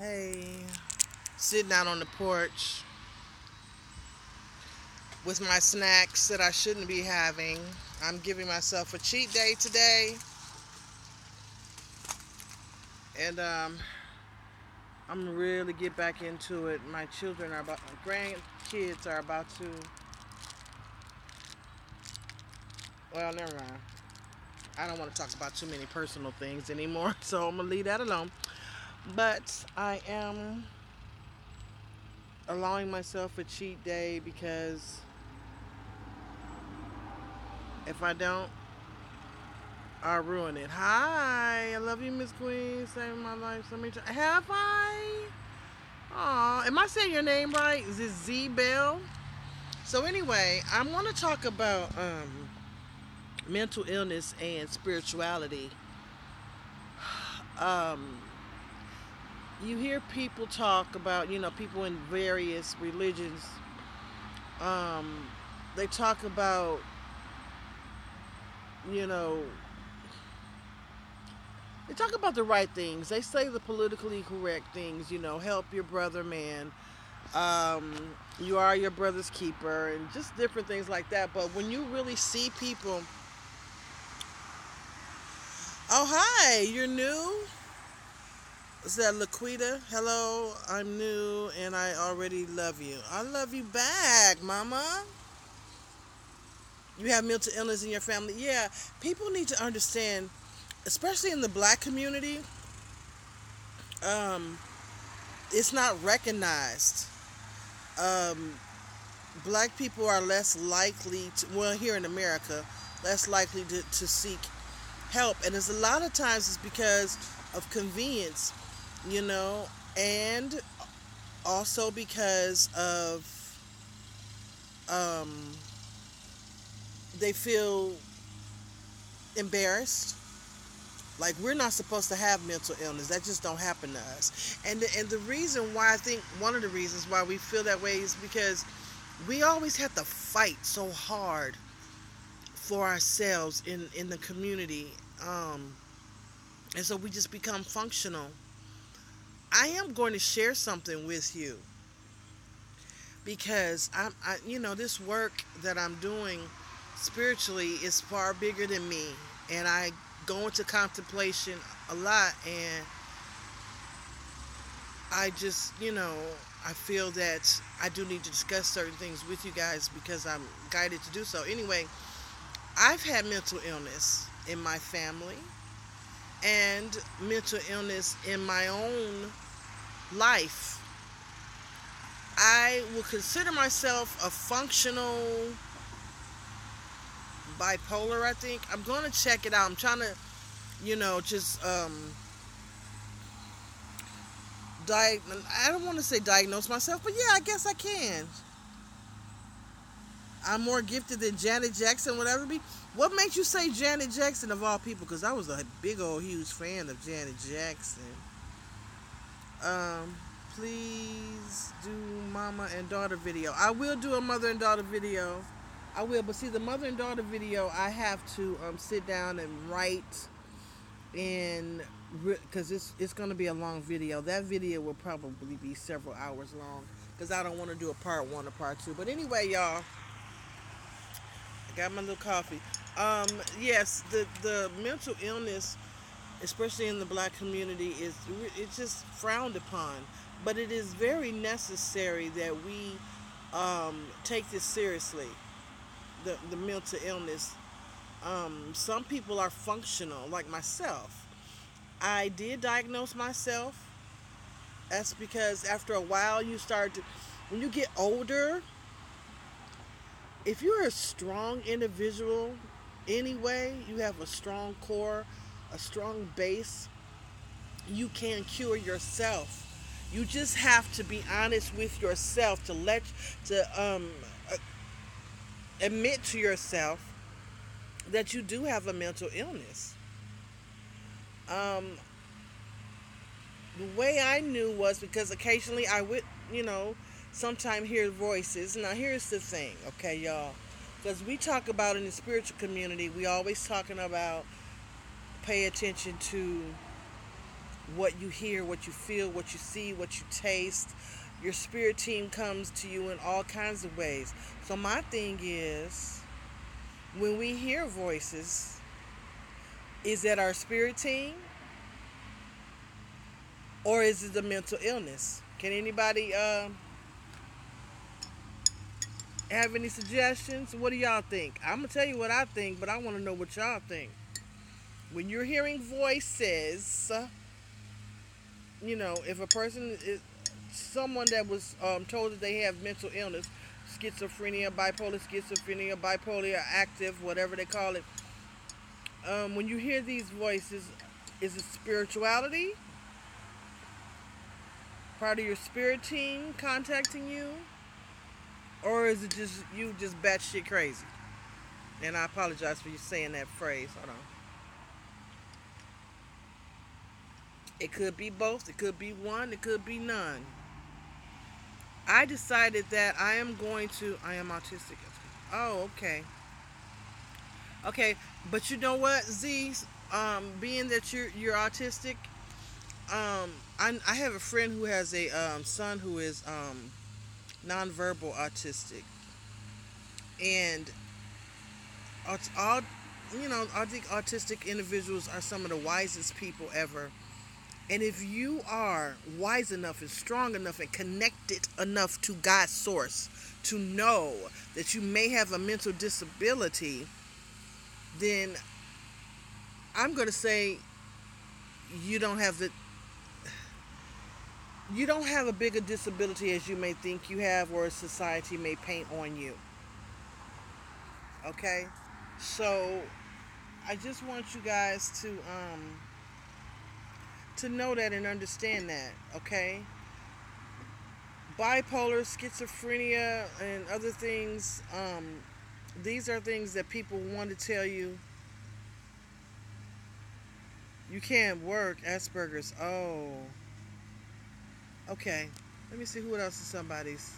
Hey, sitting out on the porch with my snacks that I shouldn't be having. I'm giving myself a cheat day today, and I'm really get back into it. My grandkids are about to. Well, never mind. I don't want to talk about too many personal things anymore, so I'm gonna leave that alone. But I am allowing myself a cheat day because if I don't, I'll ruin it. Hi, I love you, Miss Queen. Saving my life so many times. Have I? Aw, am I saying your name right? Is it Z Bell? So anyway, I'm going to talk about mental illness and spirituality. Um, you hear people talk about, people in various religions. Um, they talk about, you know, they talk about the right things. They say the politically correct things. Help your brother, man. Um, you are your brother's keeper, and just different things like that. But when you really see people, oh hi, you're new. Is that Laquita? Hello, I'm new, and I already love you. I love you back, Mama. You have mental illness in your family. Yeah, people need to understand, especially in the black community. Um, it's not recognized. Um, Black people are less likely to, well, here in America, less likely to seek help. And it's a lot of times it's because of convenience, you know, and also because of um, they feel embarrassed. Like we're not supposed to have mental illness. That just don't happen to us. And the reason why I think one of the reasons why we feel that way is because we always have to fight so hard for ourselves in the community, and so we just become functional. I am going to share something with you because this work that I'm doing spiritually is far bigger than me, and I go into contemplation a lot, and I just I feel that I do need to discuss certain things with you guys because I'm guided to do so. Anyway, I've had mental illness in my family and mental illness in my own life. I will consider myself a functional bipolar, I think. I'm going to check it out. I'm trying to, just I don't want to say diagnose myself, but yeah, I guess I can. I'm more gifted than Janet Jackson, whatever be. What makes you say Janet Jackson of all people? Because I was a big old huge fan of Janet Jackson. Um, please do mama and daughter video. I will do a mother and daughter video. I will, but see the mother and daughter video, I have to sit down and write in because it's going to be a long video. That video will probably be several hours long because I don't want to do a part one or part two. But anyway, y'all, I got my little coffee. Um, yes, the mental illness, especially in the black community, it's just frowned upon. But it is very necessary that we take this seriously. The mental illness. Some people are functional, like myself. I did diagnose myself. That's because after a while, when you get older, if you're a strong individual anyway, you have a strong core, a strong base, you can cure yourself. You just have to be honest with yourself to admit to yourself that you do have a mental illness. Um, the way I knew was because occasionally I would, sometimes hear voices. Now here's the thing, okay, y'all, because we talk about in the spiritual community, we always talking about pay attention to what you hear, what you feel, what you see, what you taste. Your spirit team comes to you in all kinds of ways. So my thing is, when we hear voices, is that our spirit team or is it the mental illness? Can anybody have any suggestions? What do y'all think? I'm gonna tell you what I think, but I want to know what y'all think. When you're hearing voices, if a person is someone that was told that they have mental illness, schizophrenia, bipolar active, whatever they call it. When you hear these voices, is it spirituality? Part of your spirit team contacting you? Or is it just you just batshit crazy? And I apologize for you saying that phrase. Hold on. It could be both. It could be one. It could be none. I decided that I am autistic. Oh, okay. Okay, but you know what, Z? Being that you're autistic, I have a friend who has a son who is nonverbal autistic, and all I think autistic individuals are some of the wisest people ever. And if you are wise enough and strong enough and connected enough to God's source to know that you may have a mental disability, then I'm going to say you don't have the you don't have a bigger disability as you may think you have or society may paint on you. Okay? So I just want you guys to know that and understand that, okay? Bipolar, schizophrenia, and other things, these are things that people want to tell you. You can't work. Asperger's. Oh. Okay. Let me see who else is somebody's.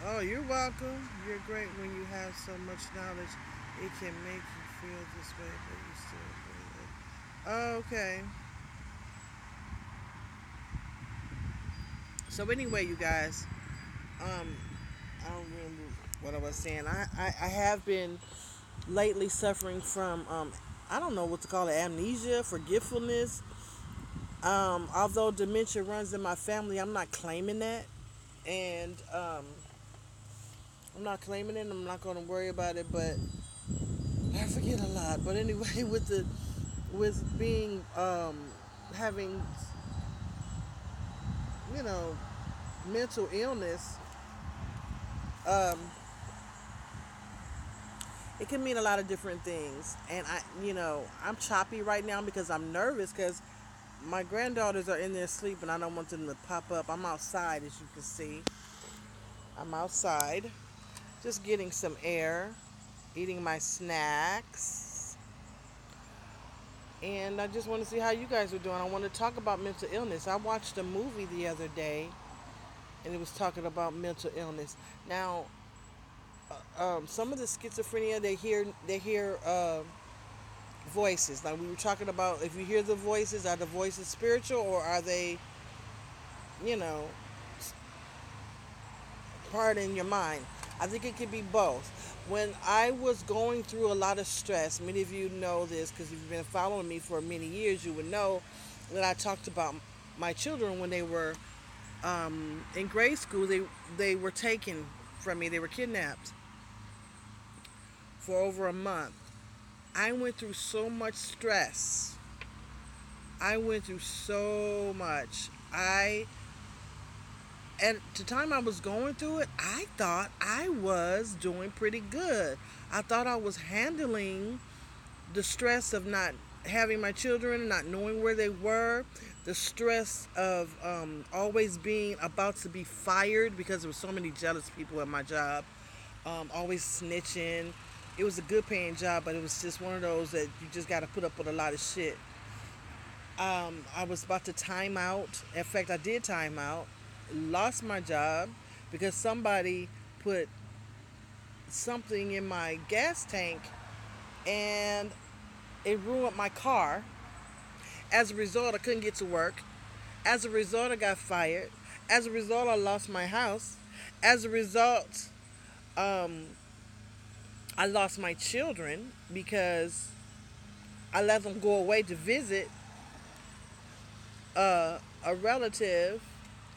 Oh, you're welcome. You're great when you have so much knowledge. It can make you feel this way, but you still believe it. Oh, okay. So anyway, you guys, I don't remember what I was saying. I have been lately suffering from I don't know what to call it, amnesia, forgetfulness. Although dementia runs in my family, I'm not claiming that, and I'm not claiming it. I'm not going to worry about it, but I forget a lot. But anyway, with being having you know mental illness, um, it can mean a lot of different things. And I'm choppy right now because I'm nervous because my granddaughters are in there sleeping. I don't want them to pop up. I'm outside, as you can see. I'm outside, just getting some air, eating my snacks, and I just want to see how you guys are doing. I want to talk about mental illness. I watched a movie the other day, and it was talking about mental illness. Now, some of the schizophrenia, they hear voices. Like we were talking about, if you hear the voices, are the voices spiritual or are they, you know, part in your mind? I think it could be both. When I was going through a lot of stress, many of you know this because you've been following me for many years, you would know that I talked about my children when they were in grade school. They were taken from me. They were kidnapped for over a month. I went through so much stress. I went through so much. At the time I was going through it, I thought I was doing pretty good. I thought I was handling the stress of not having my children, not knowing where they were, the stress of always being about to be fired because there were so many jealous people at my job, always snitching. It was a good paying job, but it was just one of those that you just got to put up with a lot of shit. I was about to time out. In fact, I did time out. Lost my job because somebody put something in my gas tank and it ruined my car. As a result, I couldn't get to work. As a result, I got fired. As a result, I lost my house. As a result, um, I lost my children because I let them go away to visit a relative,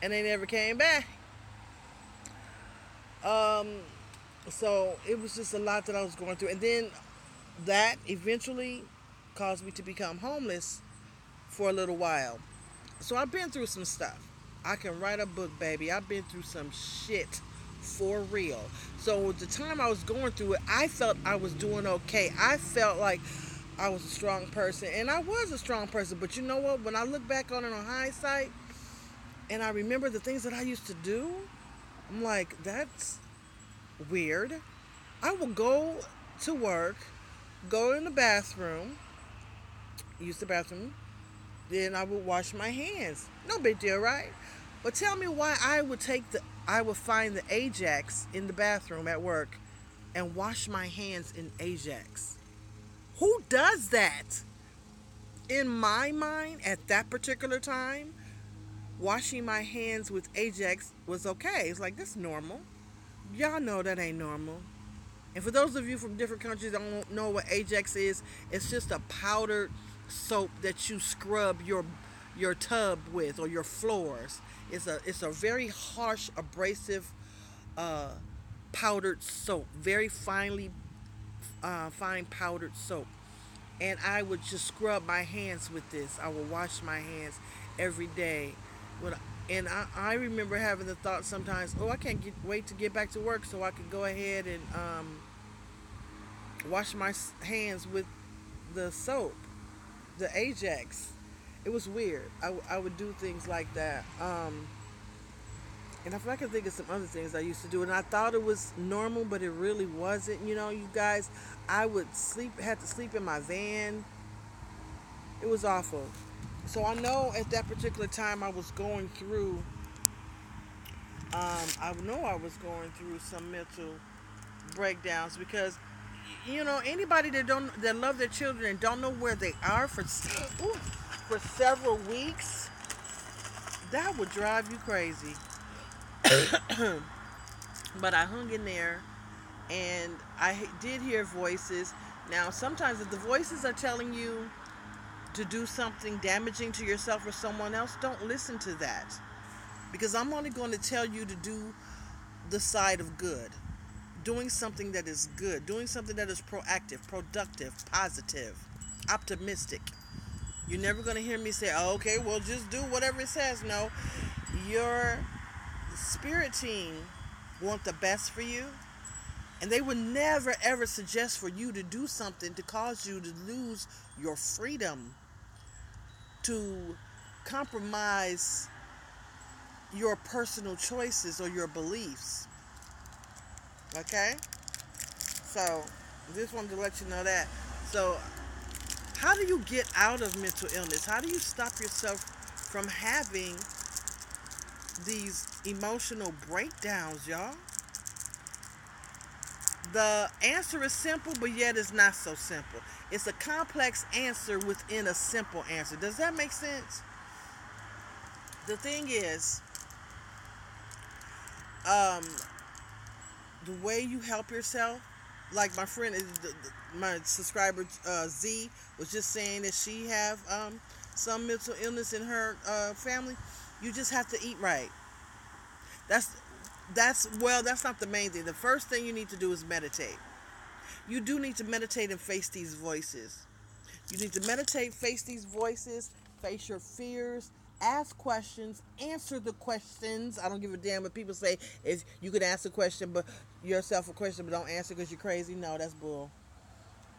and they never came back. Um, so it was just a lot that I was going through, and then that eventually caused me to become homeless for a little while. So I've been through some stuff. I can write a book, baby. I've been through some shit for real. So at the time I was going through it, I felt I was doing okay. I felt like I was a strong person, and I was a strong person. But you know what? When I look back on it on hindsight, and I remember the things that I used to do, I'm like, that's weird. I will go to work, go in the bathroom, use the bathroom, then I would wash my hands. No big deal, right? But tell me why I would find the Ajax in the bathroom at work and wash my hands in Ajax. Who does that? In my mind, at that particular time, washing my hands with Ajax was okay. It's like, that's normal. Y'all know that ain't normal. And for those of you from different countries that don't know what Ajax is, it's just a powdered soap that you scrub your tub with or your floors. It's a very harsh, abrasive, uh, powdered soap, very fine powdered soap. And I would just scrub my hands with this. I would wash my hands every day. When and I remember having the thought sometimes, oh, I can't wait to get back to work so I could go ahead and wash my hands with the soap, the Ajax. It was weird. I would do things like that. And if I can think of some other things I used to do, and I thought it was normal, but it really wasn't. You know, you guys, I would had to sleep in my van. It was awful. So I know at that particular time I was going through, I know I was going through some mental breakdowns because, you know, anybody that love their children and don't know where they are for several weeks, that would drive you crazy. But I hung in there, and I did hear voices. Now, sometimes if the voices are telling you to do something damaging to yourself or someone else, don't listen to that. Because I'm only going to tell you to do the side of good. Doing something that is good. Doing something that is proactive, productive, positive, optimistic. You're never going to hear me say, oh, okay, well, just do whatever it says. No, your spirit team want the best for you, and they would never ever suggest for you to do something to cause you to lose your freedom, to compromise your personal choices or your beliefs. Okay? So, just wanted to let you know that. So, how do you get out of mental illness? How do you stop yourself from having these emotional breakdowns, y'all? The answer is simple, but yet it's not so simple. It's a complex answer within a simple answer. Does that make sense? The thing is, um, the way you help yourself, like my friend, my subscriber Z was just saying that she have some mental illness in her family. You just have to eat right. That's that's not the main thing. The first thing you need to do is meditate. You do need to meditate and face these voices. You need to meditate, face these voices, face your fears, ask questions, answer the questions. I don't give a damn what people say. If you could ask a question, but yourself a question, but don't answer because you're crazy. No, that's bull.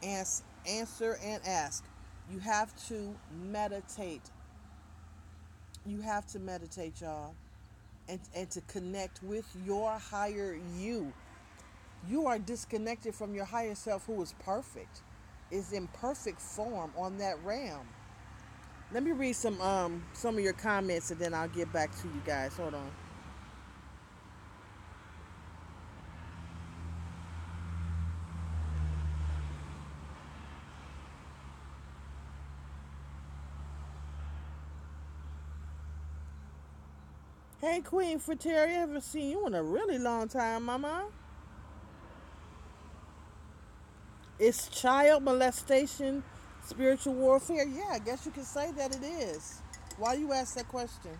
Answer and ask. You have to meditate. You have to meditate, y'all, and to connect with your higher you. You are disconnected from your higher self, who is perfect, is in perfect form on that realm. Let me read some of your comments, and then I'll get back to you guys. Hold on. Hey, Queen Frateria, I haven't seen you in a really long time, Mama. Is child molestation spiritual warfare? Yeah, I guess you could say that it is. Why you ask that question?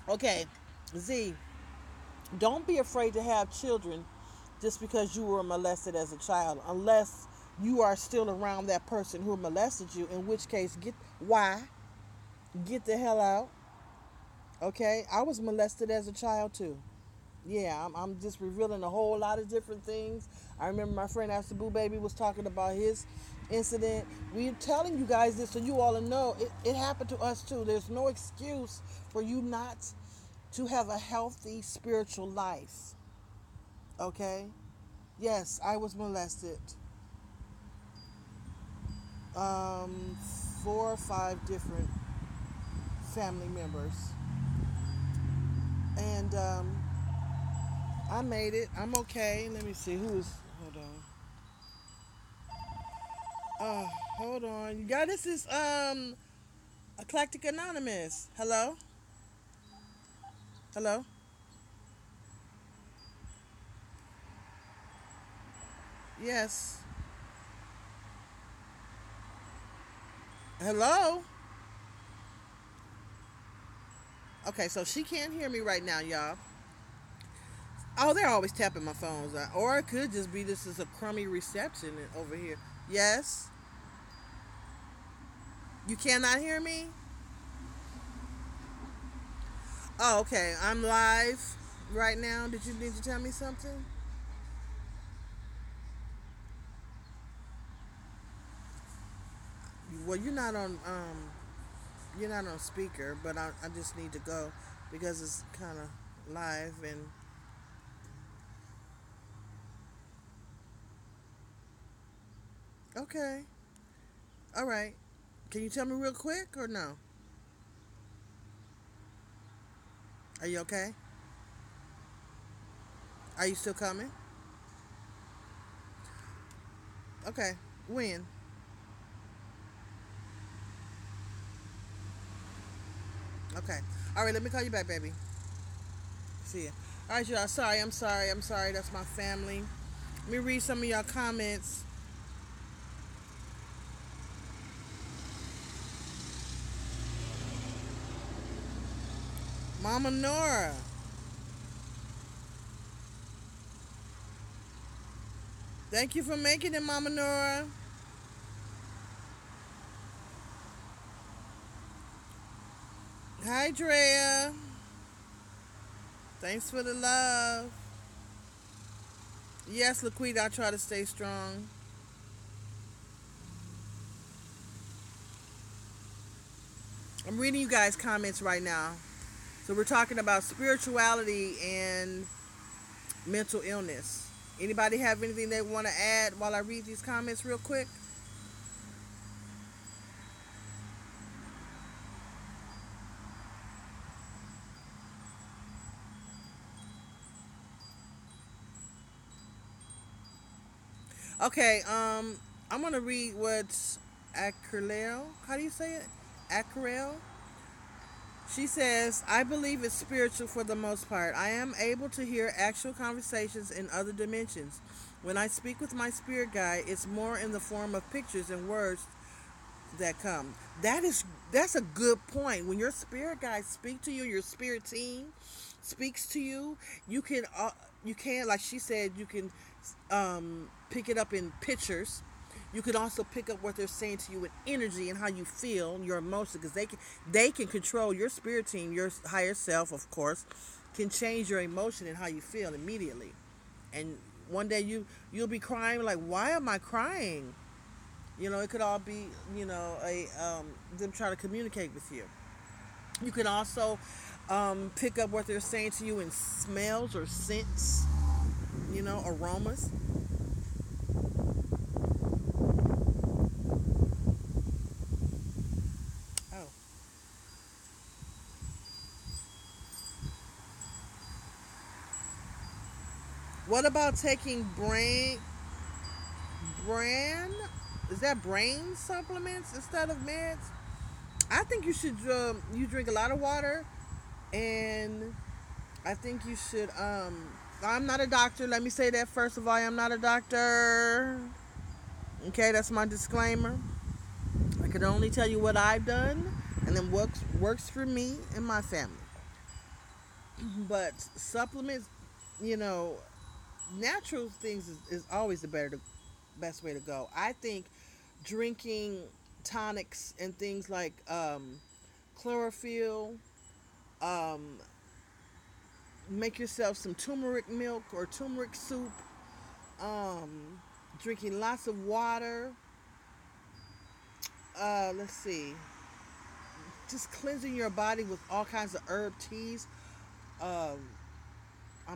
Okay, Z, don't be afraid to have children just because you were molested as a child, unless you are still around that person who molested you, in which case, get the hell out. Okay, I was molested as a child too. Yeah, I'm just revealing a whole lot of different things. I remember my friend After Boo Baby was talking about his incident. We're telling you guys this so you all know it happened to us too. There's no excuse for you not to have a healthy spiritual life. Okay? Yes, I was molested. Um, 4 or 5 different family members. And I made it. I'm okay. Let me see who's. Hold on. Hold on. Yeah, this is Eclectic Anonymous. Hello? Hello? Yes. Hello? Okay, so she can't hear me right now, y'all. Oh, they're always tapping my phones. Or it could just be this is a crummy reception over here. Yes? You cannot hear me? Oh, okay. I'm live right now. Did you need to tell me something? Well, you're not on speaker, but I just need to go because it's kind of live and okay. All right. Can you tell me real quick or no? Are you okay? Are you still coming? Okay. When? Okay. All right. Let me call you back, baby. See ya. All right, y'all. Sorry. I'm sorry. I'm sorry. That's my family. Let me read some of y'all comments. Mama Nora. Thank you for making it, Mama Nora. Hi, Drea. Thanks for the love. Yes, Laquita, I try to stay strong. I'm reading you guys' comments right now. So we're talking about spirituality and mental illness. Anybody have anything they want to add while I read these comments real quick? Okay, I'm gonna read what Acrelel. How do you say it? Acrel. She says, I believe it's spiritual for the most part. I am able to hear actual conversations in other dimensions. When I speak with my spirit guide, it's more in the form of pictures and words that come. That's a good point. When your spirit guides speak to you, your spirit team speaks to you, you can like she said, you can pick it up in pictures. You can also pick up what they're saying to you with energy and how you feel, your emotions, because they can control your spirit team, your higher self, of course, can change your emotion and how you feel immediately. And one day you'll be crying like, why am I crying? It could all be a them trying to communicate with you. You can also pick up what they're saying to you in smells or scents, aromas. Oh, what about taking brain? Is that brain supplements instead of meds? I think you should you drink a lot of water, and I think you should. I'm not a doctor. Let me say that first of all. I'm not a doctor. Okay, that's my disclaimer. I can only tell you what I've done, and then works for me and my family. But supplements, you know, natural things is always best way to go. I think drinking tonics and things like chlorophyll, um, make yourself some turmeric milk or turmeric soup, um, drinking lots of water. Let's see, just cleansing your body with all kinds of herb teas. Um,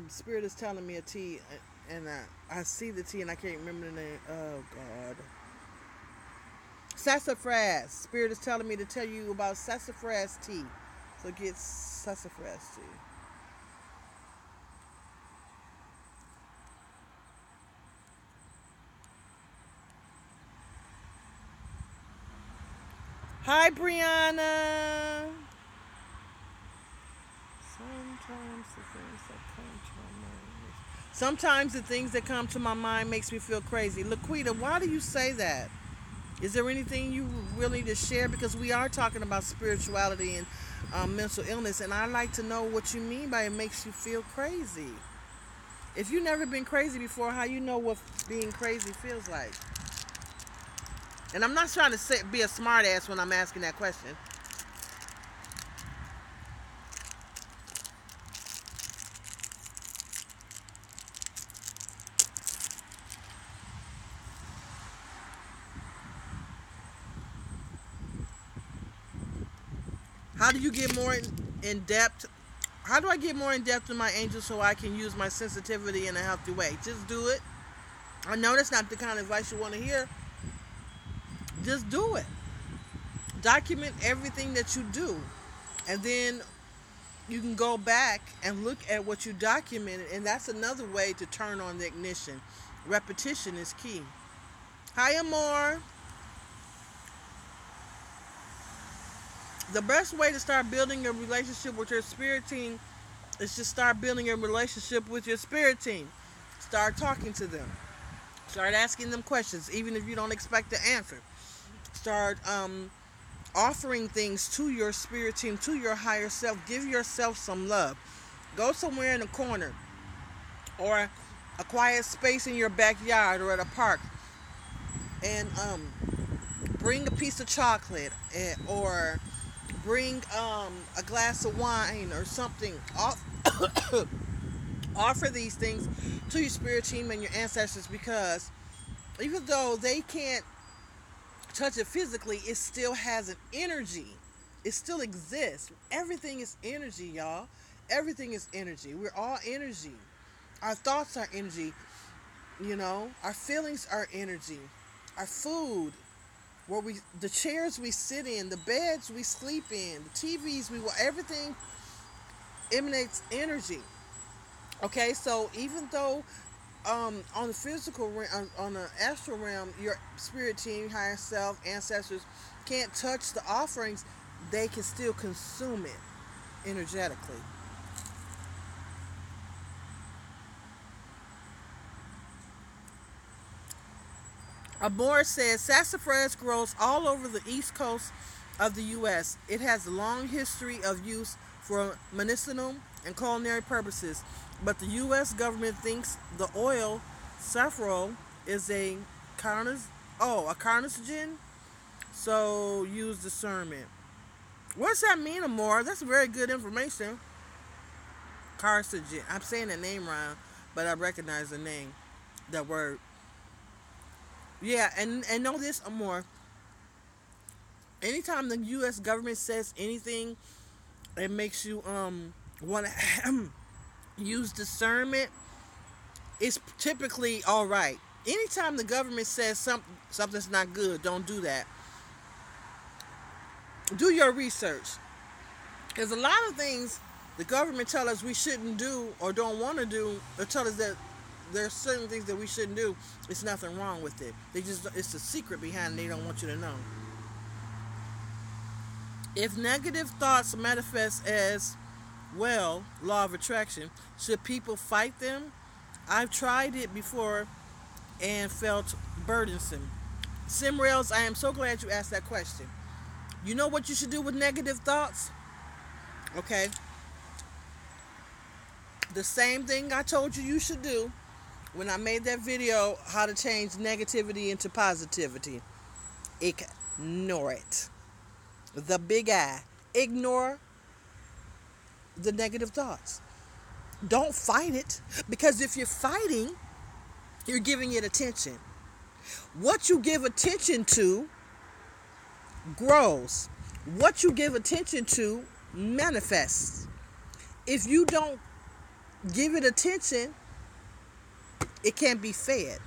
Spirit is telling me a tea, and I see the tea, and I can't remember the name. Oh God, sassafras. Spirit is telling me to tell you about sassafras tea. So get sassafras tea. Hi, Brianna. Sometimes the things that come to my mind makes me feel crazy. Laquita, why do you say that? Is there anything you really to share? Because we are talking about spirituality and mental illness, and I'd like to know what you mean by it makes you feel crazy. If you've never been crazy before, how you know what being crazy feels like? And I'm not trying to be a smart ass when I'm asking that question. How do you get more in depth? How do I get more in depth with my angels so I can use my sensitivity in a healthy way? Just do it. I know that's not the kind of advice you want to hear. Just do it. Document everything that you do. And then you can go back and look at what you documented. And that's another way to turn on the ignition. Repetition is key. Hi, Amor. The best way to start building a relationship with your spirit team is to start building a relationship with your spirit team. Start talking to them. Start asking them questions, even if you don't expect the answer. Start offering things to your spirit team, to your higher self. Give yourself some love. Go somewhere in a corner or a quiet space in your backyard or at a park and bring a piece of chocolate or bring a glass of wine or something. Offer these things to your spirit team and your ancestors, because even though they can't touch it physically, it still has an energy. It still exists. Everything is energy, y'all. Everything is energy. We're all energy. Our thoughts are energy. Our feelings are energy. Our food, the chairs we sit in, the beds we sleep in, the TVs everything emanates energy. Okay, so even though on the physical realm, on the astral realm, your spirit team, higher self, ancestors can't touch the offerings, they can still consume it energetically. Amor says sassafras grows all over the east coast of the U.S. It has a long history of use for medicinal and culinary purposes, but the U.S. government thinks the oil saffron is a carcinogen, so use discernment. What's that mean, Amor? That's very good information. Carcinogen. I'm saying the name wrong, but I recognize the name, that word. Yeah, and know this, Amor. Anytime the U.S. government says anything, it makes you want to use discernment. It's typically all right. Anytime the government says something's not good, don't do that. Do your research. There's a lot of things the government tell us we shouldn't do or don't want to do, or tell us that there's certain things that we shouldn't do. It's nothing wrong with it. It's a secret behind it. They don't want you to know. If negative thoughts manifest as, well, law of attraction, should people fight them? I've tried it before and felt burdensome. Simrails, I am so glad you asked that question. You know what you should do with negative thoughts? Okay. The same thing I told you you should do when I made that video, how to change negativity into positivity. Ignore it. The big I. Ignore the negative thoughts. Don't fight it, because if you're fighting, you're giving it attention. What you give attention to grows. What you give attention to manifests. If you don't give it attention, it can't be fed.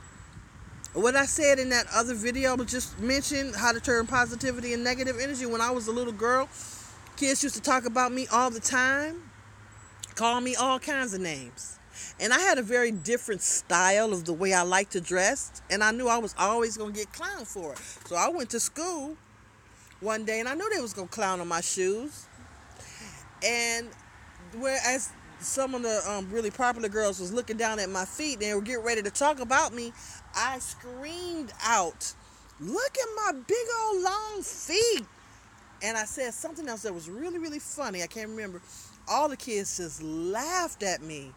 What I said in that other video I just mentioned, how to turn positivity and negative energy, when I was a little girl, kids used to talk about me all the time, call me all kinds of names. And I had a very different style of the way I like to dress, and I knew I was always going to get clowned for it. So I went to school one day, and I knew they was going to clown on my shoes. And whereas some of the really popular girls was looking down at my feet and they were getting ready to talk about me, I screamed out, "Look at my big old long feet." And I said something else that was really, really funny. I can't remember. All the kids just laughed at me.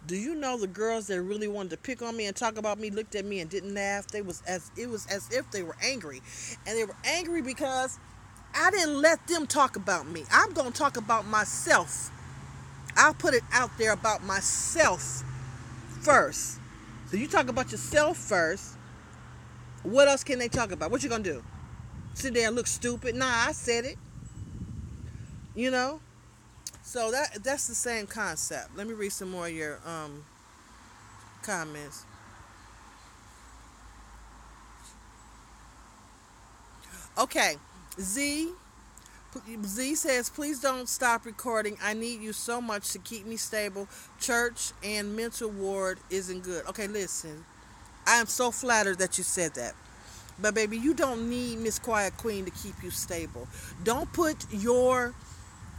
Do you know the girls that really wanted to pick on me and talk about me looked at me and didn't laugh? It was as if they were angry. And they were angry because I didn't let them talk about me. I'm going to talk about myself. I'll put it out there about myself first. So you talk about yourself first. What else can they talk about? What you going to do? Sit there and look stupid? Nah, I said it. You know? So that's the same concept. Let me read some more of your comments. Okay. Z says, please don't stop recording. I need you so much to keep me stable. Church and mental ward isn't good. Okay, listen. I am so flattered that you said that. But baby, you don't need Miss Quiet Queen to keep you stable. Don't put your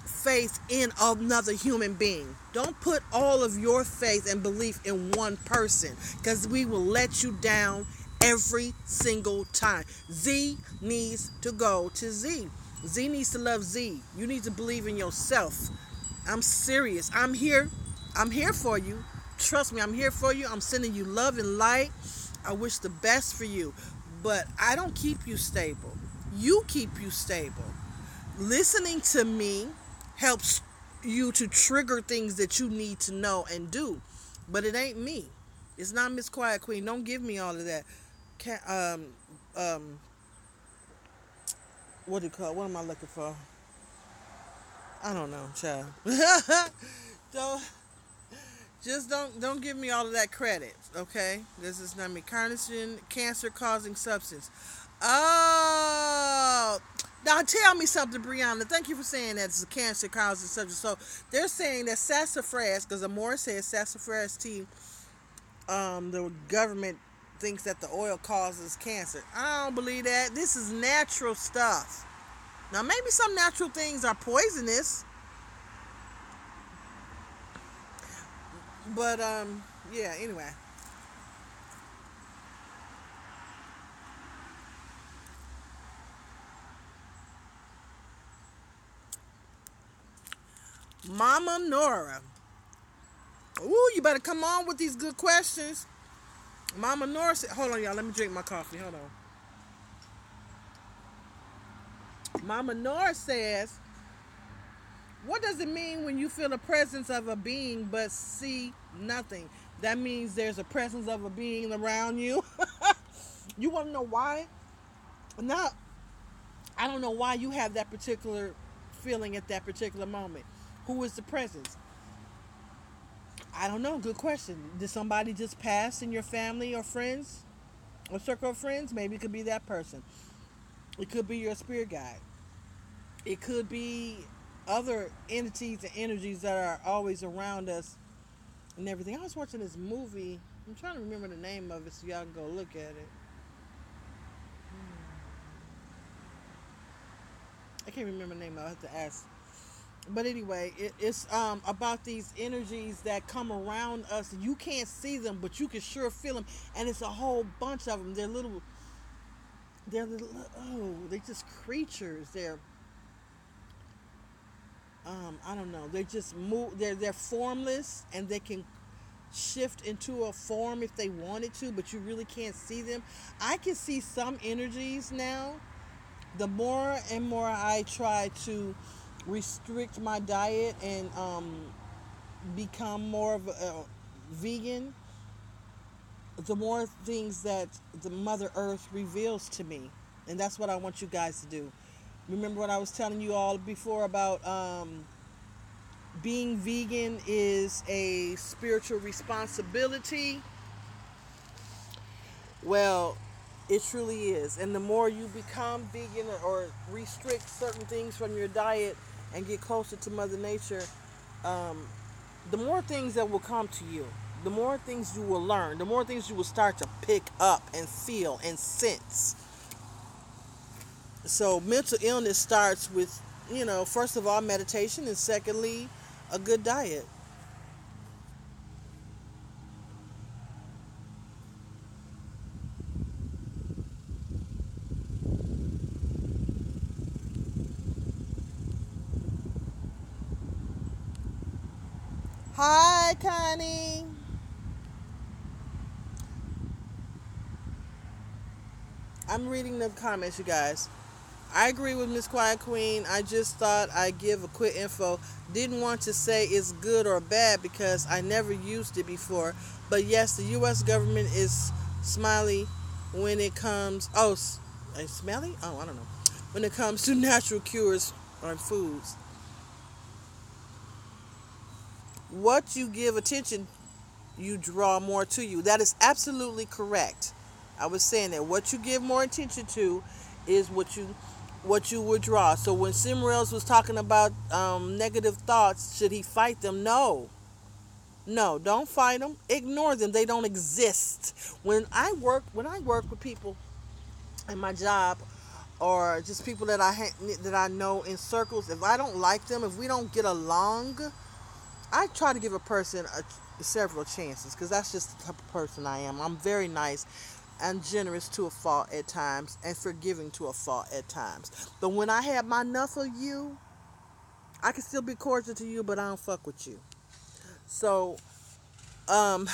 faith in another human being. Don't put all of your faith and belief in one person, because we will let you down every single time. Z needs to go to Z. Z needs to love Z. You need to believe in yourself. I'm serious. I'm here. I'm here for you. Trust me, I'm here for you. I'm sending you love and light. I wish the best for you. But I don't keep you stable. You keep you stable. Listening to me helps you to trigger things that you need to know and do. But it ain't me. It's not Miss Quiet Queen. Don't give me all of that. What do you call it? What am I looking for? I don't know, child. Don't give me all of that credit, okay? This is not me. Carnation, cancer causing substance. Oh, now tell me something, Brianna. Thank you for saying that it's a cancer causing substance. So they're saying that sassafras, because Amore says sassafras tea, the government thinks that the oil causes cancer. I don't believe that. This is natural stuff. Now maybe some natural things are poisonous, but yeah, anyway. Mama Nora. Ooh, you better come on with these good questions. Mama Nora said, hold on, y'all. Let me drink my coffee. Hold on. Mama Nora says, what does it mean when you feel the presence of a being but see nothing? That means there's a presence of a being around you. You want to know why? Now, I don't know why you have that particular feeling at that particular moment. Who is the presence? I don't know. Good question. Did somebody just pass in your family or friends or circle of friends? Maybe it could be that person. It could be your spirit guide. It could be other entities and energies that are always around us and everything. I was watching this movie. I'm trying to remember the name of it so y'all can go look at it. I can't remember the name. I'll have to ask. But anyway, it's about these energies that come around us. You can't see them, but you can sure feel them, and it's a whole bunch of them. They're little. Oh, they're just creatures. They're I don't know. They just move. They're formless, and they can shift into a form if they wanted to, but you really can't see them. I can see some energies now. The more and more I try to restrict my diet and become more of a vegan, the more things that the Mother Earth reveals to me. And that's what I want you guys to do. Remember what I was telling you all before about being vegan is a spiritual responsibility? Well, it truly is. And the more you become vegan or restrict certain things from your diet and get closer to Mother Nature, um, the more things that will come to you, the more things you will learn, the more things you will start to pick up and feel and sense. So mental illness starts with, first of all, meditation, and secondly, a good diet. Hi, Connie. I'm reading the comments, you guys. I agree with Miss Quiet Queen. I just thought I'd give a quick info. Didn't want to say it's good or bad because I never used it before. But yes, the U.S. government is smiley when it comes. Oh, smelly? Oh, I don't know. When it comes to natural cures on foods. What you give attention, you draw more to you. That is absolutely correct. I was saying that what you give more attention to is what you would draw. So when Simrels was talking about negative thoughts, should he fight them? No. No, don't fight them. Ignore them. They don't exist. When I work with people in my job, or just people that I know in circles, if I don't like them, if we don't get along, I try to give a person several chances, because that's just the type of person I am. I'm very nice and generous to a fault at times, and forgiving to a fault at times. But when I have my enough of you, I can still be cordial to you, but I don't fuck with you. So, um,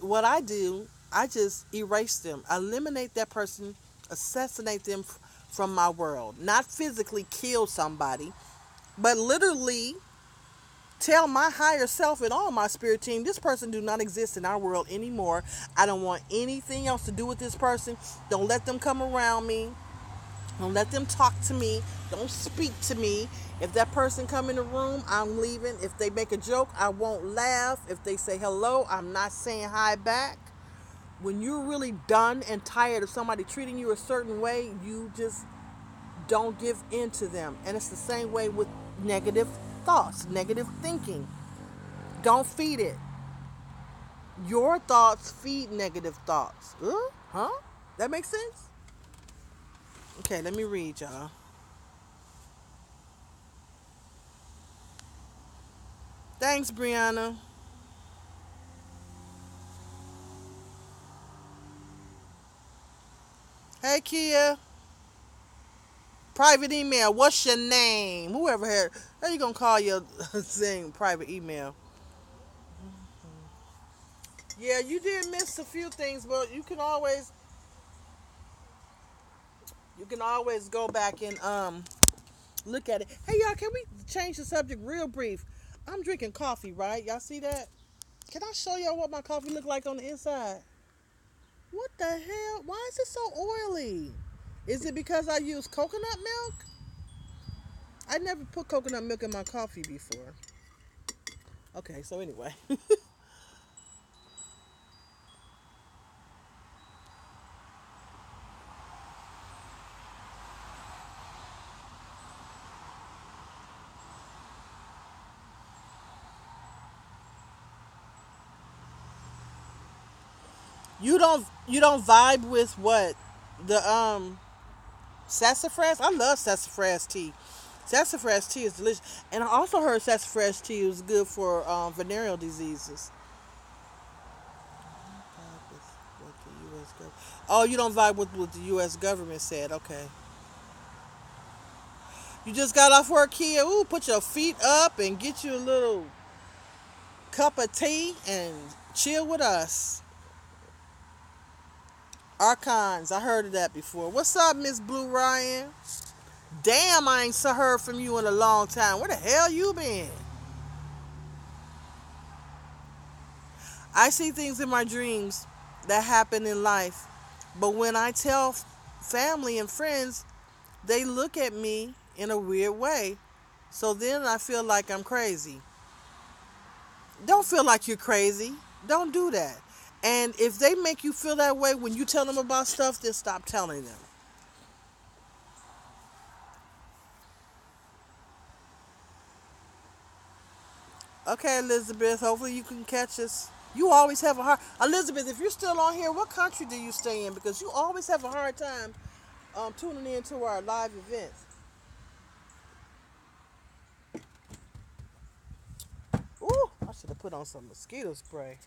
what I do, I just erase them, eliminate that person, assassinate them from my world. Not physically kill somebody, but literally tell my higher self and all my spirit team, this person do not exist in our world anymore. I don't want anything else to do with this person. Don't let them come around me. Don't let them talk to me. Don't speak to me. If that person come in the room, I'm leaving. If they make a joke, I won't laugh. If they say hello, I'm not saying hi back. When you're really done and tired of somebody treating you a certain way, you just don't give in to them. And it's the same way with negative thoughts, negative thinking. Don't feed it. Your thoughts feed negative thoughts. Huh? That makes sense? Okay, let me read, y'all. Thanks, Brianna. Hey, Kia. Private email. What's your name? Whoever had. How you gonna call your thing private email? Yeah, you did miss a few things, but you can always go back and look at it. Hey, y'all, can we change the subject real brief? I'm drinking coffee, right? Y'all see that? Can I show y'all what my coffee look like on the inside? What the hell? Why is it so oily? Is it because I use coconut milk? I never put coconut milk in my coffee before. Okay, so anyway. You don't vibe with what? The Sassafras. I love sassafras tea. Sassafras tea is delicious, and I also heard sassafras tea was good for venereal diseases. What the U.S. government. Oh, you don't vibe with what the U.S. government said. Okay. You just got off work here. Ooh, put your feet up and get you a little cup of tea and chill with us. Archons, I heard of that before. What's up, Miss Blue Ryan? Damn, I ain't heard from you in a long time. Where the hell you been? I see things in my dreams that happen in life, but when I tell family and friends, they look at me in a weird way. So then I feel like I'm crazy. Don't feel like you're crazy. Don't do that. And if they make you feel that way when you tell them about stuff, then stop telling them. Okay, Elizabeth, hopefully you can catch us. You always have a hard... Elizabeth, if you're still on here, what country do you stay in? Because you always have a hard time tuning in to our live events. Ooh, I should have put on some mosquito spray.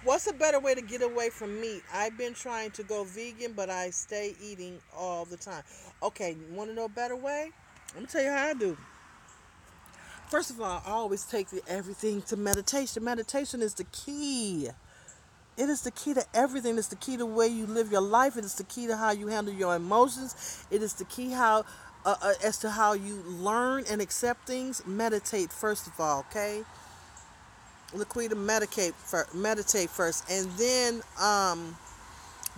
What's a better way to get away from meat? I've been trying to go vegan, but I stay eating all the time. Okay, you want to know a better way? Let me tell you how I do. First of all, I always take everything to meditation. Meditation is the key. It is the key to everything. It's the key to the way you live your life. It is the key to how you handle your emotions. It is the key as to how you learn and accept things. Meditate first of all, okay? Laquita, meditate first, and then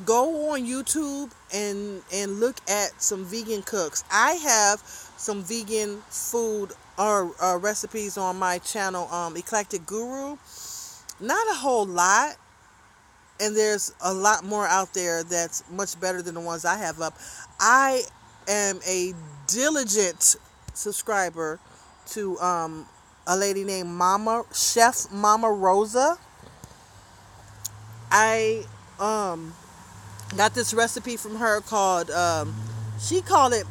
go on YouTube and look at some vegan cooks. I have some vegan food or recipes on my channel, Eclectic Guru. Not a whole lot, and there's a lot more out there that's much better than the ones I have up. I am a diligent subscriber to a lady named Chef Mama Rosa. I got this recipe from her called she called it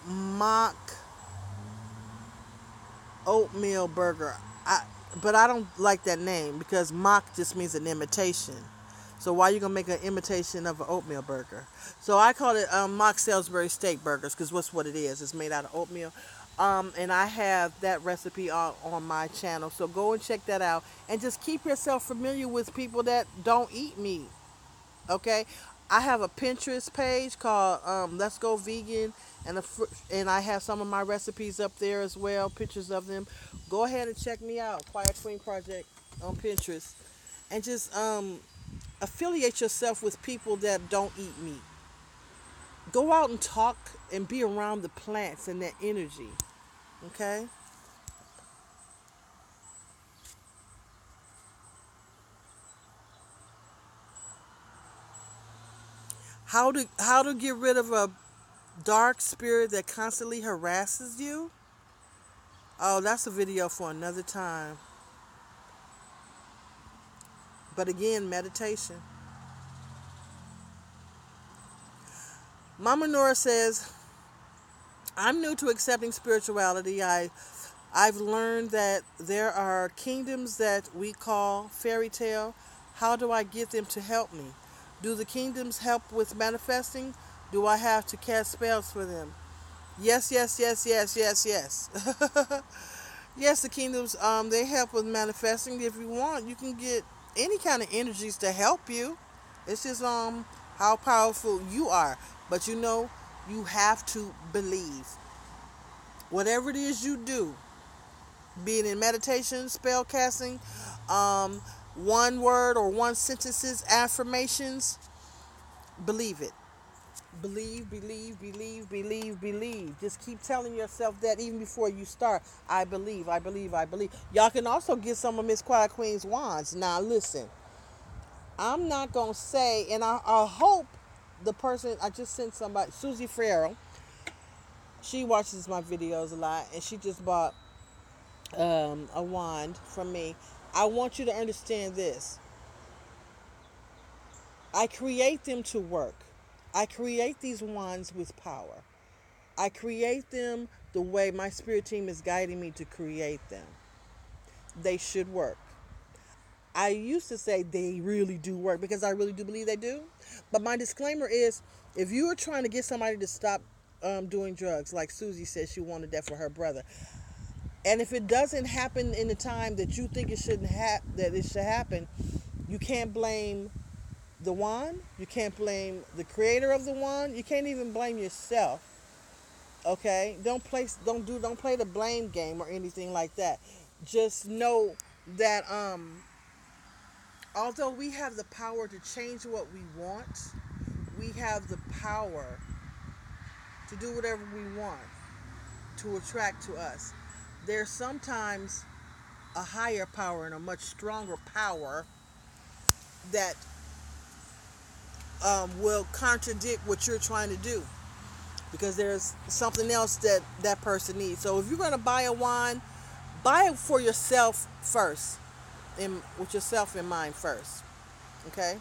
mock oatmeal burger. But I don't like that name because mock just means an imitation. So why are you gonna make an imitation of an oatmeal burger? So I call it mock Salisbury steak burgers because what's what it is. It's made out of oatmeal. And I have that recipe on my channel. So go and check that out. And just keep yourself familiar with people that don't eat meat. Okay? I have a Pinterest page called Let's Go Vegan. And I have some of my recipes up there as well. Pictures of them. Go ahead and check me out. Quiet Queen Project on Pinterest. And just affiliate yourself with people that don't eat meat. Go out and talk and be around the plants and that energy. Okay? How to get rid of a dark spirit that constantly harasses you? Oh, that's a video for another time. But again, meditation. Mama Nora says, I'm new to accepting spirituality. I've learned that there are kingdoms that we call fairy tale. How do I get them to help me? Do the kingdoms help with manifesting? Do I have to cast spells for them? Yes, yes, yes, yes, yes, yes. Yes, the kingdoms they help with manifesting. If you want, you can get any kind of energies to help you. It's just how powerful you are. But you have to believe. Whatever it is you do, be it in meditation, spell casting, one word or one sentences, affirmations, believe it. Believe, believe, believe, believe, believe. Just keep telling yourself that even before you start. I believe, I believe, I believe. Y'all can also get some of Miss Quiet Queen's wands. Now listen, I'm not going to say, and I hope the person, I just sent somebody, Susie Farrell, she watches my videos a lot, and she just bought a wand from me. I want you to understand this. I create them to work. I create these wands with power. I create them the way my spirit team is guiding me to create them. They should work. I used to say they really do work because I really do believe they do. But my disclaimer is, if you are trying to get somebody to stop doing drugs, like Susie said she wanted that for her brother, and if it doesn't happen in the time that you think it shouldn't that it should happen, you can't blame the wand. You can't blame the creator of the wand. You can't even blame yourself. Okay? Don't play the blame game or anything like that. Just know that although we have the power to change what we want, we have the power to do whatever we want to attract to us. There's sometimes a higher power and a much stronger power that will contradict what you're trying to do, because there's something else that that person needs. So if you're going to buy a wine, buy it for yourself first, with yourself in mind first. Okay?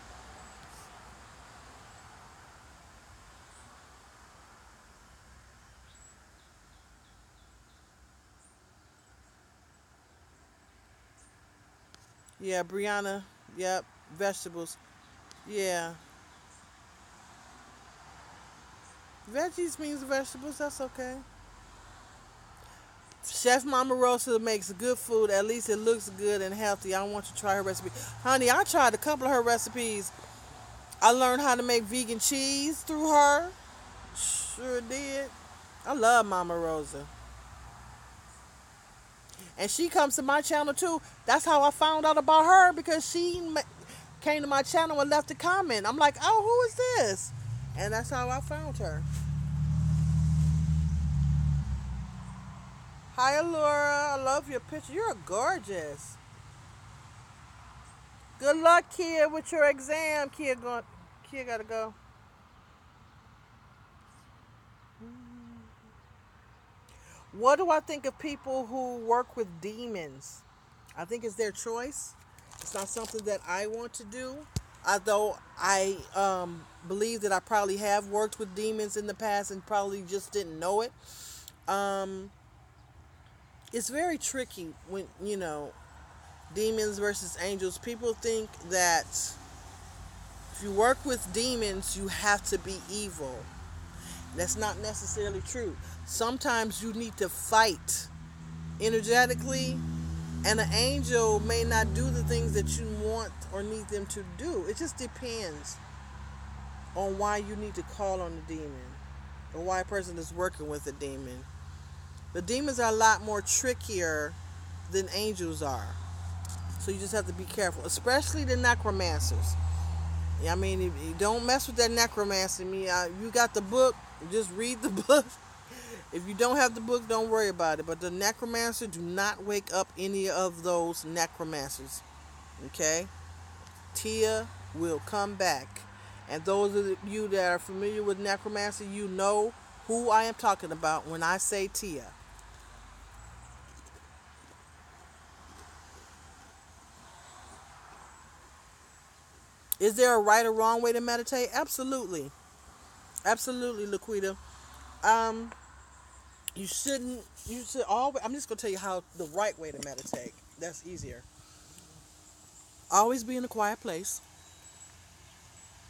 Yeah, Brianna. Yep. Vegetables. Yeah. Veggies means vegetables. That's okay. Chef Mama Rosa makes good food. At least it looks good and healthy. I want you to try her recipe. Honey, I tried a couple of her recipes. I learned how to make vegan cheese through her. Sure did. I love Mama Rosa. And she comes to my channel too. That's how I found out about her, because came to my channel and left a comment. I'm like, oh, who is this? And that's how I found her. Hi, Laura. I love your picture. You're gorgeous. Good luck, Kia, with your exam. Kia gotta go. What do I think of people who work with demons? I think it's their choice. It's not something that I want to do. Although I believe that I probably have worked with demons in the past and probably just didn't know it. Um, it's very tricky when, demons versus angels. People think that if you work with demons, you have to be evil. That's not necessarily true. Sometimes you need to fight energetically, and an angel may not do the things that you want or need them to do. It just depends on why you need to call on the demon, or why a person is working with a demon. The demons are a lot more trickier than angels are. So you just have to be careful, especially the necromancers. I mean, if you don't mess with that necromancy. You got the book, just read the book. If you don't have the book, don't worry about it. But the necromancer, do not wake up any of those necromancers. Okay? Tia will come back. And those of you that are familiar with necromancy, you know who I am talking about when I say Tia. Is there a right or wrong way to meditate? Absolutely. Absolutely, Laquita. Um, you should always, I'm just going to tell you how the right way to meditate. That's easier. Always be in a quiet place.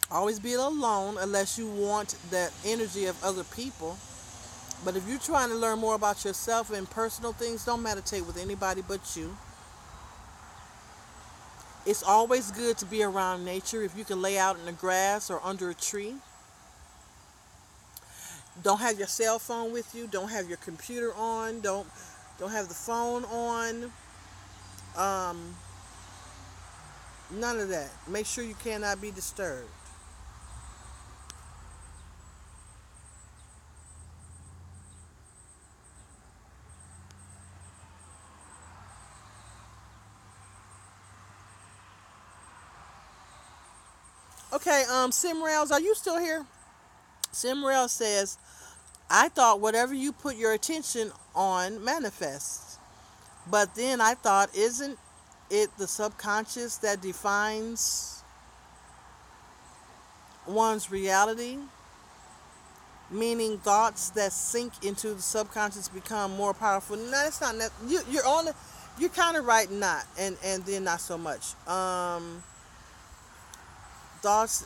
Always be alone unless you want the energy of other people. But if you're trying to learn more about yourself and personal things, don't meditate with anybody but you. It's always good to be around nature. If you can lay out in the grass or under a tree. Don't have your cell phone with you. Don't have your computer on. Don't have the phone on. Um, None of that. Make sure you cannot be disturbed. Okay, Simrails, are you still here? Simrail says, I thought whatever you put your attention on manifests. But then I thought, isn't it the subconscious that defines one's reality, meaning thoughts that sink into the subconscious become more powerful. No, it's not. You're on the. You're kind of right, not, and then not so much. Thoughts.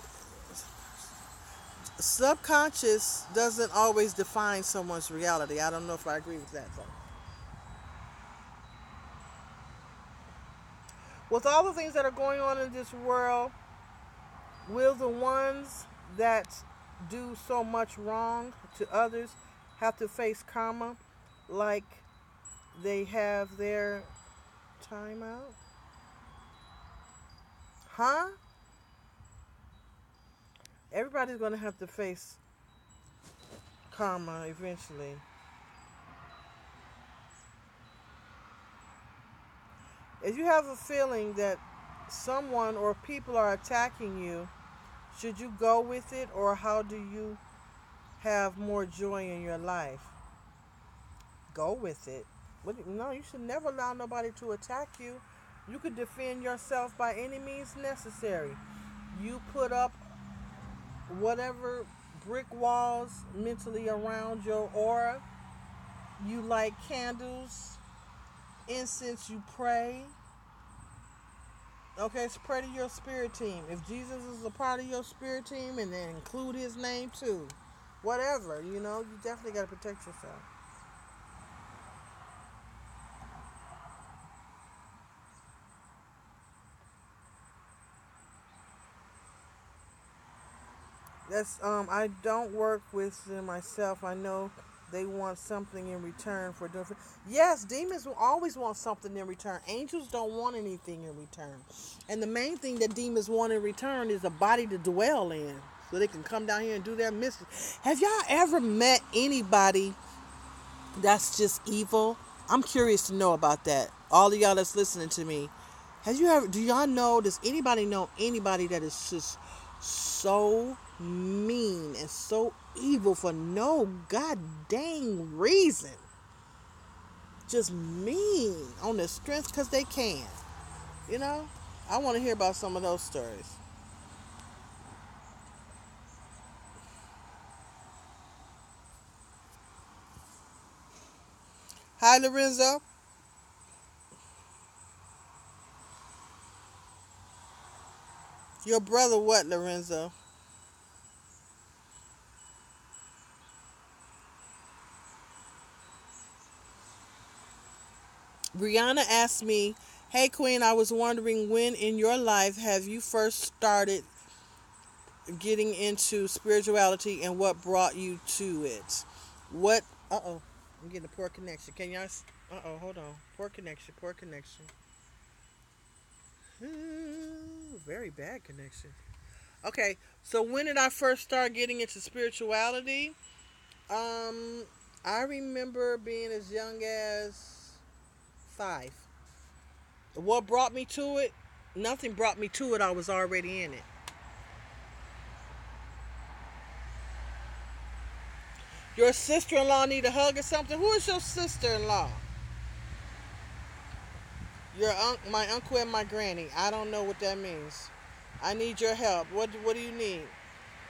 Subconscious doesn't always define someone's reality. I don't know if I agree with that. So. With all the things that are going on in this world, will the ones that do so much wrong to others have to face karma like they have their time out? Huh? Everybody's going to have to face karma eventually. If you have a feeling that someone or people are attacking you, should you go with it, or how do you have more joy in your life? Go with it. No, you should never allow nobody to attack you. You could defend yourself by any means necessary. You put up whatever brick walls mentally around your aura. You light candles, incense, you pray. Okay, so pray to your spirit team. If Jesus is a part of your spirit team, and then include his name too. Whatever, you definitely got to protect yourself. I don't work with them myself. I know they want something in return for doing. Yes, demons will always want something in return. Angels don't want anything in return. And the main thing that demons want in return is a body to dwell in, so they can come down here and do their mischief. Have y'all ever met anybody that's just evil? I'm curious to know about that. All of y'all that's listening to me, do y'all know, does anybody know anybody that is just so mean and so evil for no god dang reason? Just mean on their strength because they can. I want to hear about some of those stories. Hi, Lorenzo. Your brother what, Lorenzo? Brianna asked me, "Hey Queen, I was wondering when in your life have you first started getting into spirituality and what brought you to it?" What? Uh-oh. I'm getting a poor connection. Can y'all? Uh-oh, hold on. Poor connection, poor connection. Very bad connection. Okay, so when did I first start getting into spirituality? Um, I remember being as young as 5. What brought me to it? Nothing brought me to it. I was already in it. Your sister-in-law need a hug or something? Who is your sister-in-law? My uncle and my granny. I don't know what that means. I need your help. What do you need?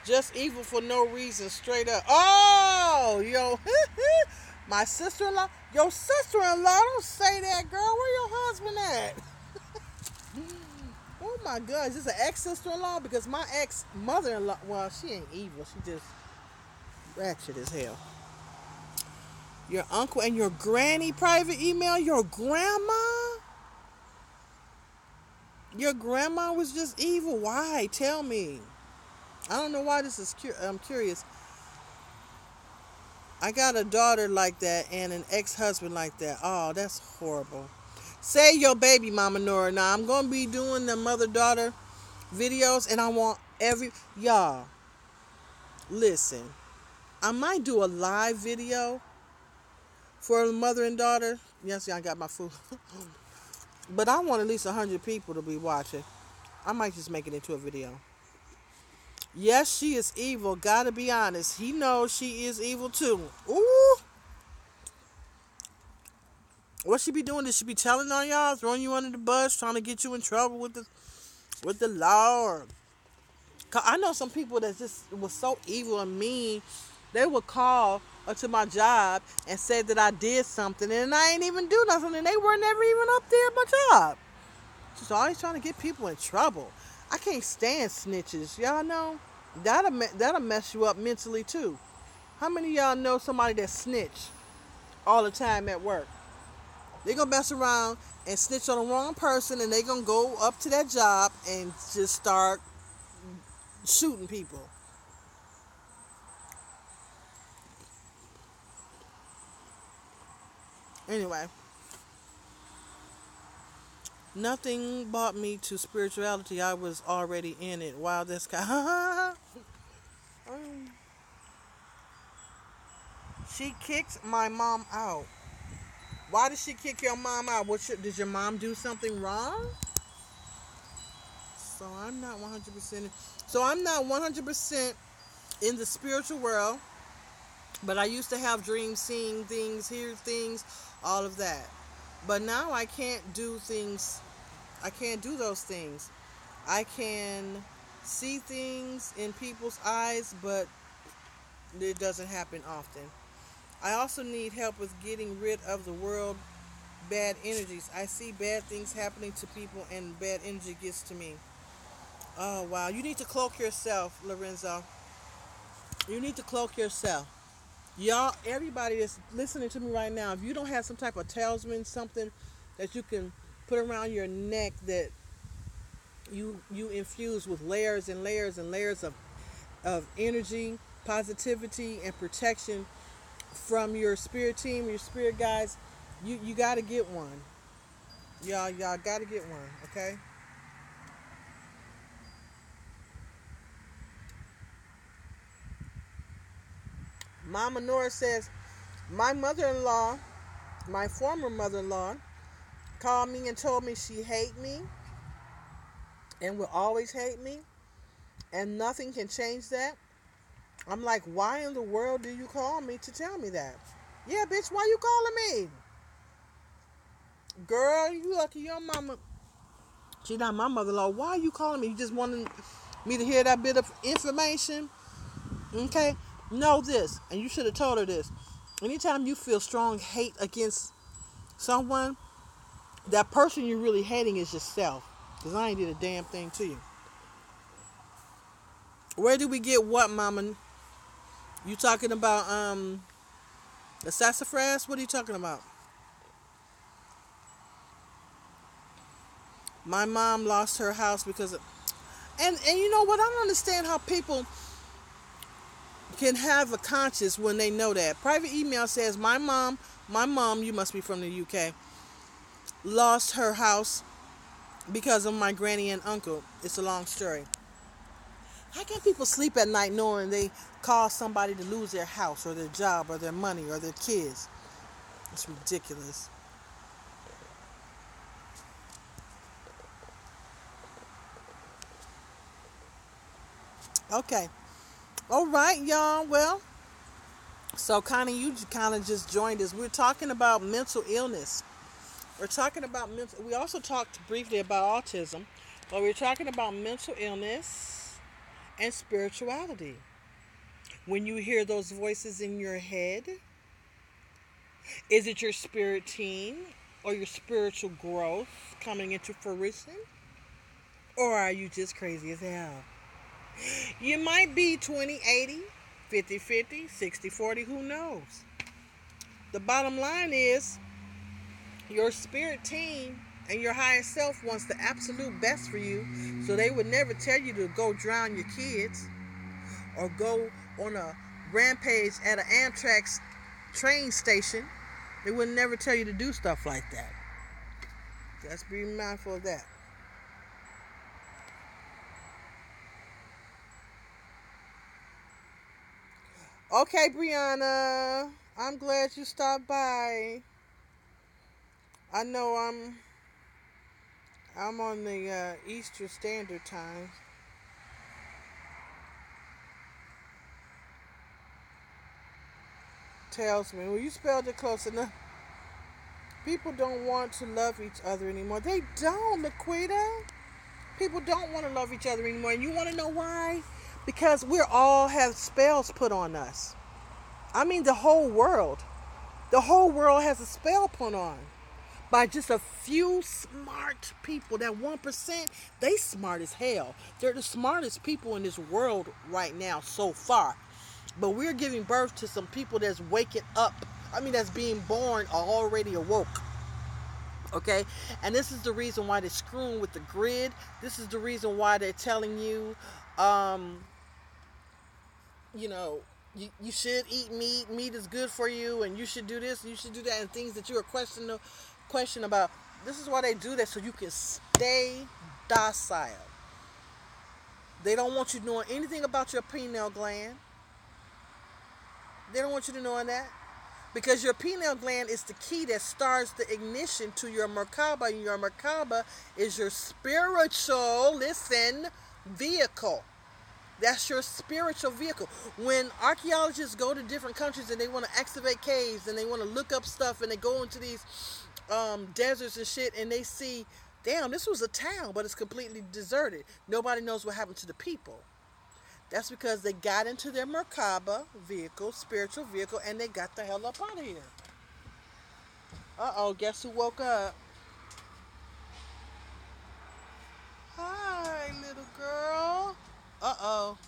Just evil for no reason, straight up. Oh, yo, my sister-in-law. Your sister-in-law, don't say that, girl. Where your husband at? Oh my God, is this an ex-sister-in-law? Because my ex-mother-in-law, well, she ain't evil. She just ratchet as hell. Your uncle and your granny private email? Your grandma? Your grandma was just evil. Why? Tell me. I don't know why this is. I'm curious. I got a daughter like that and an ex-husband like that. Oh, that's horrible. Say your baby mama, Nora. Now I'm gonna be doing the mother-daughter videos, and I want y'all listen. I might do a live video for mother and daughter. Yes, I got my food. But I want at least 100 people to be watching. I might just make it into a video. Yes, she is evil. Gotta be honest. He knows she is evil too. Ooh. What she be doing? Did she be telling on y'all, throwing you under the bus, trying to get you in trouble with the law, or I know some people that just was so evil and mean. They would call to my job and say that I did something and I ain't even do nothing, and they were never even up there at my job. Just always trying to get people in trouble. I can't stand snitches. Y'all know that'll mess you up mentally too. How many of y'all know somebody that snitch all the time at work? They gonna mess around and snitch on the wrong person, and they gonna go up to that job and just start shooting people. Anyway, nothing brought me to spirituality. I was already in it. Wow, this guy. Um, she kicked my mom out. Why did she kick your mom out? Did your mom do something wrong? So I'm not 100%. So I'm not 100% in the spiritual world, but I used to have dreams, seeing things, hear things, all of that. But now I can't do things. I can't do those things. I can see things in people's eyes, but it doesn't happen often. I also need help with getting rid of the world bad energies. I see bad things happening to people and bad energy gets to me. Oh wow. You need to cloak yourself, Lorenzo. You need to cloak yourself. Y'all, everybody that's listening to me right now, if you don't have some type of talisman, something that you can put around your neck that you infuse with layers and layers and layers of energy, positivity, and protection from your spirit team, your spirit guides, you got to get one. Y'all got to get one, okay? Mama Nora says, my mother-in-law, my former mother-in-law, called me and told me she hate me and will always hate me and nothing can change that. I'm like, why in the world do you call me to tell me that? Yeah, bitch, why you calling me? Girl, you lucky your mama. She not my mother-in-law. Why are you calling me? You just wanted me to hear that bit of information? Okay? Know this, and you should have told her this. Anytime you feel strong hate against someone, that person you're really hating is yourself. Because I ain't did a damn thing to you. Where do we get what, mama? You talking about the sassafras? What are you talking about? My mom lost her house because of, and you know what? I don't understand how people can have a conscience when they know that. Private email says my mom, you must be from the UK, lost her house because of my granny and uncle. It's a long story. How can people sleep at night knowing they caused somebody to lose their house or their job or their money or their kids? It's ridiculous. Okay. All right, y'all. Well, so kind of you kind of just joined us. We're talking about mental illness. We're talking about mental. We also talked briefly about autism, but we're talking about mental illness and spirituality. When you hear those voices in your head, is it your spirit team or your spiritual growth coming into fruition? Or are you just crazy as hell? You might be 20/80, 50/50, 60/40, who knows? The bottom line is your spirit team and your higher self wants the absolute best for you, so they would never tell you to go drown your kids or go on a rampage at an Amtrak train station. They would never tell you to do stuff like that. Just be mindful of that. Okay, Brianna, I'm glad you stopped by. I know I'm on the Eastern Standard Time. Tells me, well, you spelled it close enough. People don't want to love each other anymore. They don't, Laquita. People don't want to love each other anymore. And you want to know why? Because we all have spells put on us. I mean, the whole world. The whole world has a spell put on by just a few smart people. That 1%, they smart as hell. They're the smartest people in this world right now so far. But we're giving birth to some people that's waking up. I mean, that's being born already awoke. Okay? And this is the reason why they're screwing with the grid. This is the reason why they're telling you, you know, you should eat meat. Meat is good for you, and you should do this, and you should do that, and things that you are question about. This is why they do that, so you can stay docile. They don't want you knowing anything about your pineal gland. They don't want you to know that. Because your pineal gland is the key that starts the ignition to your Merkaba. And your Merkaba is your spiritual, vehicle. That's your spiritual vehicle. When archaeologists go to different countries and they want to excavate caves and they want to look up stuff and they go into these deserts and shit and they see, damn, this was a town, but it's completely deserted. Nobody knows what happened to the people. That's because they got into their Merkaba vehicle, spiritual vehicle, and they got the hell up out of here. Uh-oh, guess who woke up? Hi, little girl. Uh-oh.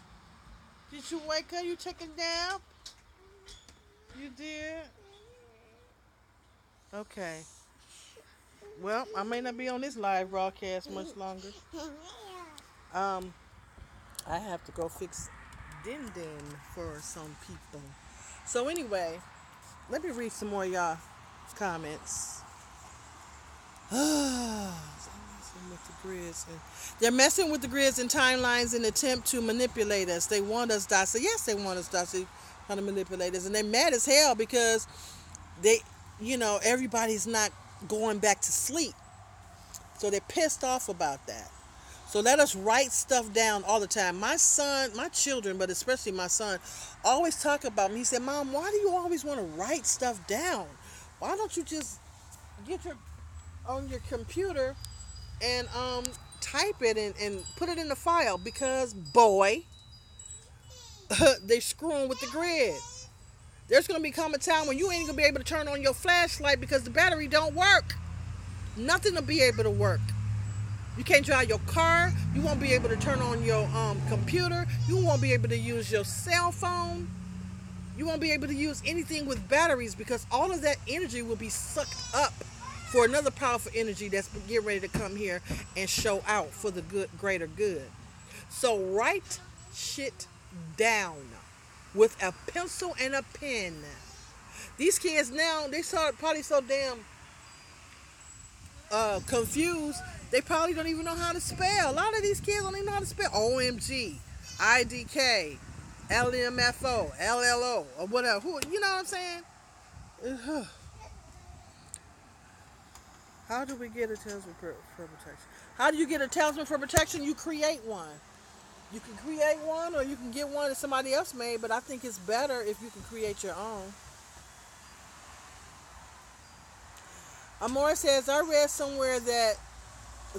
Did you wake up? You took a nap? You did? Okay. Well, I may not be on this live broadcast much longer. I have to go fix Din for some people. So anyway, let me read some more of y'all comments. They're messing with the grids and timelines in an attempt to manipulate us. They want us docile. Yes, they want us docile, trying to manipulate us. And they're mad as hell because everybody's not going back to sleep. So they're pissed off about that. So let us write stuff down all the time. My children, but especially my son, always talk about me. He said, Mom, why do you always want to write stuff down? Why don't you just get on your computer and type it and put it in the file? Because, boy, they screwing with the grid. There's going to become a time when you ain't going to be able to turn on your flashlight because the battery don't work. Nothing will be able to work. You can't drive your car. You won't be able to turn on your computer. You won't be able to use your cell phone. You won't be able to use anything with batteries because all of that energy will be sucked up for another powerful energy that's getting ready to come here and show out for the greater good. So write shit down with a pencil and a pen. These kids now, they probably so damn confused. They probably don't even know how to spell. A lot of these kids don't even know how to spell OMG, IDK, LMFO, LLO, or whatever. You know what I'm saying? How do we get a talisman for protection? How do you get a talisman for protection? You create one. You can create one or you can get one that somebody else made, but I think it's better if you can create your own. Amor says, I read somewhere that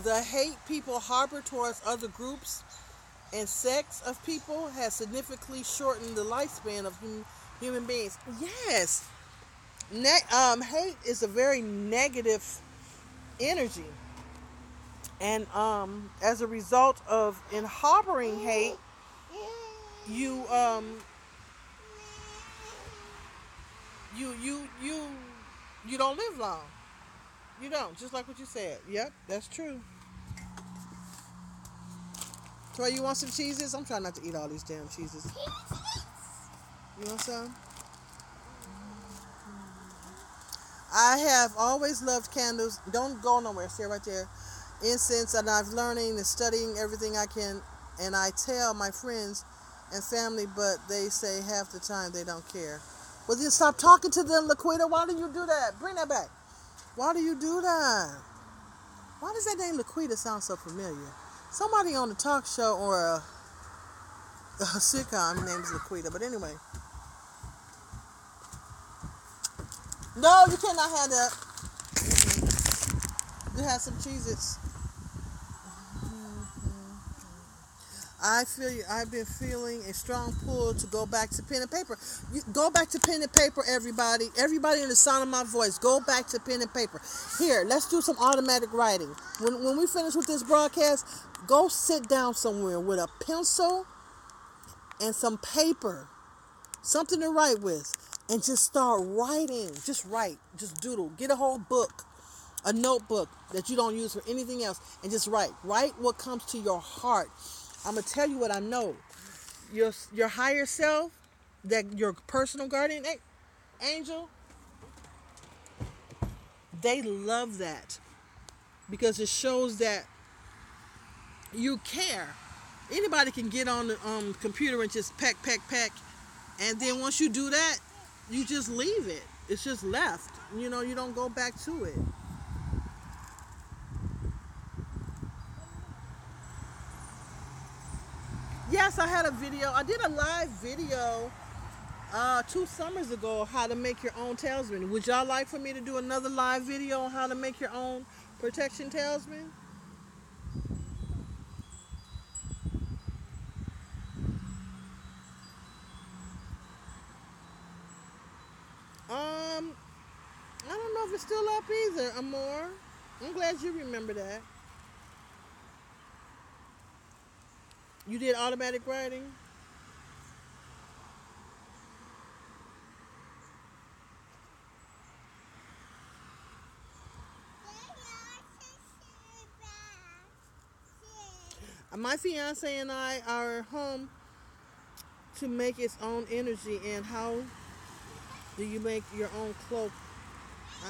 the hate people harbor towards other groups and sects of people has significantly shortened the lifespan of human beings. Yes. Hate is a very negative energy. And as a result of harboring hate, you don't live long. You don't, just like what you said. Yep, that's true. Troy, you want some cheeses? I'm trying not to eat all these damn cheeses. You want some? I have always loved candles. Don't go nowhere. Stay right there. Incense, and I'm learning and studying everything I can. And I tell my friends and family, but they say half the time they don't care. Well, then stop talking to them, Laquita. Why do you do that? Bring that back. Why do you do that? Why does that name Laquita sound so familiar? Somebody on a talk show or a sitcom named Laquita. But anyway. No, you cannot have that. You have some Cheez-Its. I feel you. I've been feeling a strong pull to go back to pen and paper. Go back to pen and paper, everybody. Everybody in the sound of my voice, go back to pen and paper. Here, let's do some automatic writing. When we finish with this broadcast, go sit down somewhere with a pencil and some paper, something to write with, and just start writing. Just write. Just doodle. Get a whole book, a notebook that you don't use for anything else, and just write. Write what comes to your heart. I'm going to tell you what I know. Your higher self, that your personal guardian angel, they love that because it shows that you care. Anybody can get on the computer and just peck, and then once you do that, you just leave it. It's just left. You don't go back to it. Yes, I had a video. I did a live video 2 summers ago, how to make your own talisman. Would y'all like for me to do another live video on how to make your own protection talisman? I don't know if it's still up either, Amor. I'm glad you remember that. You did automatic writing? My fiance and I are home to make its own energy. And how do you make your own cloak?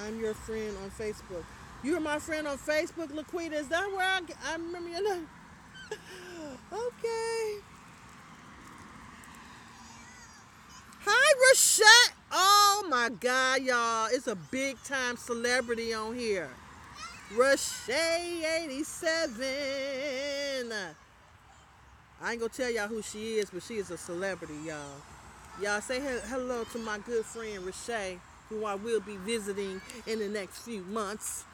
I'm your friend on Facebook. You're my friend on Facebook, Laquita. Is that where I remember your name? Okay. Hi, Rashad. Oh my God, y'all. It's a big time celebrity on here. Rashay 87. I ain't gonna tell y'all who she is, but she is a celebrity, y'all. Y'all say hello to my good friend Rashay, who I will be visiting in the next few months.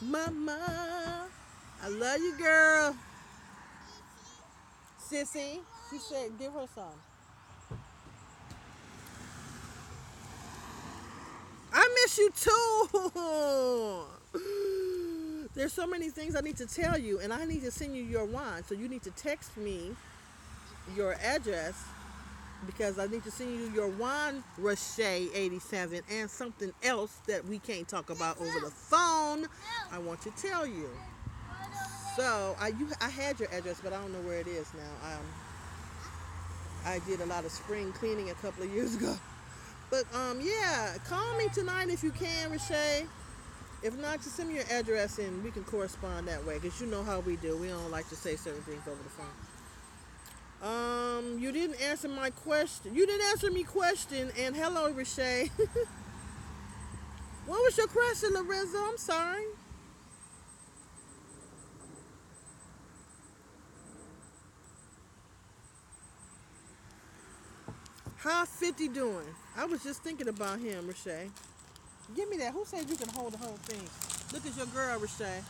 Mama, I love you, girl. Sissy, she said, give her some. I miss you too. There's so many things I need to tell you, and I need to send you your wine. So you need to text me your address because I need to send you your wine, Rashay 87, and something else that we can't talk about over the phone. I want to tell you. So I had your address, but I don't know where it is now. I did a lot of spring cleaning a couple of years ago. But yeah, call me tonight if you can, Rashay. If not, just send me your address and we can correspond that way. Because you know how we do. We don't like to say certain things over the phone. You didn't answer my question. You didn't answer me question. And hello, Rashay. What was your question, Lorenzo? I'm sorry. How 50 doing? I was just thinking about him, Rashay. Give me that. Who said you can hold the whole thing? Look at your girl, Rashay.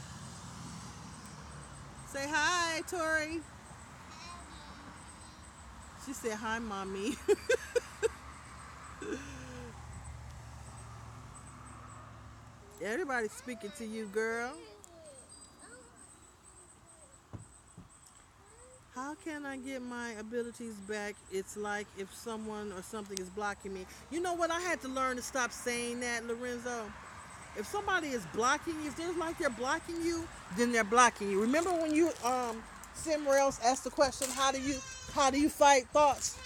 Say hi, Tori. She said hi, mommy. Everybody's speaking to you, girl. How can I get my abilities back? It's like if someone or something is blocking me. You know what? I had to learn to stop saying that, Lorenzo. If somebody is blocking you, if they're like they're blocking you, then they're blocking you. Remember when you somewhere else asked the question, how do you fight thoughts?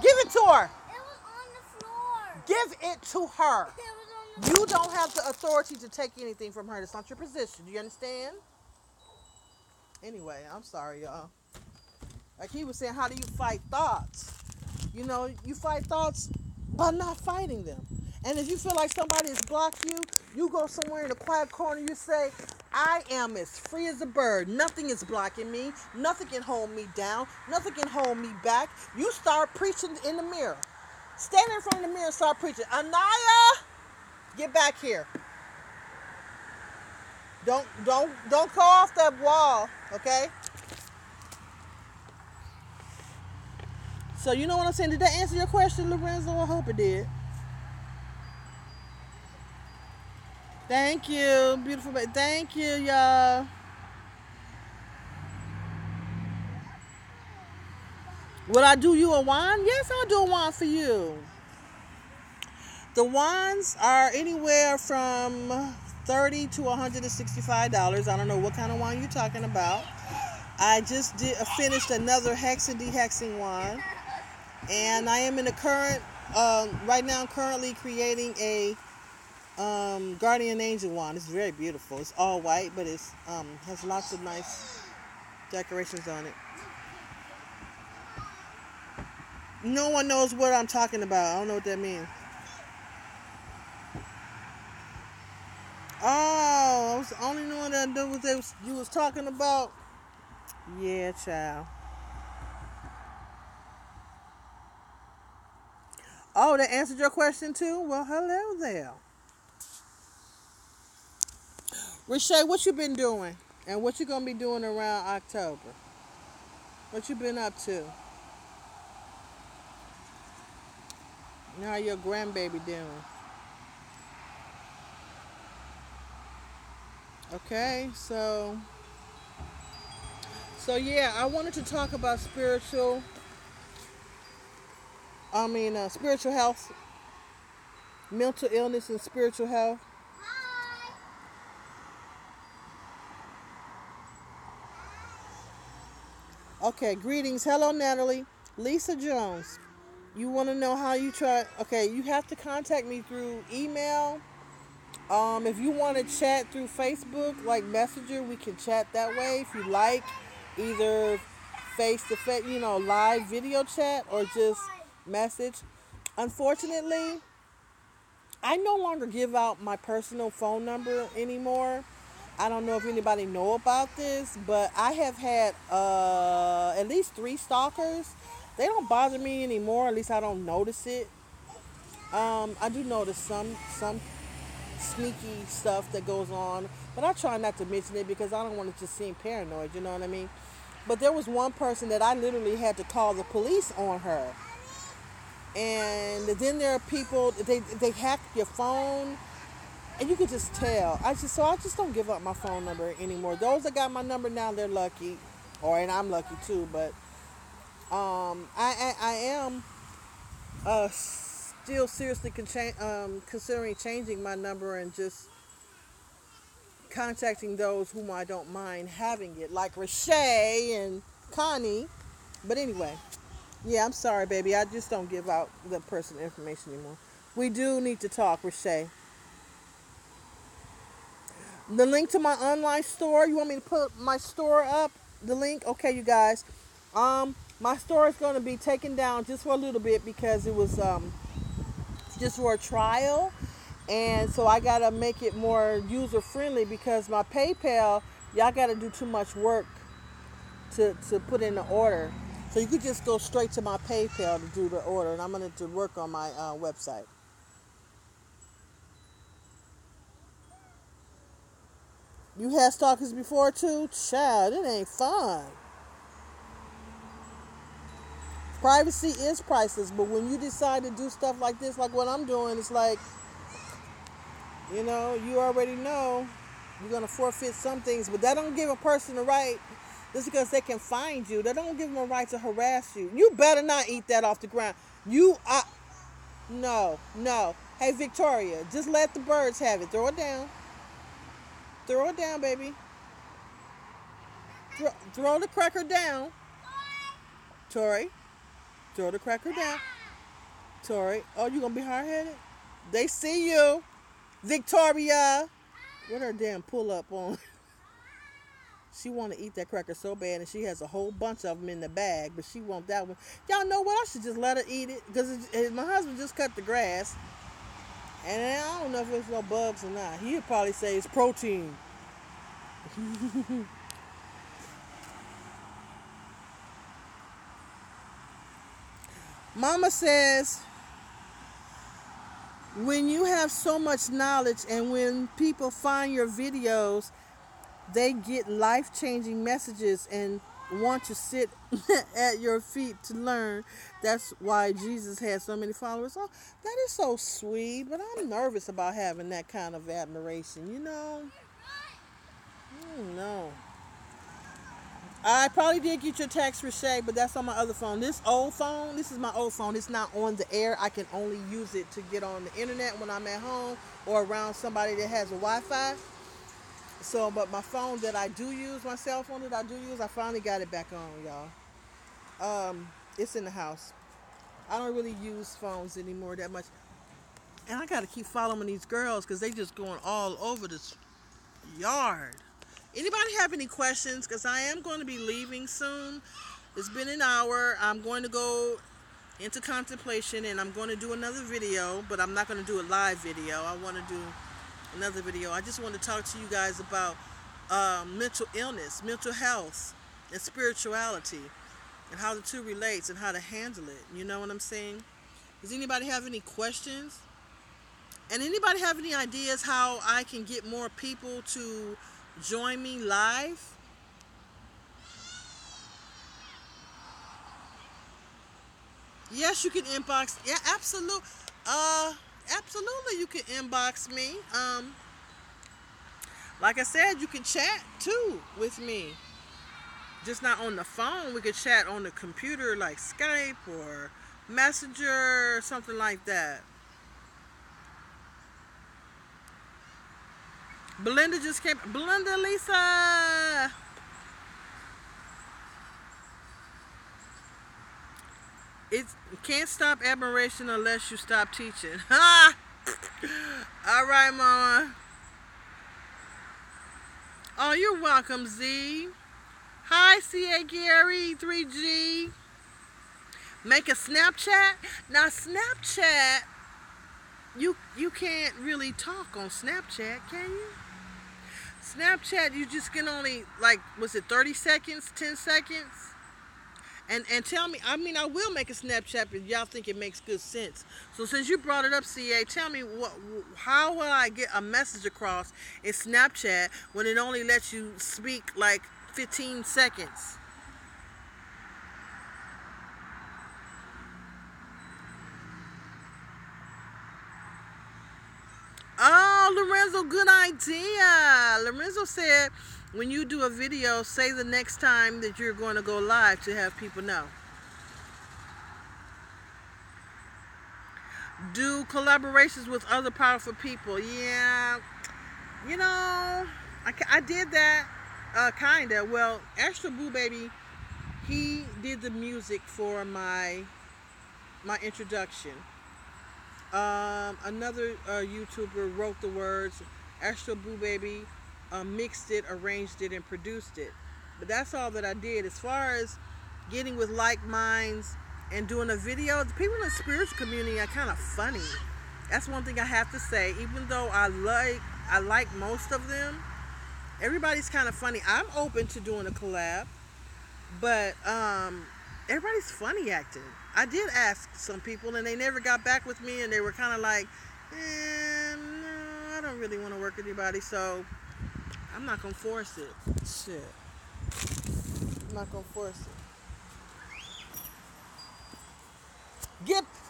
Give it to her. It was on the floor. Give it to her. It was on the You don't have the authority to take anything from her. That's not your position. Do you understand? Anyway, I'm sorry, y'all. Like he was saying, how do you fight thoughts? You know, you fight thoughts by not fighting them. And if you feel like somebody has blocked you, you go somewhere in a quiet corner, you say, I am as free as a bird. Nothing is blocking me. Nothing can hold me down. Nothing can hold me back. You start preaching in the mirror. Stand in front of the mirror and start preaching. Anaya, get back here. Don't go off that wall. Okay? So you know what I'm saying? Did that answer your question, Lorenzo? I hope it did. Thank you, beautiful baby. Thank you, y'all. Will I do you a wine? Yes, I'll do a wine for you. The wines are anywhere from $30 to $165. I don't know what kind of wine you're talking about. I just finished another hex and dehexing wine, and I am in the current right now. I'm currently creating a Guardian Angel wine. It's very beautiful. It's all white, but it's has lots of nice decorations on it. No one knows what I'm talking about. I don't know what that means. Oh, I was the only one that knew what you was talking about. Yeah, child. Oh, that answered your question too? Well, hello there. Rishay, what you been doing? And what you gonna be doing around October? What you been up to? How your grandbaby doing? Okay, so yeah, I wanted to talk about spiritual health, mental illness, and spiritual health. Okay, greetings. Hello, Natalie. Lisa Jones. You want to know how you try? Okay, you have to contact me through email. If you want to chat through Facebook, like Messenger, we can chat that way if you like. Either face to face, live video chat or just message. Unfortunately, I no longer give out my personal phone number anymore. I don't know if anybody know about this, but I have had at least 3 stalkers. They don't bother me anymore. At least I don't notice it. I do notice some sneaky stuff that goes on, but I try not to mention it because I don't want to just seem paranoid. You know what I mean? But there was one person that I literally had to call the police on her. And then there are people they hack your phone, and you could just tell. I just don't give up my phone number anymore. Those that got my number now, they're lucky, and I'm lucky too. But I am still seriously considering changing my number and just contacting those whom I don't mind having it, like Rashay and Connie. But anyway, yeah, I'm sorry, baby. I just don't give out the personal information anymore. We do need to talk, Rashay. The link to my online store. You want me to put my store up? The link? Okay, you guys. My store is going to be taken down just for a little bit because it was just for a trial. And so I got to make it more user friendly because my PayPal, y'all got to do too much work to put in the order. So you could just go straight to my PayPal to do the order. And I'm going to work on my website. You had stalkers before too? Child, it ain't fun. Privacy is priceless, but when you decide to do stuff like this, like what I'm doing, it's like, you already know you're going to forfeit some things, but that don't give a person a right just because they can find you. That don't give them a right to harass you. You better not eat that off the ground. No. Hey, Victoria, just let the birds have it. Throw it down. Throw it down, baby. Throw the cracker down. Tori, throw the cracker down. Tori, oh, you going to be hard-headed? They see you. Victoria. What her damn pull up on? She want to eat that cracker so bad, and she has a whole bunch of them in the bag, but she want that one. Y'all know what? I should just let her eat it because my husband just cut the grass, and I don't know if there's no bugs or not. He'd probably say it's protein. Mama says, when you have so much knowledge and when people find your videos, they get life-changing messages and want to sit at your feet to learn. That's why Jesus had so many followers. Oh, that is so sweet, but I'm nervous about having that kind of admiration, you know? I don't know. I probably did get your text, Rashay, but that's on my other phone. This old phone, this is my old phone. It's not on the air. I can only use it to get on the internet when I'm at home or around somebody that has a Wi-Fi. So, but my phone that I do use, my cell phone that I do use, I finally got it back on, y'all. It's in the house. I don't really use phones anymore that much. And I got to keep following these girls because they just going all over this yard. Anybody have any questions? Because I am going to be leaving soon. It's been an hour. I'm going to go into contemplation and I'm going to do another video, but I'm not going to do a live video. I want to do another video. I just want to talk to you guys about mental illness, mental health, and spirituality, and how the two relates and how to handle it. You know what I'm saying? Does anybody have any questions? And anybody have any ideas how I can get more people to join me live? Yes, you can inbox. Yeah, absolutely. Absolutely, you can inbox me. Like I said, you can chat too with me. Just not on the phone. We could chat on the computer like Skype or Messenger or something like that. Belinda just came. Belinda, Lisa. It can't stop admiration unless you stop teaching. Ha! All right, Mama. Oh, you're welcome, Z. Hi, C.A. Gary, 3G. Make a Snapchat. Now, Snapchat, you can't really talk on Snapchat, can you? Snapchat, you just can only, like, was it 30 seconds, 10 seconds? And tell me, I mean, I will make a Snapchat if y'all think it makes good sense. So since you brought it up, CA, tell me, how will I get a message across in Snapchat when it only lets you speak like 15 seconds? Oh, Lorenzo, good idea. Lorenzo said, when you do a video, say the next time that you're going to go live to have people know. Do collaborations with other powerful people. Yeah, you know, I did that, kinda. Well, Astro Boo Baby, he did the music for my introduction. Another YouTuber wrote the words. Astro Boo Baby mixed it, arranged it, and produced it. But that's all that I did. As far as getting with like minds and doing a video, the people in the spiritual community are kind of funny. That's one thing I have to say. Even though I like most of them, everybody's kind of funny. I'm open to doing a collab, but everybody's funny acting. I did ask some people, and they never got back with me, and they were kind of like, no, I don't really want to work with anybody, so I'm not going to force it. Shit. I'm not going to force it.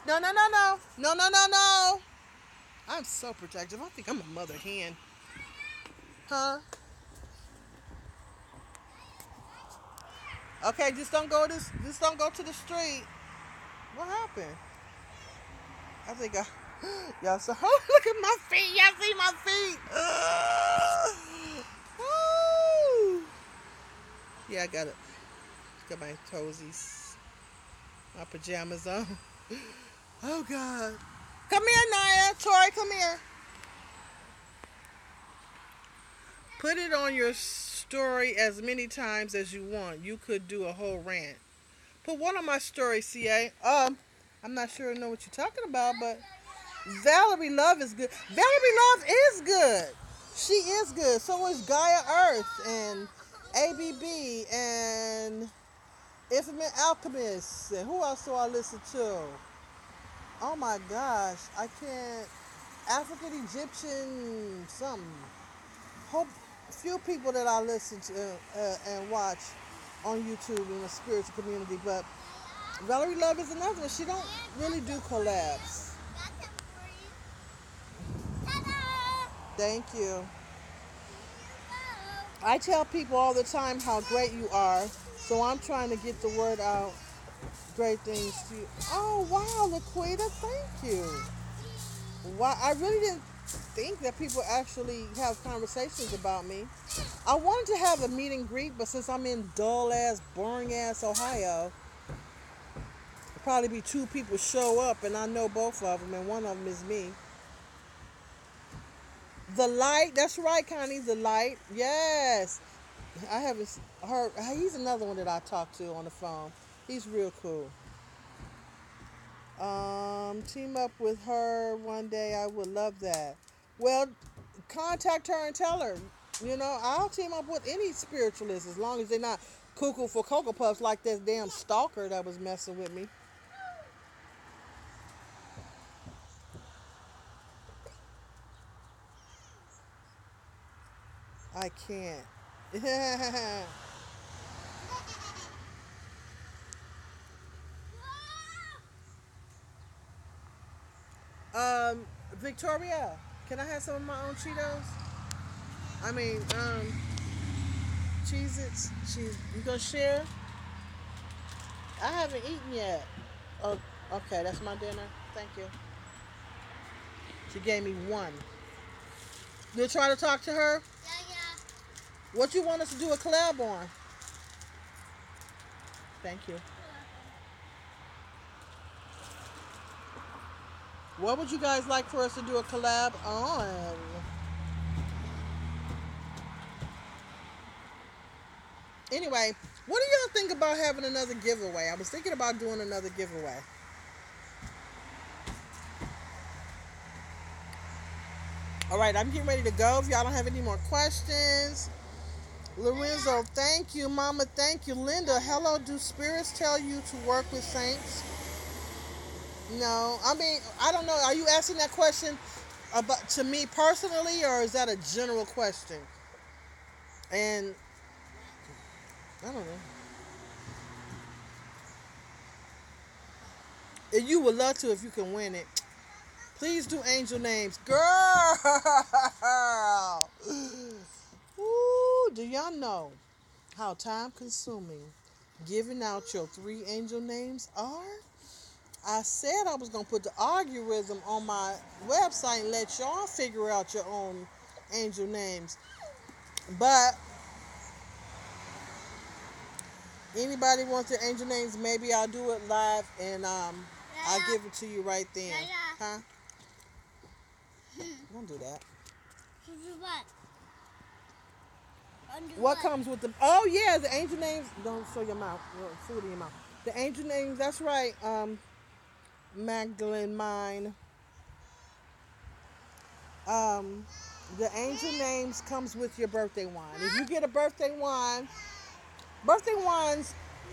No. I'm so protective. I think I'm a mother hen. Huh? Okay, just don't go to the street. What happened? I think y'all saw. Oh, look at my feet. Y'all see my feet. Woo. Yeah, I got my toesies, my pajamas on. Oh God. Come here, Naya. Tori, come here. Put it on your story as many times as you want. You could do a whole rant. Put one on my story, CA. I'm not sure I know what you're talking about, but Valerie Love is good. Valerie Love is good. She is good. So is Gaia Earth and ABB and Infinite Alchemist. And who else do I listen to? Oh my gosh. I can't. African Egyptian something. few people that I listen to and watch on YouTube in the spiritual community, but Valerie Love is another one. She don't really do collabs. Thank you. I tell people all the time how great you are, so I'm trying to get the word out. Great things to you. Oh wow, Laquita, thank you. Wow, I really didn't think that people actually have conversations about me. I wanted to have a meet and greet, but since I'm in dull ass, boring ass Ohio, probably be two people show up, and I know both of them, and one of them is me. The light, that's right, Connie. The light, yes. I haven't heard. He's another one that I talked to on the phone. He's real cool. Team up with her one day. I would love that. Well, contact her and tell her. I'll team up with any spiritualist as long as they're not cuckoo for Cocoa Puffs like this damn stalker that was messing with me. I can't. um, Victoria, can I have some of my own Cheetos? I mean, Cheez-Its. You gonna share? I haven't eaten yet. Oh, okay, that's my dinner. Thank you. She gave me one. You'll try to talk to her? Yeah. What you want us to do a collab on? Thank you. What would you guys like for us to do a collab on? Anyway, what do y'all think about having another giveaway? I was thinking about doing another giveaway. All right, I'm getting ready to go. If y'all don't have any more questions. Lorenzo, thank you. Mama, thank you. Linda, hello. Do spirits tell you to work with saints? No. I mean, I don't know. Are you asking that question about to me personally, or is that a general question? And I don't know. If you would love to if you can win it. Please do angel names. Girl! Ooh, do y'all know how time consuming giving out your 3 angel names are? I said I was going to put the algorithm on my website and let y'all figure out your own angel names. But anybody wants their angel names, maybe I'll do it live and I'll give it to you right then. Huh? Don't do that. What comes with the... Oh, yeah, the angel names. Don't show your mouth. Food in your mouth. The angel names, that's right. Magdalene mine. The angel names comes with your birthday wine. If you get a birthday wines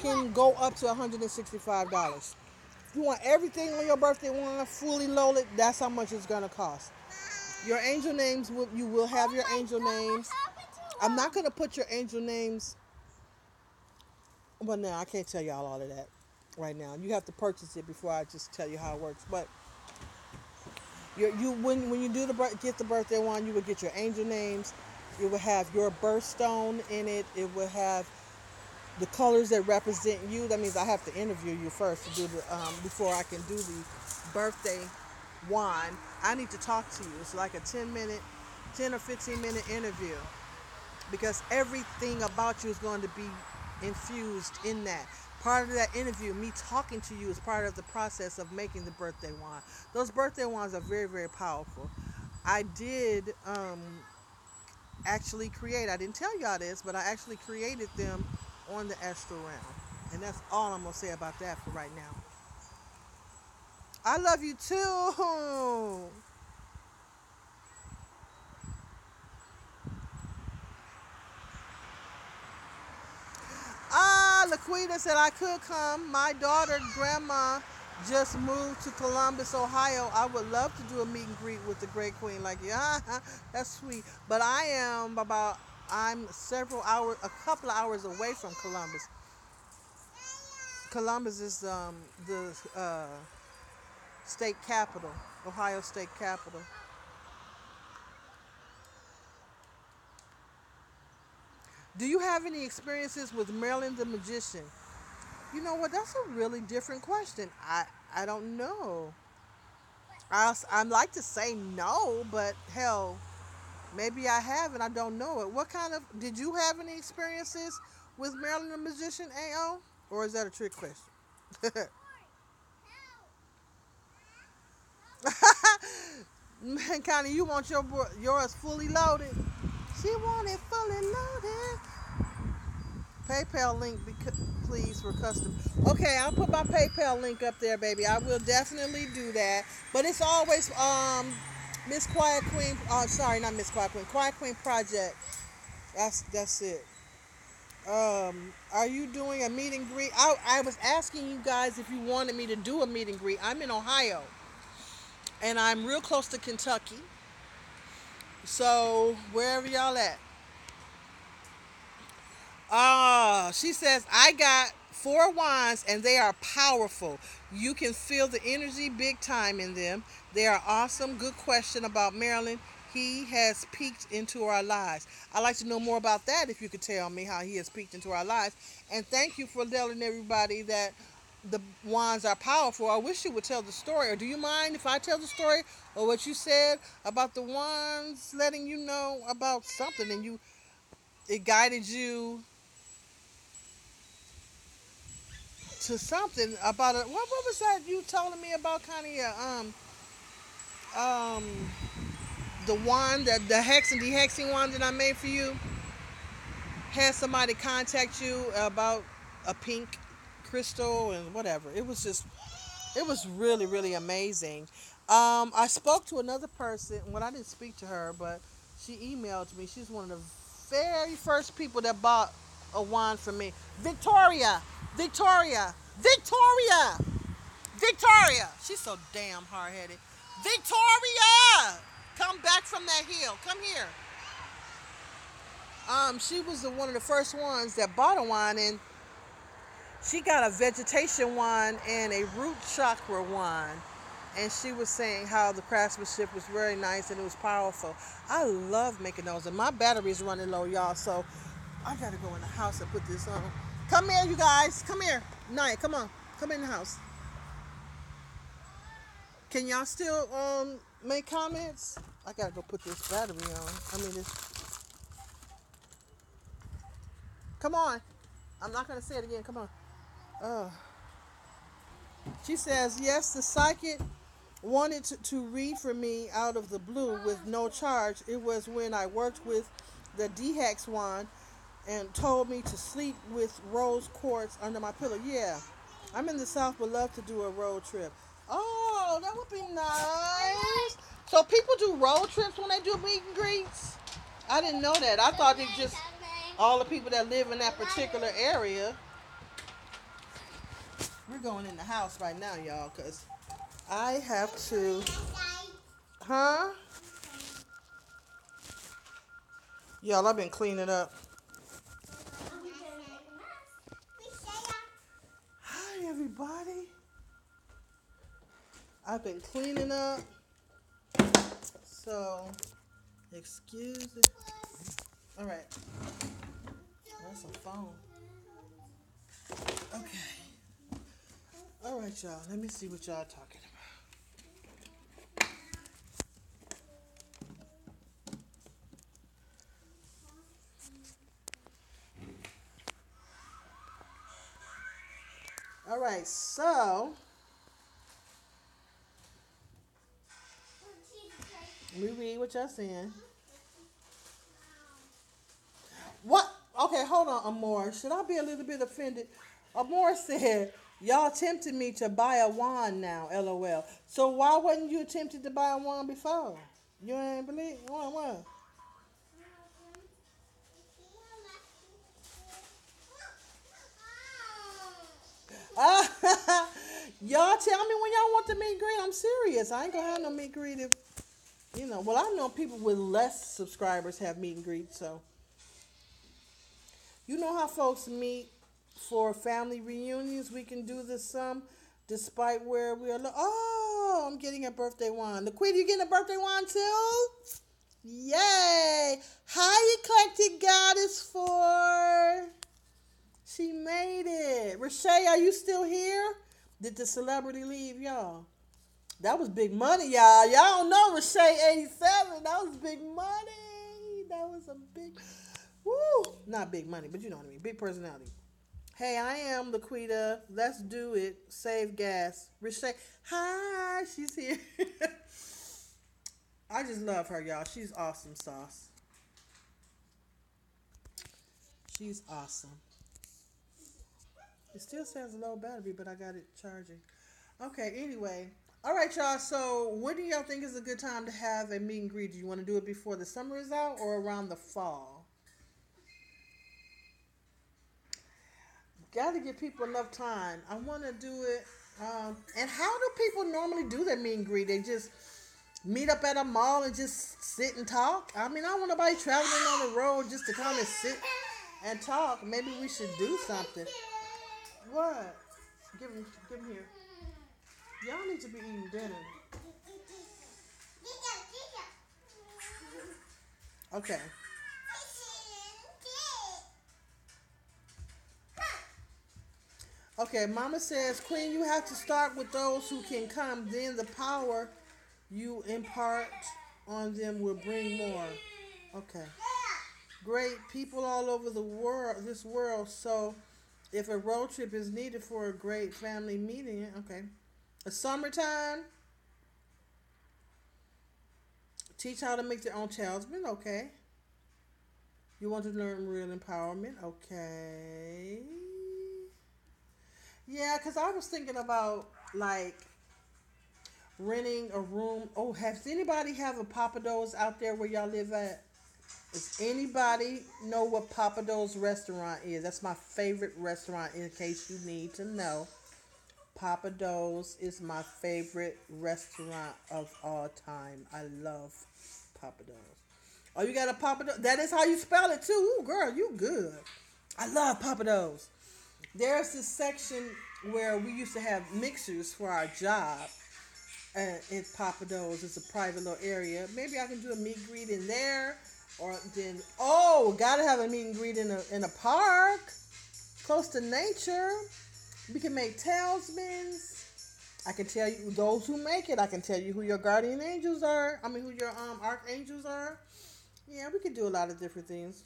can go up to $165. If you want everything on your birthday wine fully loaded, that's how much it's gonna cost. Your angel names, you will have your angel names. I'm not gonna put your angel names. Well, no, I can't tell y'all all of that right now. You have to purchase it before I just tell you how it works. But when you get the birthday one, you will get your angel names. It will have your birthstone in it. It will have the colors that represent you. That means I have to interview you first to do the before I can do the birthday wine. I need to talk to you. It's like a 10 or 15 minute interview, because everything about you is going to be infused in that. Part of that interview, me talking to you, is part of the process of making the birthday wine. Those birthday wines are very, very powerful. I did actually create, I didn't tell y'all this, but I actually created them on the astral realm. And that's all I'm going to say about that for right now. I love you too. Laquita said I could come. My daughter, grandma, just moved to Columbus, Ohio. I would love to do a meet and greet with the great queen like you. That's sweet. But I am about I'm a couple of hours away from Columbus. Columbus is the state capital, Ohio state capital. Do you have any experiences with Merlin the Magician? You know what? That's a really different question. I don't know. I'd like to say no, but hell, maybe I have and I don't know it. What kind of did you have any experiences with Merlin the Magician, AO? Or is that a trick question? Man, Connie, you want yours fully loaded? She want it fully loaded. PayPal link, please, for custom. Okay, I'll put my PayPal link up there, baby. I will definitely do that. But it's always Miss Quiet Queen. Sorry, not Miss Quiet Queen. Quiet Queen Project. That's it. Are you doing a meet and greet? I was asking you guys if you wanted me to do a meet and greet. I'm in Ohio, and I'm real close to Kentucky. So wherever y'all at. She says, I got 4 wands and they are powerful. You can feel the energy big time in them. They are awesome. Good question about Marilyn. He has peeked into our lives. I'd like to know more about that if you could tell me how he has peeked into our lives. And thank you for telling everybody that the wands are powerful. I wish you would tell the story. Or do you mind if I tell the story or what you said about the wands letting you know about something and it guided you to something about it. What was that you telling me about, Connie? Um the wand, the hex and dehexing wand that I made for you. Had somebody contact you about a pink crystal and whatever. It was really, really amazing. I spoke to another person. Well, I didn't speak to her, but she emailed me. She's one of the very first people that bought a wand from me. Victoria! Victoria! Victoria! Victoria! She's so damn hard-headed. Victoria! Come back from that hill. Come here. She was one of the first ones that bought a wand, and she got a vegetation wand and a root chakra wand. And she was saying how the craftsmanship was very nice and it was powerful. I love making those, and my battery's running low, y'all, so I gotta go in the house and put this on. Come here, you guys. Come here. Naya, come on. Come in the house. Can y'all still make comments? I gotta go put this battery on. Come on. I'm not gonna say it again. Come on. Uh, she says, yes, the psychic wanted to read for me out of the blue with no charge. It was when I worked with the D-Hex wand and told me to sleep with rose quartz under my pillow. Yeah, I'm in the South, but love to do a road trip. Oh, that would be nice. So people do road trips when they do meet and greets? I didn't know that. I thought it just all the people that live in that particular area. We're going in the house right now, y'all, because I have to... Huh? Y'all, I've been cleaning up. Hi, everybody. I've been cleaning up. So, excuse it. All right. That's a phone. Okay. All right, y'all. Let me see what y'all talking about. All right, so let me read what y'all saying. What? Okay, hold on, Amor. Should I be a little bit offended? Amor said, y'all tempted me to buy a wand now, LOL. So why wasn't you tempted to buy a wand before? You ain't believe? What? Y'all tell me when y'all want the meet and greet. I'm serious. I ain't gonna have no meet and greet if, well, I know people with less subscribers have meet and greet, so You know how folks meet for family reunions? We can do this some, despite where we are. Oh, I'm getting a birthday wine. Laquita, you getting a birthday wine too? Yay! Hi, Eclectic Goddess 4. She made it. Rashay, are you still here? Did the celebrity leave, y'all? That was big money, y'all. Y'all don't know Rashay 87. That was big money. That was a big, woo. Not big money, but you know what I mean. Big personality. Hey, I am Laquita. Let's do it. Save gas. Rashay, hi. She's here. I just love her, y'all. She's awesome sauce. She's awesome. It still says low battery, but I got it charging. Okay, anyway. All right, y'all. So, when do y'all think is a good time to have a meet and greet? Do you want to do it before the summer is out or around the fall? Got to give people enough time. I want to do it. And how do people normally do their meet and greet? They just meet up at a mall and just sit and talk? I mean, I don't want nobody traveling on the road just to come and sit and talk. Maybe we should do something. What? Give him here. Y'all need to be eating dinner. Okay. Okay, Mama says, Queen, you have to start with those who can come. Then the power you impart on them will bring more. Okay. Great people all over the world, this world. So if a road trip is needed for a great family meeting, okay. A summertime, teach how to make their own talisman, okay. You want to learn real empowerment, okay. Yeah, because I was thinking about, like, renting a room. Oh, has anybody have a Papados out there where y'all live at? Does anybody know what Papados restaurant is? That's my favorite restaurant in case you need to know. Papados is my favorite restaurant of all time. I love Papados. Oh, you got a Papados? That is how you spell it too. Ooh, girl, you good. I love Papados. There's this section where we used to have mixers for our job. And it's Papados. It's a private little area. Maybe I can do a meet and greet in there. Or then, gotta have a meet and greet in a park. Close to nature. We can make talismans. I can tell you those who make it. I can tell you who your guardian angels are. I mean, who your archangels are. Yeah, we can do a lot of different things.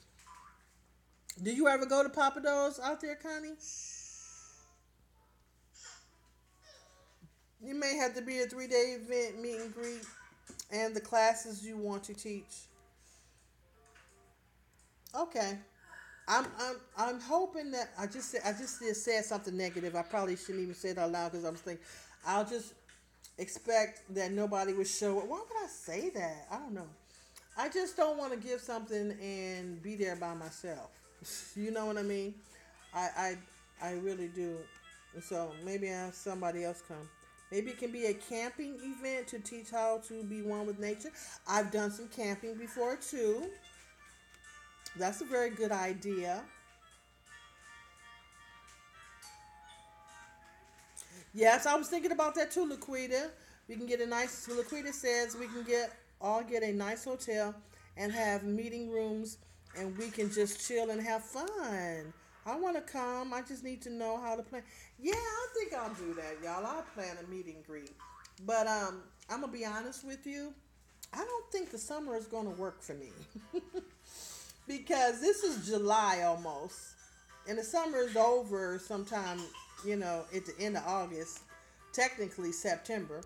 Do you ever go to Papados out there, Connie? You may have to be a 3-day event, meet and greet, and the classes you want to teach. Okay. I'm hoping that I just said something negative. I probably shouldn't even say it out loud because I was thinking I'll just expect that nobody would show up. Why would I say that? I don't know. I just don't want to give something and be there by myself. You know what I mean? I really do. So maybe I have somebody else come. Maybe it can be a camping event to teach how to be one with nature. I've done some camping before too. That's a very good idea. Yes, I was thinking about that too, Laquita. We can get a nice, Laquita says we can get a nice hotel and have meeting rooms and we can just chill and have fun. I want to come. I just need to know how to plan. Yeah, I think I'll do that, y'all. I'll plan a meet and greet. But I'm going to be honest with you. I don't think the summer is going to work for me. Because this is July almost. And the summer is over sometime, at the end of August. Technically September.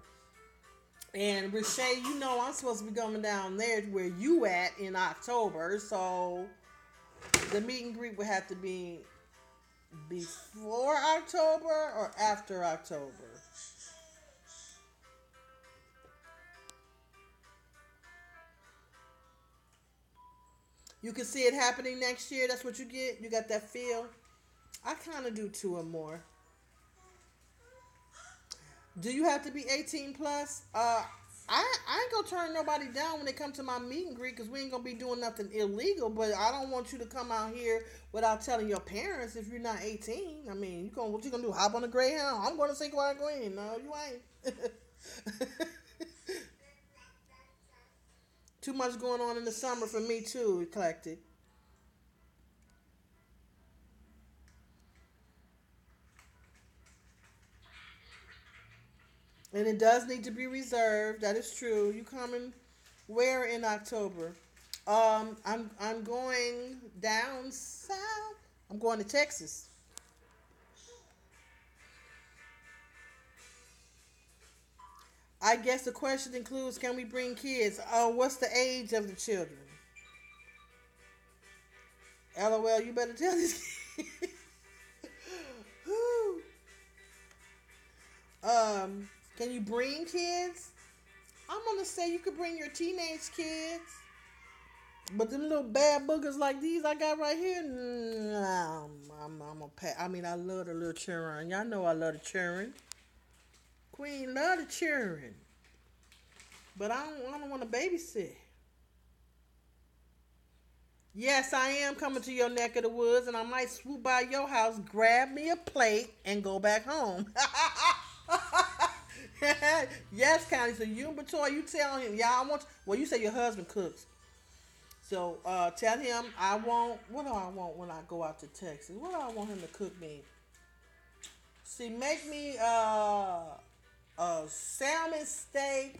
And Rashay, I'm supposed to be going down there where you at in October. So the meet and greet would have to be before October or after October. You can see it happening next year. That's what you get. You got that feel. I kind of do 2 or more. Do you have to be 18 plus? I ain't gonna turn nobody down when they come to my meet and greet because we ain't gonna be doing nothing illegal. But I don't want you to come out here without telling your parents if you're not 18. I mean, what you gonna do? Hop on a Greyhound? I'm gonna Cinco Bar Green. No, you ain't. Too much going on in the summer for me too, eclectic. And it does need to be reserved. That is true. You coming where in October? I'm going down south. I'm going to Texas. I guess the question includes, can we bring kids? What's the age of the children? LOL, you better tell this kid. Can you bring kids? I'm gonna say you could bring your teenage kids. But them little bad boogers like these I got right here, nah, I'm a pet. I mean, I love the little children. Y'all know I love the children. Queen love the children. But I don't want to babysit. Yes, I am coming to your neck of the woods, and I might swoop by your house, grab me a plate, and go back home. Yes, Connie. So you and Batoy, you tell him, yeah, I want. Well, you say your husband cooks. So tell him I want. What do I want when I go out to Texas? What do I want him to cook me? See, make me a salmon steak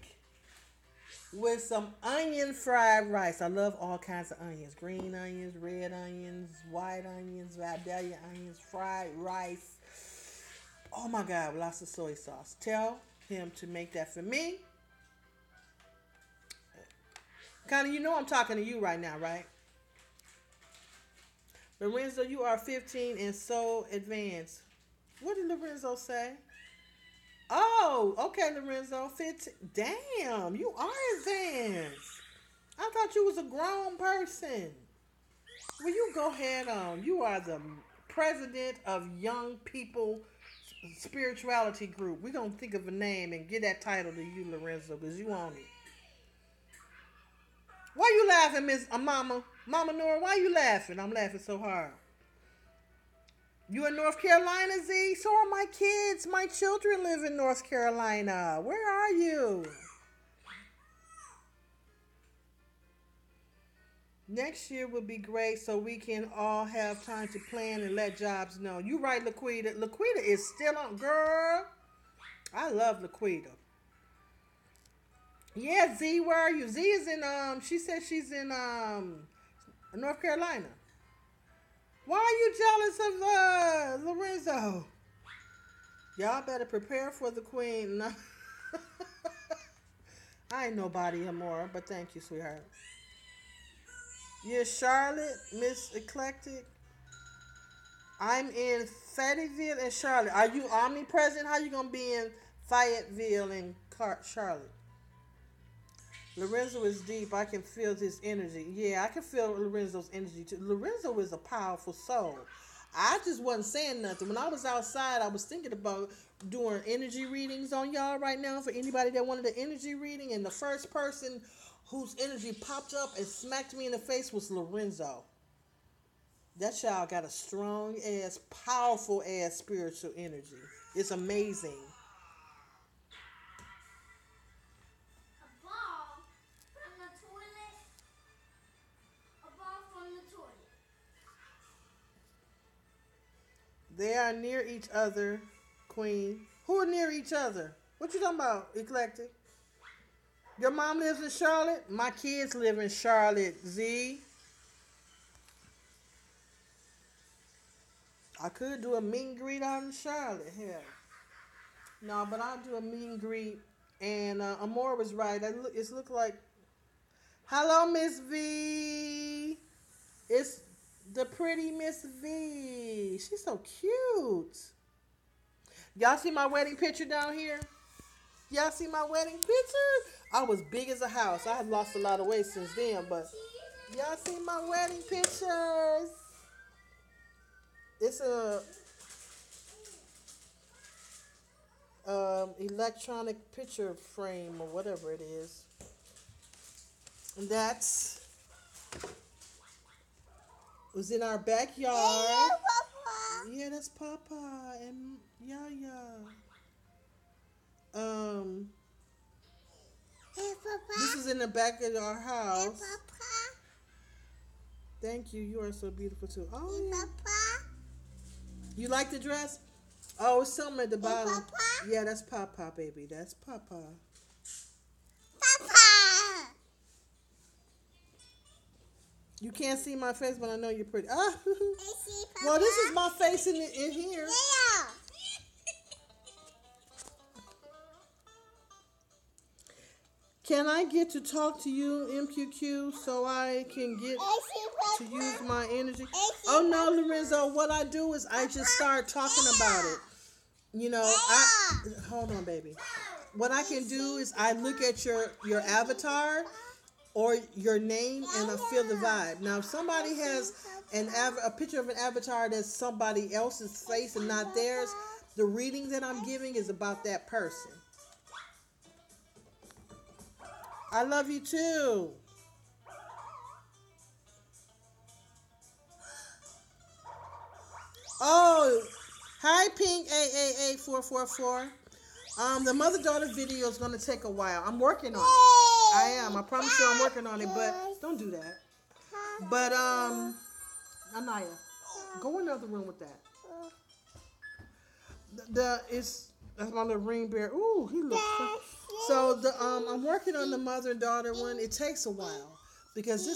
with some onion fried rice. I love all kinds of onions: green onions, red onions, white onions, Vidalia onions, fried rice. Oh my God, lots of soy sauce. Tell him to make that for me. Connie, you know I'm talking to you right now, right? Lorenzo, you are 15 and so advanced. What did Lorenzo say? Oh, okay, Lorenzo. 15. Damn, you are advanced. I thought you was a grown person. Well, you go ahead on. You are the president of Young People Spirituality Group. We're going to think of a name and get that title to you, Lorenzo, because you own it. Why you laughing, Miss Mama? Mama Nora, why you laughing? I'm laughing so hard. You in North Carolina, Z? So are my kids. My children live in North Carolina. Where are you? Next year will be great so we can all have time to plan and let jobs know. You right, Laquita. Laquita is still on. Girl, I love Laquita. Yeah, Z, where are you? Z is in, she said she's in, North Carolina. Why are you jealous of, Lorenzo? Y'all better prepare for the queen. No. I ain't nobody anymore, but thank you, sweetheart. You're Charlotte, Miss Eclectic. I'm in Fayetteville and Charlotte. Are you omnipresent? How you gonna be in Fayetteville and Charlotte? Lorenzo is deep. I can feel his energy. Yeah, I can feel Lorenzo's energy too. Lorenzo is a powerful soul. I just wasn't saying nothing. When I was outside, I was thinking about doing energy readings on y'all right now for anybody that wanted an energy reading. And the first person whose energy popped up and smacked me in the face was Lorenzo. That child got a strong ass, powerful ass spiritual energy. It's amazing. A ball from the toilet. A ball from the toilet. They are near each other, Queen. Who are near each other? What you talking about, Eclectic? Your mom lives in Charlotte? My kids live in Charlotte, Z. I could do a meet and greet out in Charlotte. Hell. No, but I'll do a meet and greet. And Amor was right. It's look like... Hello, Miss V. It's the pretty Miss V. She's so cute. Y'all see my wedding picture down here? Y'all see my wedding picture? I was big as a house. I have lost a lot of weight since then, but y'all see my wedding pictures? It's a... electronic picture frame or whatever it is. And that's was in our backyard. Yeah, that's Papa and Yaya. Um, this is in the back of our house. Thank you. You are so beautiful too. Oh, yeah. You like the dress? Oh, it's something at the bottom. Yeah, that's Papa, baby. That's Papa. You can't see my face, but I know you're pretty. Ah. Well, this is my face in here. Can I get to talk to you, MQQ, so I can get to use my energy? Oh, no, Lorenzo. What I do is I just start talking about it. You know, hold on, baby. What I can do is I look at your avatar or your name and I feel the vibe. Now, if somebody has a picture of an avatar that's somebody else's face and not theirs, the reading that I'm giving is about that person. I love you too. Oh, hi, Pink 888444. The mother-daughter video is going to take a while. I'm working on it. I am. I promise you I'm working on it, but don't do that. But, Anaya, go in the other room with that. That's my little ring bear. Ooh, he looks so I'm working on the mother and daughter one. It takes a while because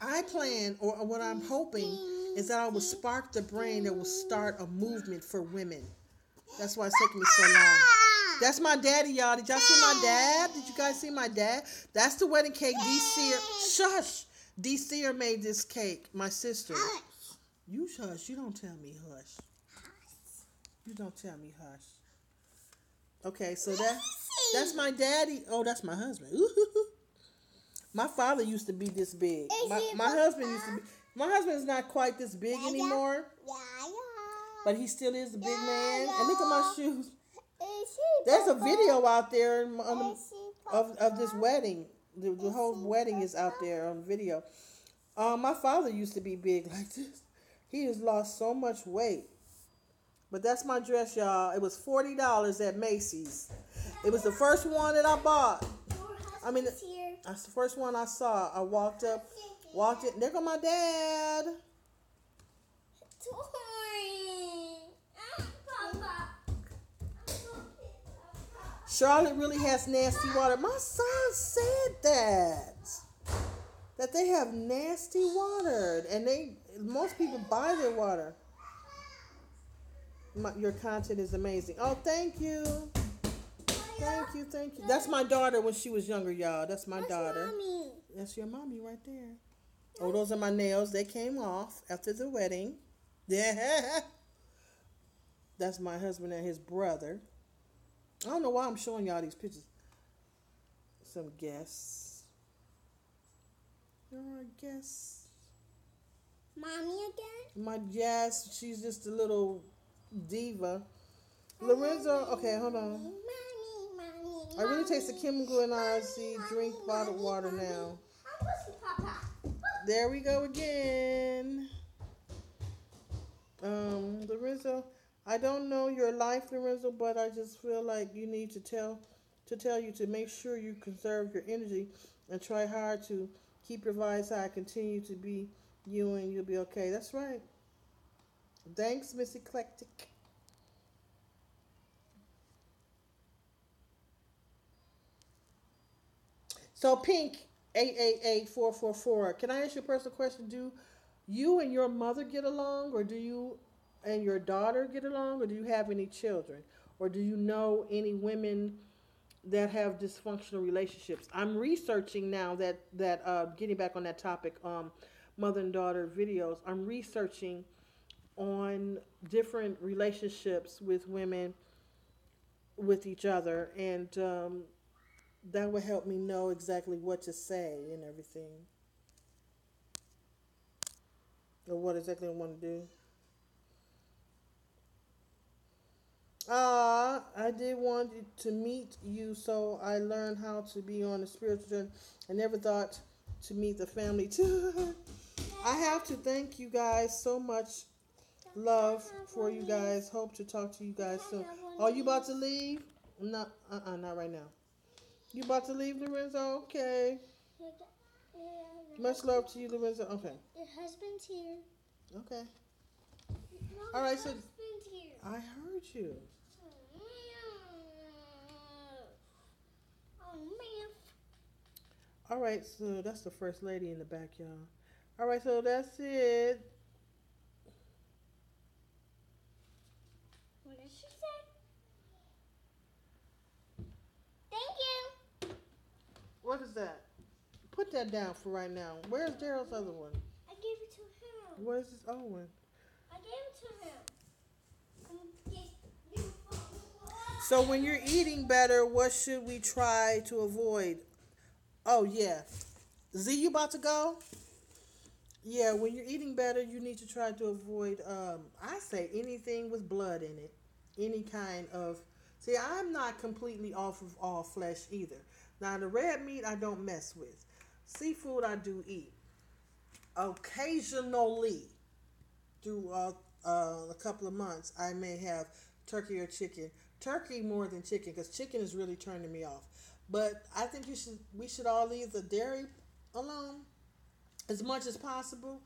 I plan, or what I'm hoping is that I will spark the brain that will start a movement for women. That's why it's taking me so long. That's my daddy, y'all. Did y'all see my dad? Did you guys see my dad? That's the wedding cake. Shush. D. Sear made this cake. My sister. You hush. You don't tell me hush. You don't tell me hush. Okay, so that's my daddy. Oh, that's my husband. Ooh. My father used to be this big. My husband used to be. My husband is not quite this big anymore. But he still is a big man. And look at my shoes. There's a video out there of this wedding. The whole wedding is out there on video. My father used to be big like this. He has lost so much weight. But that's my dress, y'all. It was $40 at Macy's. It was the first one that I bought. That's the first one I saw. I walked in. There go my dad. Charlotte really has nasty water. My son said that they have nasty water, and most people buy their water. Your content is amazing. Oh, thank you. Thank you. That's my daughter when she was younger, y'all. That's my daughter. Mommy? That's your mommy right there. Oh, those are my nails. They came off after the wedding. Yeah. That's my husband and his brother. I don't know why I'm showing y'all these pictures. Some guests. There are guests. Mommy again? Yes, she's just a little diva. Lorenzo, okay, hold on. Mommy. I really taste the chemical in RC. Drink bottled water now. There we go again. Lorenzo, I don't know your life, Lorenzo, but I just feel like you need to tell you to make sure you conserve your energy and try hard to keep your vibes high. Continue to be you and you'll be okay. That's right. Thanks, Miss Eclectic. So Pink 888444. Can I ask you a personal question? Do you and your mother get along, or do you and your daughter get along, or do you have any children, or do you know any women that have dysfunctional relationships? I'm researching now that getting back on that topic, mother and daughter videos. I'm researching on different relationships with women with each other, and that would help me know exactly what to say and everything, or what exactly I want to do. I did want to meet you, so I learned how to be on a spiritual journey. I never thought to meet the family too. I have to thank you guys so much. Love for you guys. Hope to talk to you guys soon. Are you about to leave? Not, not right now. You about to leave, Lorenzo? Okay. Much love to you, Lorenzo. Okay. Your husband's here. Okay. No, All right. So husband's here. I heard you. Oh man. All right. So that's the first lady in the back, y'all. All right. So that's it. What did she say? Thank you. What is that? Put that down for right now. Where's Daryl's other one? I gave it to him. Where's his other one? I gave it to him. So when you're eating better, what should we try to avoid? Oh yeah. Z, you about to go? Yeah, when you're eating better, you need to try to avoid I say anything with blood in it. Any kind of See, I'm not completely off of all flesh either. Now the red meat I don't mess with. Seafood I do eat. Occasionally through a couple of months I may have turkey or chicken. Turkey more than chicken because chicken is really turning me off. But I think we should all leave the dairy alone as much as possible.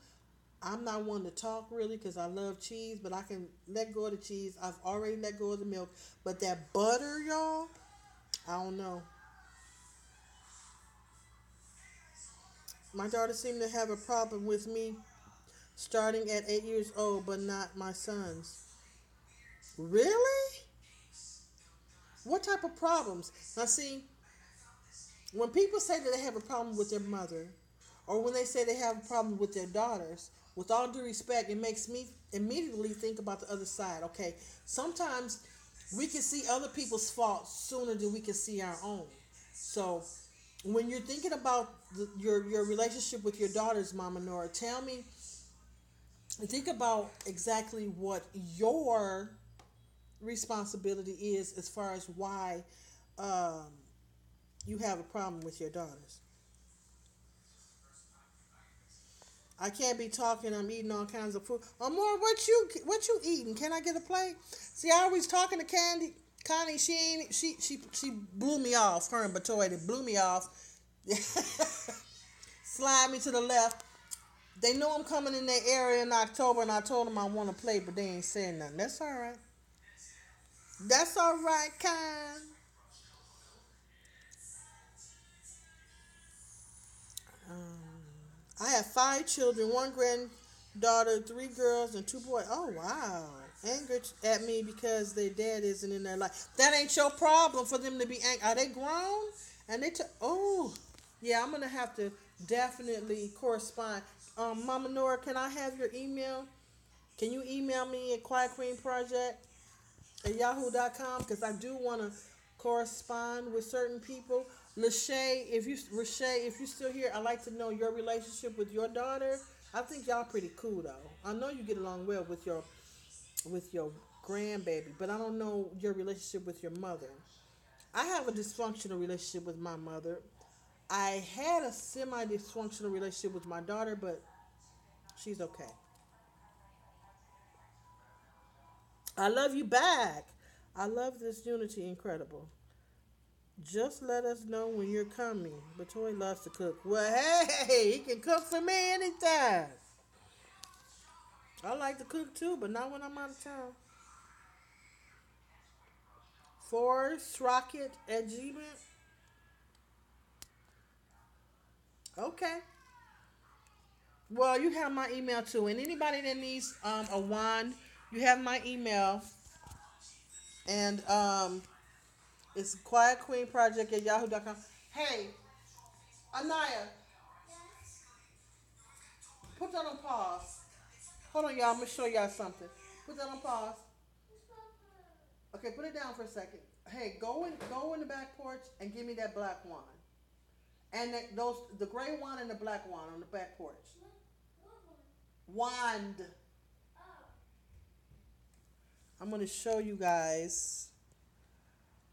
I'm not one to talk really because I love cheese, but I can let go of the cheese. I've already let go of the milk, but that butter, y'all, I don't know. My daughter seemed to have a problem with me starting at 8 years old, but not my sons. Really? What type of problems? Now, see, when people say that they have a problem with their mother, or when they say they have a problem with their daughters, with all due respect, it makes me immediately think about the other side. Okay, sometimes we can see other people's faults sooner than we can see our own. So, when you're thinking about your relationship with your daughters, Mama Nora, tell me, think about exactly what your responsibility is as far as why um, you have a problem with your daughters. I can't be talking. I'm eating all kinds of food. Amor, what you eating? Can I get a plate? See, I always talking to Candy. Connie, she ain't she blew me off. Her and Batoy, they blew me off. Slide me to the left. They know I'm coming in their area in October, and I told them I want to play, but they ain't saying nothing. That's all right. That's all right, kind. I have 5 children, one granddaughter, 3 girls, and 2 boys. Oh wow! Angered at me because their dad isn't in their life. That ain't your problem for them to be angry. Are they grown? And oh yeah, I'm gonna have to definitely correspond. Mama Nora, can I have your email? Can you email me at quietqueenproject@yahoo.com? Because I do want to correspond with certain people. Lachey, if you're still here, I'd like to know your relationship with your daughter. I think y'all pretty cool though. I know you get along well with your grandbaby, but I don't know your relationship with your mother. I have a dysfunctional relationship with my mother. I had a semi dysfunctional relationship with my daughter, but she's okay. I love you back. I love this unity, incredible. Just let us know when you're coming. Batoy loves to cook. Well, hey, he can cook for me anytime. I like to cook too, but not when I'm out of town. Forrest Rocket at Gmail. Okay. Well, you have my email too, and anybody that needs a wand, you have my email, and it's quietqueenproject@yahoo.com. Hey, Anaya, put that on pause. Hold on, y'all. I'm gonna show y'all something. Put that on pause. Okay, put it down for a second. Hey, go in the back porch and give me that black wand. And the gray wand and the black wand on the back porch. Wand. I'm going to show you guys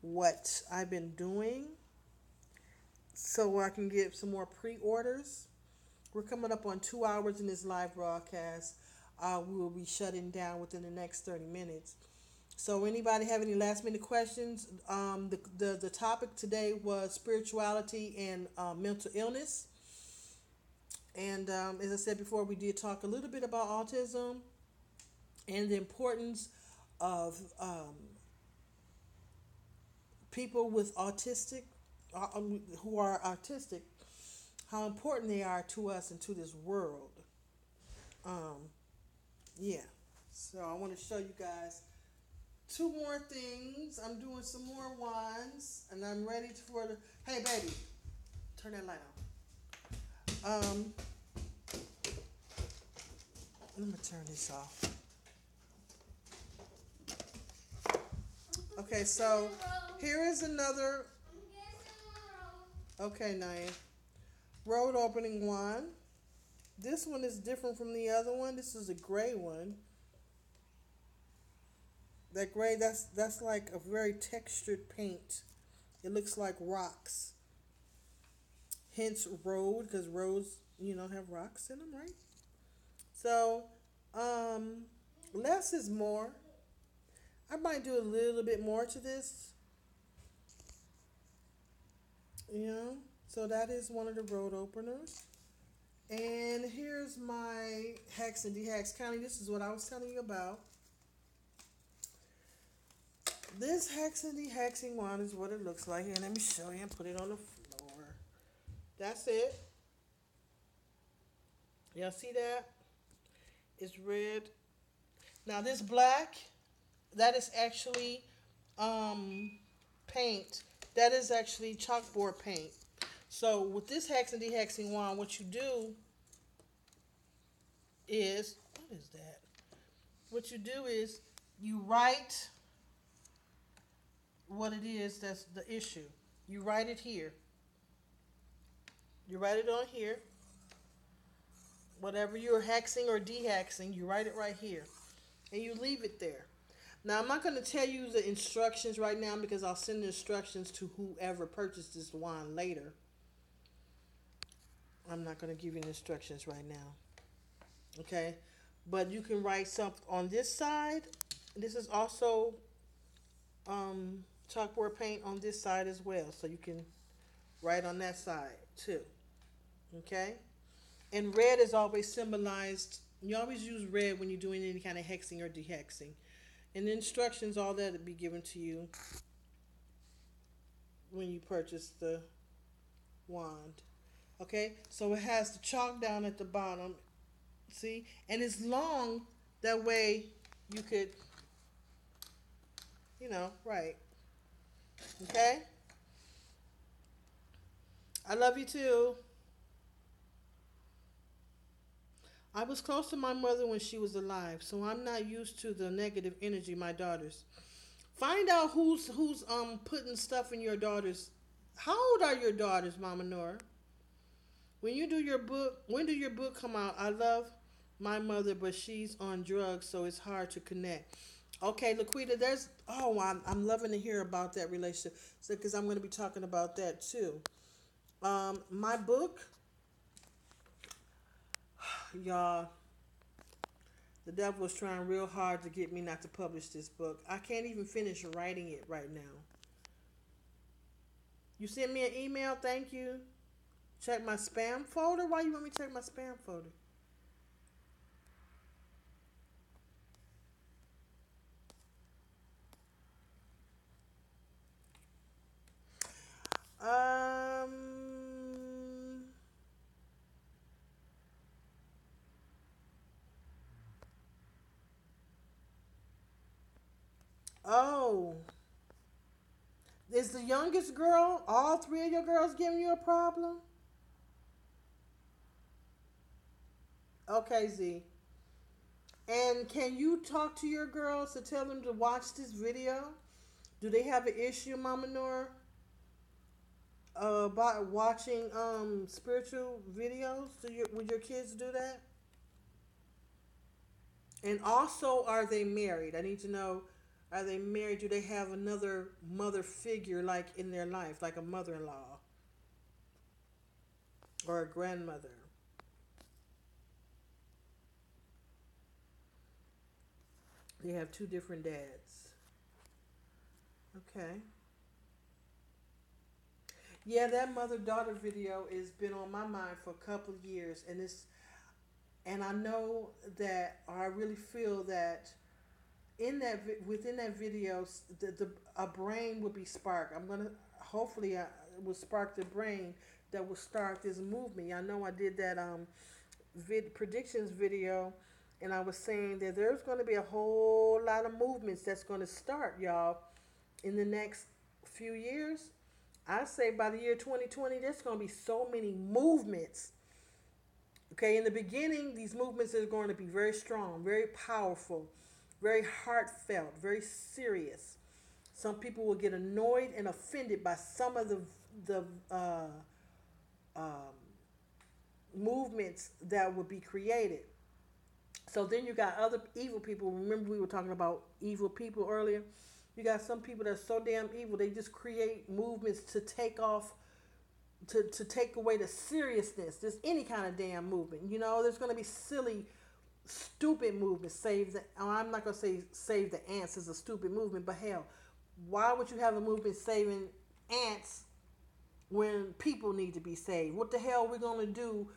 what I've been doing so I can get some more pre-orders. We're coming up on 2 hours in this live broadcast. We will be shutting down within the next 30 minutes. So anybody have any last minute questions? The topic today was spirituality and mental illness. And as I said before, we did talk a little bit about autism and the importance of people with autistic, who are autistic, how important they are to us and to this world. Yeah. So I want to show you guys two more things. I'm doing some more wands, and I'm ready for the. Hey, baby, turn that light on. Let me turn this off. Okay, so here is another. Okay, Naya. Road opening wand. This one is different from the other one. This is a gray one. That gray, that's like a very textured paint. It looks like rocks. Hence road, because roads, have rocks in them, right? So, less is more. I might do a little bit more to this. So that is one of the road openers. And here's my Hex and De-Hex County. This is what I was telling you about. This Hex and De-Hexing wand is what it looks like. And let me show you and put it on the floor. That's it. Y'all see that? It's red. Now this black, that is actually paint. That is actually chalkboard paint. So with this Hex and De-Hexing wand, what you do is, what is that? What you do is you write what it is that's the issue. You write it here. You write it on here. Whatever you're hexing or de-hexing, you write it right here. And you leave it there. Now, I'm not going to tell you the instructions right now because I'll send the instructions to whoever purchased this wand later. I'm not going to give you the instructions right now. Okay? But you can write something on this side. This is also chalkboard paint on this side as well. So you can write on that side too. Okay? And red is always symbolized. You always use red when you're doing any kind of hexing or dehexing. And the instructions, all that will be given to you when you purchase the wand. Okay? So it has the chalk down at the bottom. See? And it's long. That way you could, write. Okay? I love you too. I was close to my mother when she was alive, so I'm not used to the negative energy my daughters. Find out who's putting stuff in your daughters. How old are your daughters, Mama Nora? When do your book come out? I love my mother, but she's on drugs, so it's hard to connect. Okay, Laquita, I'm loving to hear about that relationship, because I'm going to be talking about that too. My book, y'all, the devil is trying real hard to get me not to publish this book. I can't even finish writing it right now. You sent me an email, thank you. Check my spam folder? Why you want me to check my spam folder? Oh. Is the youngest girl, all three of your girls giving you a problem? Okay, Z. And can you talk to your girls to tell them to watch this video? Do they have an issue, Mama Nora, about watching spiritual videos? Would your kids do that? And also, are they married? I need to know, Are they married? Do they have another mother figure like in their life, like a mother-in-law or a grandmother? They have two different dads. Okay. Yeah, that mother-daughter video has been on my mind for a couple of years, and I know that, or I really feel that within that video, a brain would be sparked. I'm gonna hopefully I will spark the brain that will start this movement. I know I did that predictions video, and I was saying that there's going to be a whole lot of movements that's going to start, y'all, in the next few years. I say by the year 2020, there's going to be so many movements. Okay, in the beginning, these movements are going to be very strong, very powerful, very heartfelt, very serious. Some people will get annoyed and offended by some of the um, movements that would be created. So then you got other evil people. Remember we were talking about evil people earlier? You got some people that are so damn evil, they just create movements to take off, to take away the seriousness. There's any kind of damn movement. There's going to be silly, stupid movements. I'm not going to say save the ants is a stupid movement, but hell, why would you have a movement saving ants when people need to be saved? What the hell are we going to do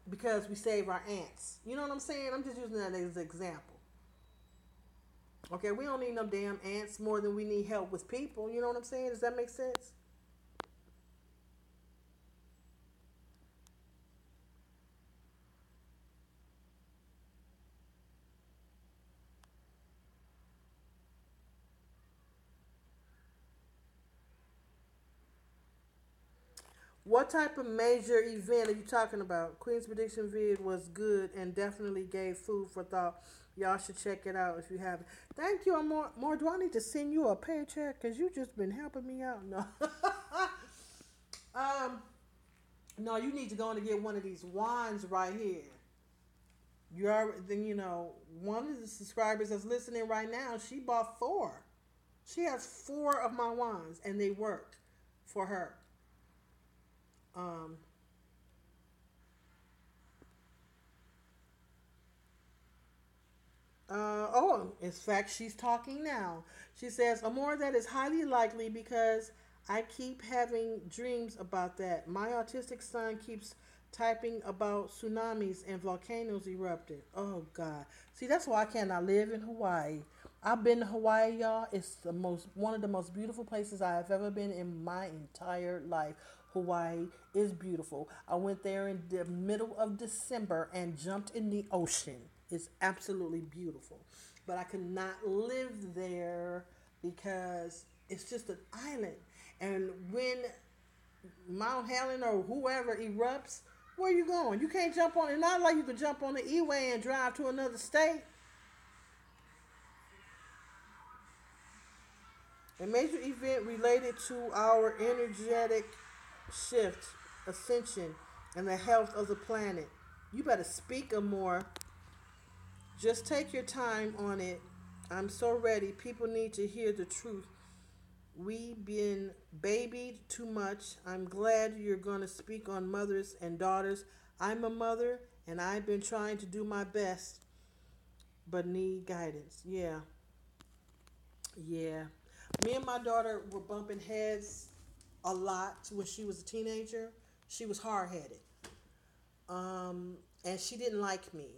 because we save our ants? You know what I'm saying? I'm just using that as an example. Okay, we don't need no damn ants more than we need help with people. You know what I'm saying? Does that make sense? What type of major event are you talking about? Queen's prediction vid was good and definitely gave food for thought. Y'all should check it out if you haven't. Thank you. More. Do I need to send you a paycheck? Because you just been helping me out. No. um, no, you need to go and get one of these wands right here. One of the subscribers that's listening right now, she bought 4. She has 4 of my wands, and they work for her. Um, in fact, she's talking now. She says, Amor, that is highly likely because I keep having dreams about that. My autistic son keeps typing about tsunamis and volcanoes erupting. Oh, God. See, that's why I cannot live in Hawaii. I've been to Hawaii, y'all. It's one of the most beautiful places I have ever been in my entire life. Hawaii is beautiful. I went there in the middle of December and jumped in the ocean. It's absolutely beautiful. But I could not live there because it's just an island. And when Mount Helen or whoever erupts, where are you going? You can't jump on it. Not like you could jump on the E-way and drive to another state. A major event related to our energetic shift, ascension, and the health of the planet. You better speak more. Just take your time on it. I'm so ready. People need to hear the truth. We been babied too much. I'm glad you're going to speak on mothers and daughters. I'm a mother and I've been trying to do my best but need guidance. Yeah. Yeah. Me and my daughter were bumping heads a lot when she was a teenager. She was hard-headed. And she didn't like me.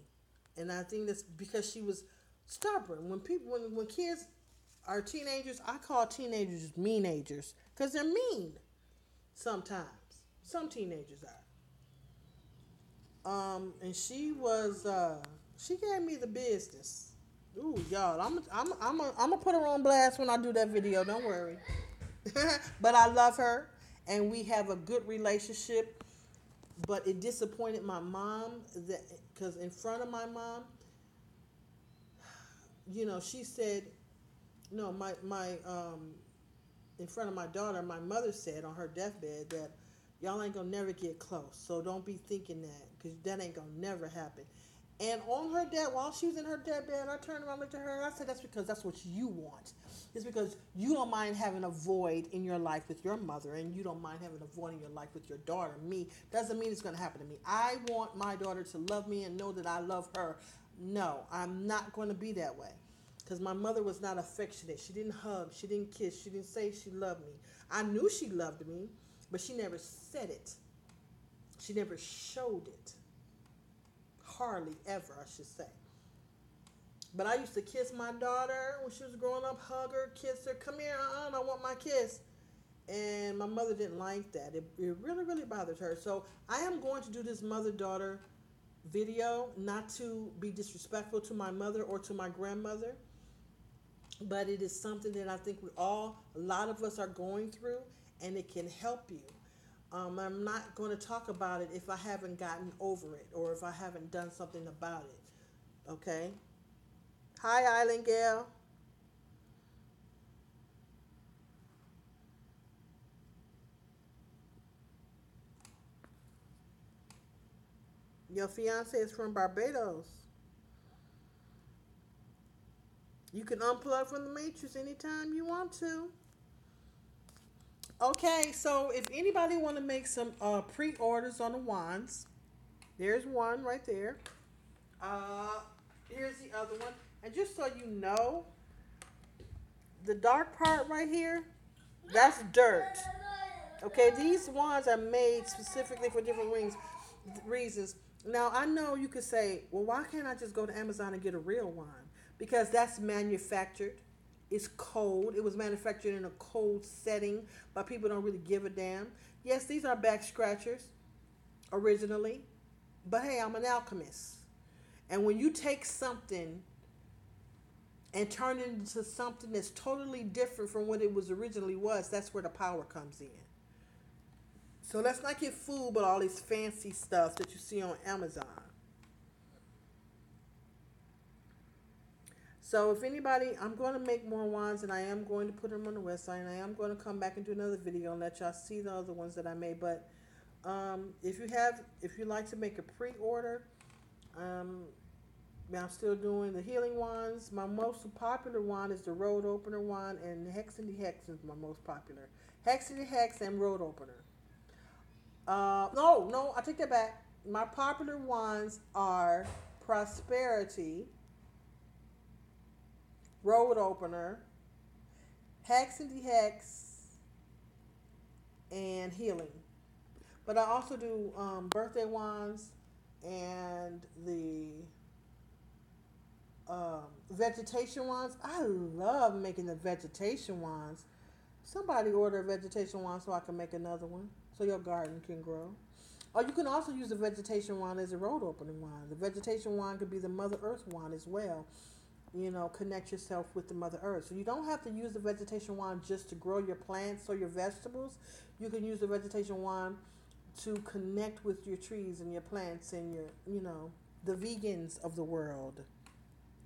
And I think that's because she was stubborn. When kids are teenagers, I call teenagers meanagers because they're mean sometimes. Some teenagers are. And she gave me the business. Ooh, y'all, I'm gonna put her on blast when I do that video. Don't worry. But I love her, and we have a good relationship. But it disappointed my mom because in front of my mom, she said, no, my in front of my daughter, my mother said on her deathbed that y'all ain't gonna never get close. So don't be thinking that because that ain't gonna never happen. And on her death, while she was in her deathbed, I turned around, looked at her, and I said, "That's because that's what you want. It's because you don't mind having a void in your life with your mother, and you don't mind having a void in your life with your daughter. Me doesn't mean it's going to happen to me. I want my daughter to love me and know that I love her. No, I'm not going to be that way." Because my mother was not affectionate. She didn't hug. She didn't kiss. She didn't say she loved me. I knew she loved me, but she never said it. She never showed it. Hardly ever, I should say. But I used to kiss my daughter when she was growing up, hug her, kiss her. "Come here, I want my kiss." And my mother didn't like that. It really, really bothered her. So I am going to do this mother-daughter video, not to be disrespectful to my mother or to my grandmother, but it is something that I think a lot of us are going through, and it can help you. I'm not going to talk about it if I haven't gotten over it or if I haven't done something about it. Okay? Hi, Island Gal. Your fiance is from Barbados. You can unplug from the matrix anytime you want to. Okay, so if anybody want to make some pre-orders on the wands, there's one right there. Uh, Here's the other one. And just so you know, the dark part right here, that's dirt. Okay, these wands are made specifically for different reasons. Now, I know you could say, "Well, why can't I just go to Amazon and get a real wand?" Because that's manufactured. It's cold. It was manufactured in a cold setting, but people don't really give a damn. Yes, these are back scratchers originally, but hey, I'm an alchemist. And when you take something and turn it into something that's totally different from what it was originally was, that's where the power comes in. So let's not get fooled by all this fancy stuff that you see on Amazon. So if anybody, I'm going to make more wands, and I am going to put them on the website, and I am going to come back and do another video and let y'all see the other ones that I made. But if you like to make a pre-order, I'm still doing the healing wands. My most popular wand is the road opener wand, and Hex and the Hex is my most popular. Hex and the Hex and road opener. No, I take that back. My popular ones are prosperity, road opener, Hex and the Hex, and healing. But I also do birthday wands and the vegetation wands. I love making the vegetation wands. Somebody order a vegetation wand so I can make another one so your garden can grow. Or you can also use the vegetation wand as a road opening wand. The vegetation wand could be the Mother Earth wand as well. You know, connect yourself with the Mother Earth. So you don't have to use the vegetation wand just to grow your plants or your vegetables. You can use the vegetation wand to connect with your trees and your plants and the vegans of the world.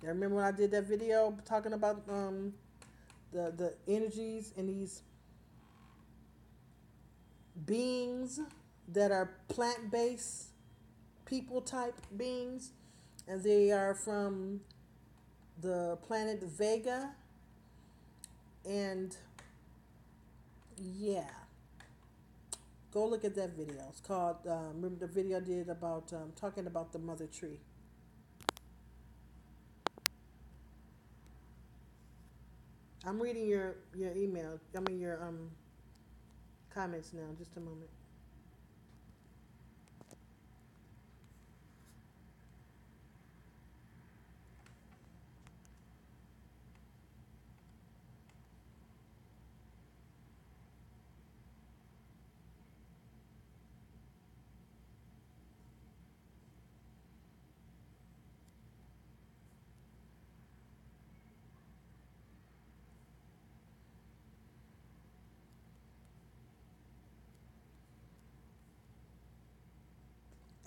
I remember when I did that video talking about the energies in these beings that are plant-based people type beings, and they are from the planet Vega. And yeah, go look at that video. It's called remember the video I did about talking about the mother tree. I'm reading your email. Your comments now. Just a moment.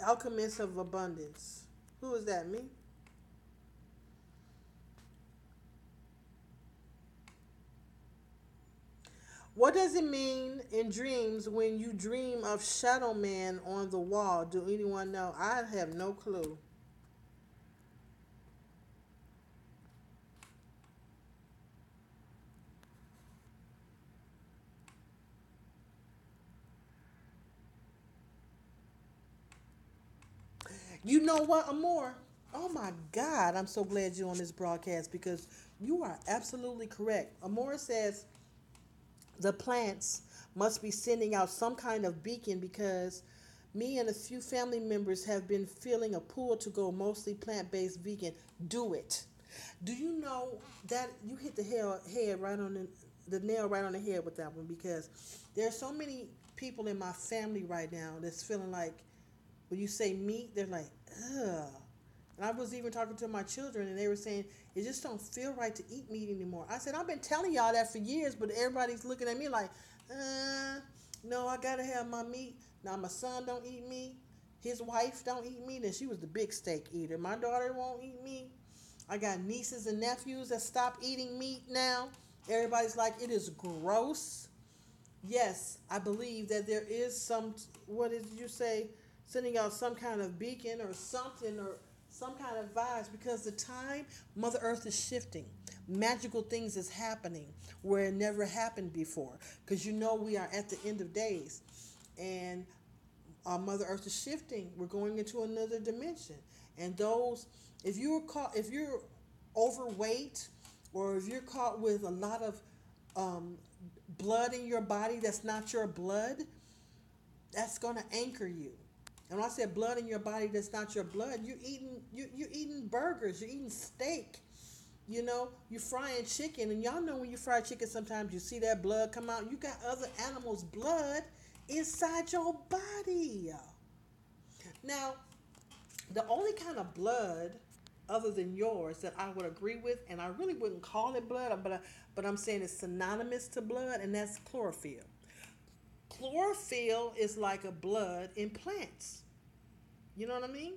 Alchemist of Abundance. Who is that? Me? What does it mean in dreams when you dream of Shadow Man on the wall? Do anyone know? I have no clue. You know what, Amor? Oh my God, I'm so glad you're on this broadcast because you are absolutely correct. Amor says the plants must be sending out some kind of beacon because me and a few family members have been feeling a pull to go mostly plant based vegan. Do it. Do you know that you hit head right on the nail right on the head with that one because there are so many people in my family right now that's feeling like when you say meat, they're like, ugh. And I was even talking to my children, and they were saying it just don't feel right to eat meat anymore. I said I've been telling y'all that for years, but everybody's looking at me like, no, I gotta have my meat. Now my son don't eat meat. His wife don't eat meat, and she was the big steak eater. My daughter won't eat meat. I got nieces and nephews that stop eating meat now. Everybody's like, it is gross. Yes, I believe that there is some, what did you say, sending out some kind of beacon or something or some kind of vibes because the time Mother Earth is shifting. Magical things is happening where it never happened before because you know we are at the end of days and our Mother Earth is shifting. We're going into another dimension. And those, if you're overweight or if you're caught with a lot of um, blood in your body that's not your blood, that's going to anchor you. And when I said blood in your body that's not your blood, you're eating burgers, you're eating steak. You know, you frying chicken, and y'all know when you fry chicken, sometimes you see that blood come out. You got other animals' blood inside your body. Now, the only kind of blood other than yours that I would agree with, and I really wouldn't call it blood, but I'm saying it's synonymous to blood, and that's chlorophyll. Chlorophyll is like a blood in plants. You know what I mean?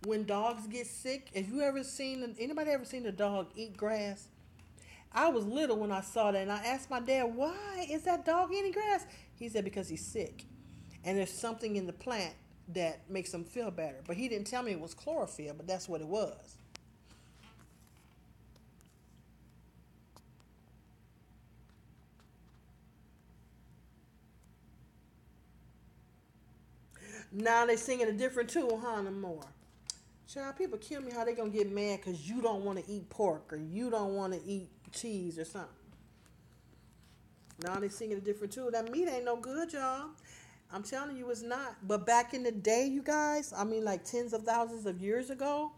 When dogs get sick, have you ever seen anybody ever seen a dog eat grass? I was little when I saw that, and I asked my dad, "Why is that dog eating grass?" He said, "Because he's sick, and there's something in the plant that makes him feel better." But he didn't tell me it was chlorophyll, but that's what it was. Now they singing a different tune, huh? No more. Child, people kill me how they gonna get mad because you don't want to eat pork or you don't want to eat cheese or something. Now they singing a different tune. That meat ain't no good, y'all. I'm telling you, it's not. But back in the day, you guys, I mean, like tens of thousands of years ago,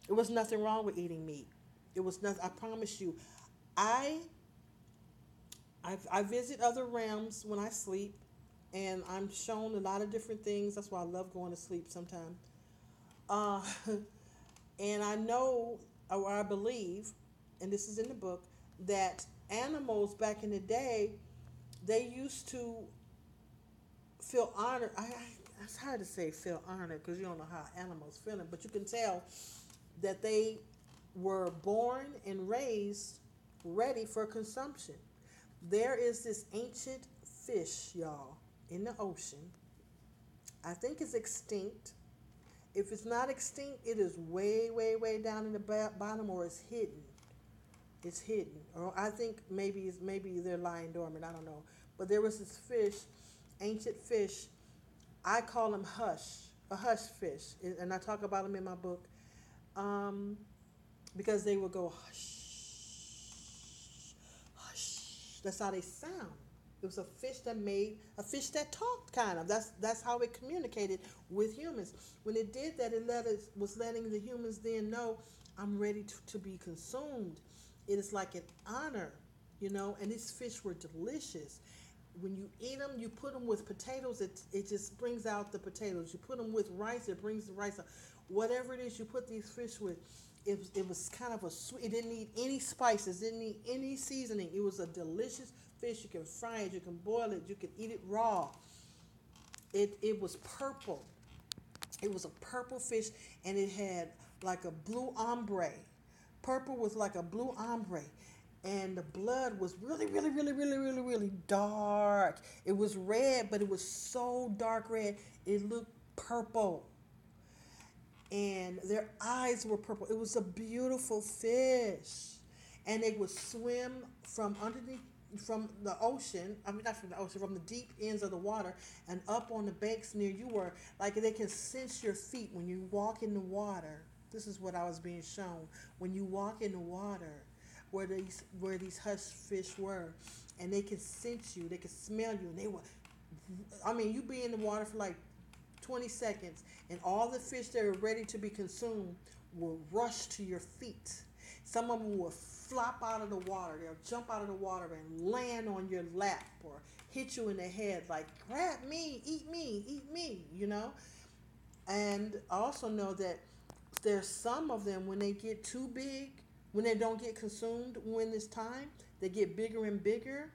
it was nothing wrong with eating meat. It was nothing. I promise you. I I visit other realms when I sleep, and I'm shown a lot of different things. That's why I love going to sleep sometimes. Uh, and I know, or I believe, and this is in the book, that animals back in the day, they used to feel honored. It's hard to say feel honored because you don't know how animals feeling, but you can tell that they were born and raised ready for consumption. There is this ancient fish, y'all, in the ocean. I think it's extinct. If it's not extinct, it is way, way, way down in the bottom, or it's hidden. It's hidden, or I think maybe they're lying dormant. I don't know. But there was this fish, ancient fish. I call him hush, a hush fish, and I talk about them in my book, um, because they would go hush, hush. That's how they sound. It was a fish that made a fish that talked, kind of. That's how it communicated with humans. When it did that, was letting the humans then know I'm ready to be consumed. It is like an honor, you know. And these fish were delicious. When you eat them, you put them with potatoes. It just brings out the potatoes. You put them with rice, it brings the rice out. Whatever it is you put these fish with, it was kind of a sweet. It didn't need any spices, didn't need any seasoning. It was a delicious fish. You can fry it, you can boil it, you can eat it raw. It was purple. It was a purple fish, and it had like a blue ombre. Purple was like a blue ombre, and the blood was really, really, really, really, really, really dark. It was red, but it was so dark red, it looked purple. And their eyes were purple. It was a beautiful fish. And they would swim from underneath from the ocean. I mean, not from the ocean, from the deep ends of the water and up on the banks near you, where like they can sense your feet when you walk in the water. This is what I was being shown. When you walk in the water, where these hush fish were, and they can sense you, they can smell you, and they will. I mean, you be in the water for like 20 seconds, and all the fish that are ready to be consumed will rush to your feet. Some of them will flop out of the water. They'll jump out of the water and land on your lap or hit you in the head like, grab me, eat me, you know? And I also know that there's some of them, when they get too big, when they don't get consumed when it's time, they get bigger and bigger.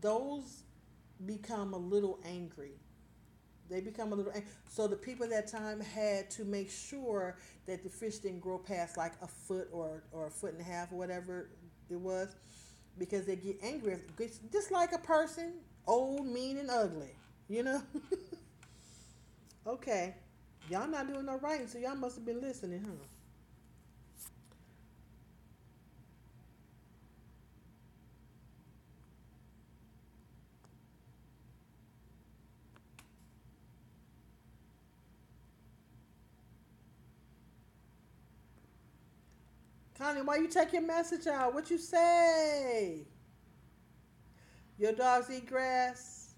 Those become a little angry. They become a little angry. So the people at that time had to make sure that the fish didn't grow past like a foot or a foot and a half or whatever it was, because they get angry. Just like a person, old, mean, and ugly, you know? Okay. Y'all not doing no writing, so y'all must have been listening, huh? Connie, why you take your message out? What you say? Your dogs eat grass?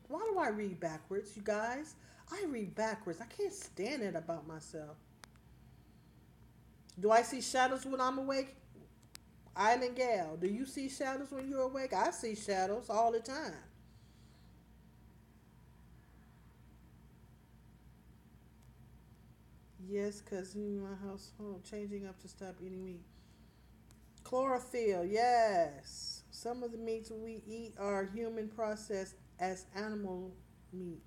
Why do I read backwards, you guys? I read backwards. I can't stand it about myself. Do I see shadows when I'm awake? Island Gal, do you see shadows when you're awake? I see shadows all the time. Yes, because in my household, changing up to stop eating meat. Chlorophyll, yes. Some of the meats we eat are human processed as animal meat.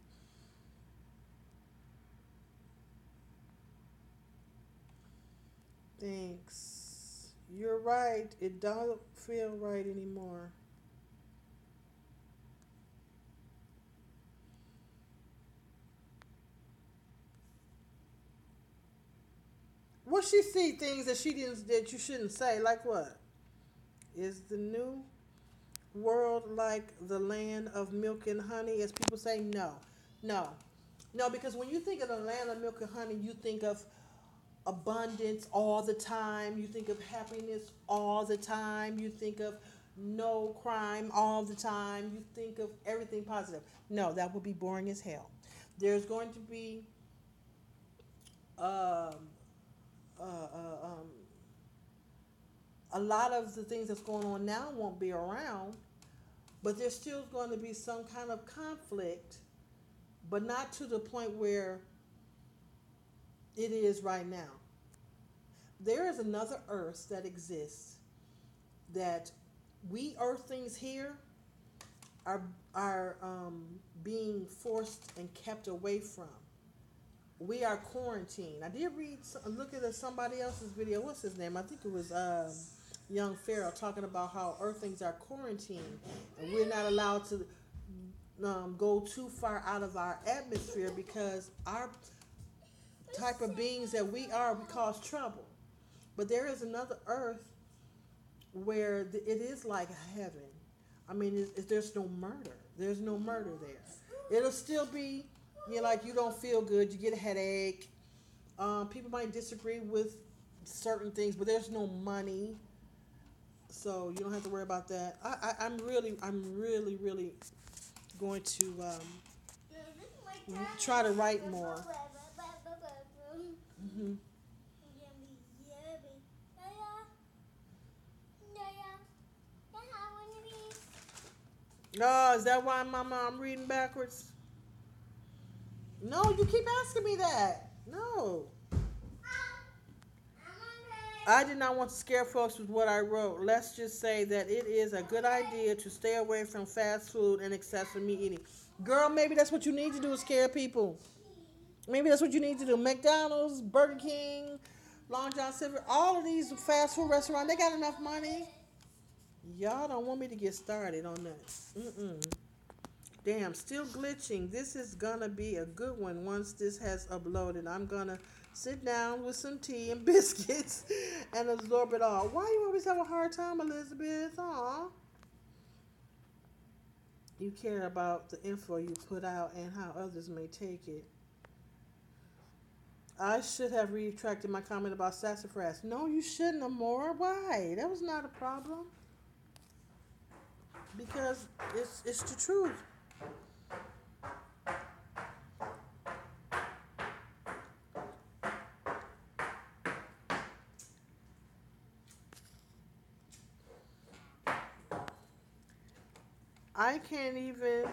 Thanks. You're right. It don't feel right anymore. What she see things that she didn't, that you shouldn't say, like what? Is the new world like the land of milk and honey, as people say? No, no, no. Because when you think of the land of milk and honey, you think of abundance all the time. You think of happiness all the time. You think of no crime all the time. You think of everything positive. No, that would be boring as hell. There's going to be um, uh, uh, um, a lot of the things that's going on now won't be around, but there's still going to be some kind of conflict, but not to the point where it is right now. There is another earth that exists that we earthlings here are being forced and kept away from. We are quarantined. I did look at somebody else's video. What's his name? I think it was Young Pharaoh, talking about how earthlings are quarantined and we're not allowed to go too far out of our atmosphere because our type of beings that we are, we cause trouble. But there is another earth where it is like heaven. I mean, there's no murder. There's no murder there. It'll still be, like you don't feel good, you get a headache. People might disagree with certain things, but there's no money, so you don't have to worry about that. I'm really going to try to write more. Hmm. Oh, is that why, Mama, I'm reading backwards? No, you keep asking me that. No. I did not want to scare folks with what I wrote. Let's just say that it is a good idea to stay away from fast food and excessive meat eating. Girl, maybe that's what you need to do, is scare people. Maybe that's what you need to do. McDonald's, Burger King, Long John Silver, all of these fast food restaurants, they got enough money. Y'all don't want me to get started on that. Mm-mm. Damn, still glitching. This is gonna be a good one once this has uploaded. I'm gonna Sit down with some tea and biscuits and absorb it all. Why you always have a hard time, Elizabeth? Aw. You care about the info you put out and how others may take it. I should have retracted my comment about sassafras. No, you shouldn't, Amora. Why? That was not a problem. Because it's the truth. I can't, even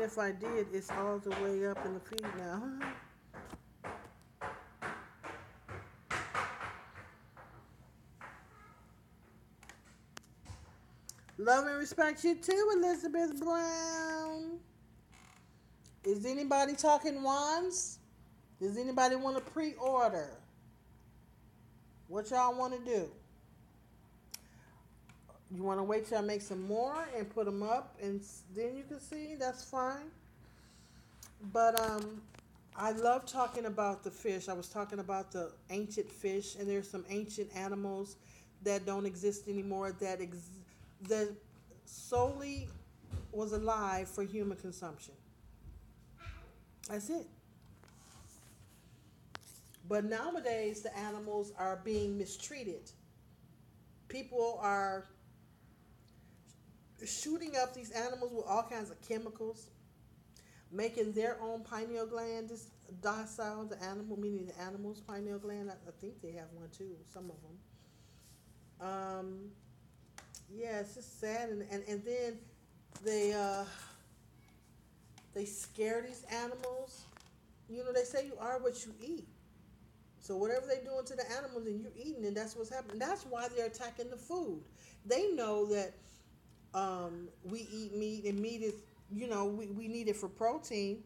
if I did, it's all the way up in the feed now. Love and respect you too, Elizabeth Brown. Is anybody talking wands? Does anybody want to pre-order? What y'all want to do? You want to wait till I make some more and put them up and then you can see? That's fine. But I love talking about the fish. I was talking about the ancient fish, and there's some ancient animals that don't exist anymore that solely was alive for human consumption. That's it. But nowadays, the animals are being mistreated. People are shooting up these animals with all kinds of chemicals, making their own pineal gland docile. The animal, meaning the animal's pineal gland. I think they have one too, some of them. Yeah, it's just sad. And then they scare these animals. You know, they say you are what you eat. So whatever they're doing to the animals and you're eating it, that's what's happening. That's why they're attacking the food. They know that we eat meat, and meat is, we need it for protein.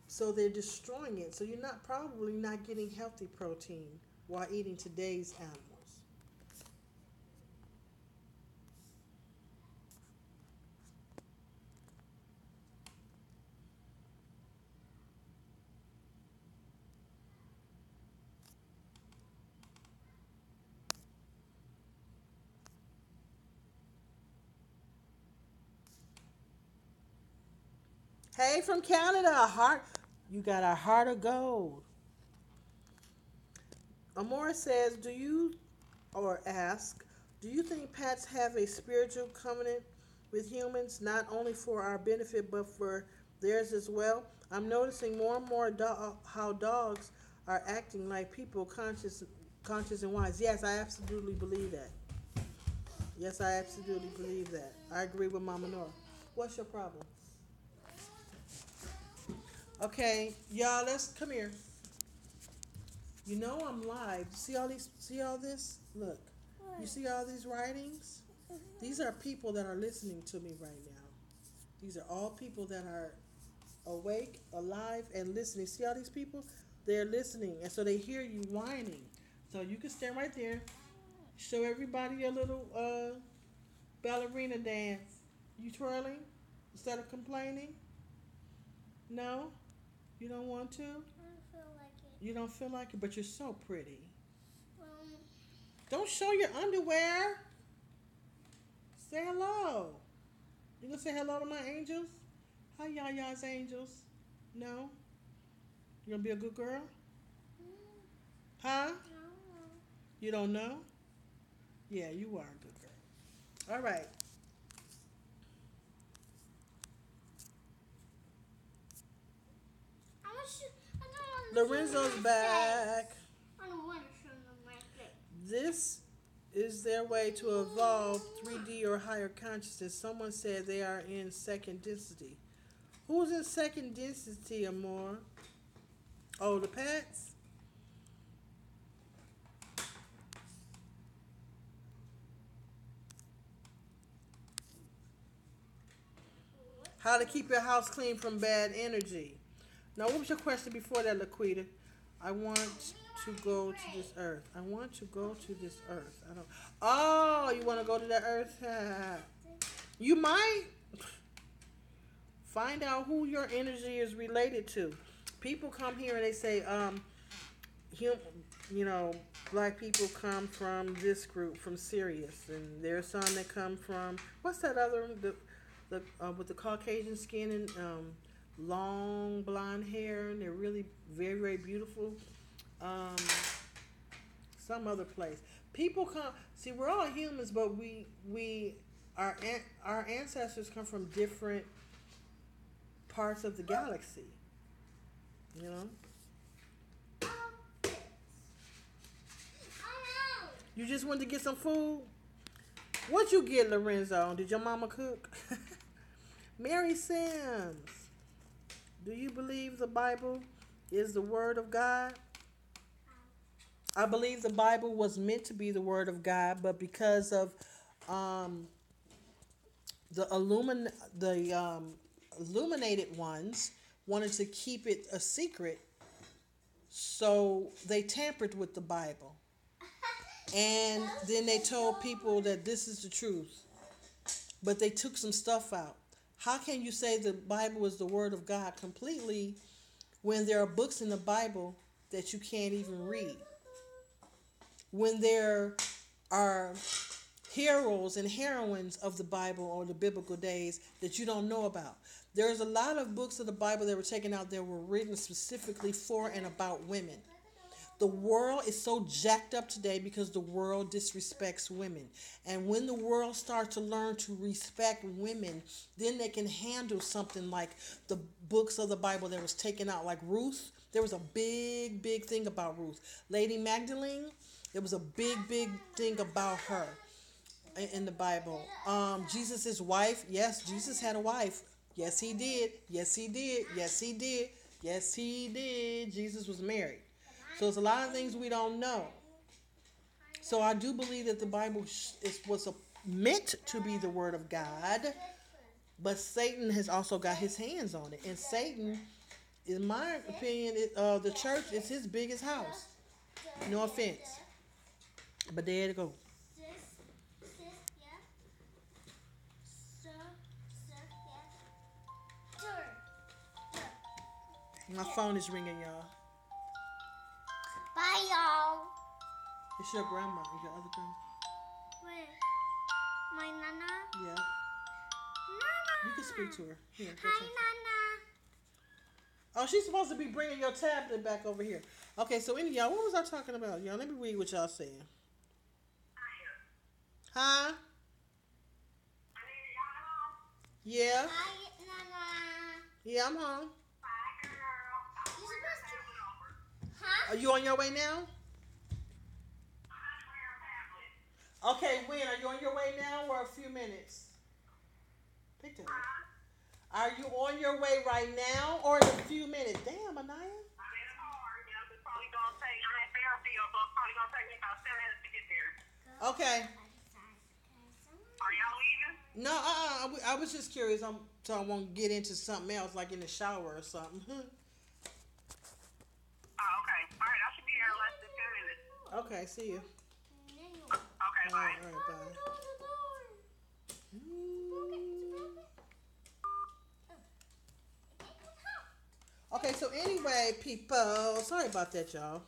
So they're destroying it. So you're probably not getting healthy protein while eating today's animals. Hey, from Canada, you got a heart of gold. Amora says, do you think pets have a spiritual covenant with humans, not only for our benefit, but for theirs as well? I'm noticing more and more how dogs are acting like people, conscious and wise. Yes, I absolutely believe that. Yes, I absolutely believe that. I agree with Mama Nora. What's your problem? Okay, y'all, let's come here. You know I'm live. See all this? Look. What? You see all these writings? Mhm. These are people that are listening to me right now. These are all people that are awake, alive, and listening. See all these people? They're listening, and so they hear you whining. So you can stand right there, show everybody your little ballerina dance. You twirling instead of complaining? No? You don't want to? I don't feel like it. You don't feel like it, but you're so pretty. Um, Don't show your underwear. Say hello. You gonna say hello to my angels? Hi, y'all's angels. No? You gonna be a good girl? Huh? I don't know. You don't know? Yeah, you are a good girl. All right. I don't want to Lorenzo's back. I don't want to show them my face. This is their way to evolve 3D or higher consciousness. Someone said they are in second density. Who's in second density, Amor? Oh, the pets? How to keep your house clean from bad energy. Now, what was your question before that, Laquita? I want to go to this earth. I want to go to this earth. I don't. Oh, you want to go to that earth? You might find out who your energy is related to. People come here and they say, hum, you know, black people come from this group, from Sirius, and there's some that come from what's that other one? The with the Caucasian skin and long blonde hair, and they're really very very beautiful. Um, some other place. People come. See, we're all humans, but our ancestors come from different parts of the galaxy. You know. You just went to get some food? What you get, Lorenzo? Did your mama cook? Mary Sims, do you believe the Bible is the Word of God? I believe the Bible was meant to be the Word of God, but because of the illuminated ones wanted to keep it a secret, so they tampered with the Bible. And then they told people that this is the truth. But they took some stuff out. How can you say the Bible is the Word of God completely when there are books in the Bible that you can't even read? When there are heroes and heroines of the Bible or the biblical days that you don't know about. There's a lot of books of the Bible that were taken out that were written specifically for and about women. The world is so jacked up today because the world disrespects women. And when the world starts to learn to respect women, then they can handle something like the books of the Bible that was taken out, like Ruth. There was a big, big thing about Ruth. Lady Magdalene, there was a big, big thing about her in the Bible. Jesus' wife, yes, Jesus had a wife. Yes, he did. Yes, he did. Yes, he did. Yes, he did. Jesus was married. So there's a lot of things we don't know. So I do believe that the Bible was meant to be the Word of God, but Satan has also got his hands on it. And Satan, in my opinion, the church is his biggest house. No offense, but there to go. My phone is ringing, y'all. Bye, y'all. It's your grandma, your other grandma. Wait, my Nana? Yeah. Nana! You can speak to her. Here, go Hi, talk. Nana. Oh, she's supposed to be bringing your tablet back over here. Okay, so y'all, what was I talking about? Y'all, let me read what y'all saying. Huh? Yeah. Hi, Nana. Yeah, I'm home. You supposed to... Huh? Are you on your way now? Okay, when? Are you on your way now or a few minutes? Pick that up. Are you on your way right now or in a few minutes? Damn, Anaya. I'm in the car. It's probably going to take, I'm at Fairfield, so it's probably going to take me about 10 minutes to get there. Okay. Are y'all leaving? No, I was just curious. So I won't get into something else, like in the shower or something. Oh, okay. All right, I should be here in less than 10 minutes. Okay, see you. Okay, All right, bye. bye. Okay, so anyway, people, sorry about that, y'all.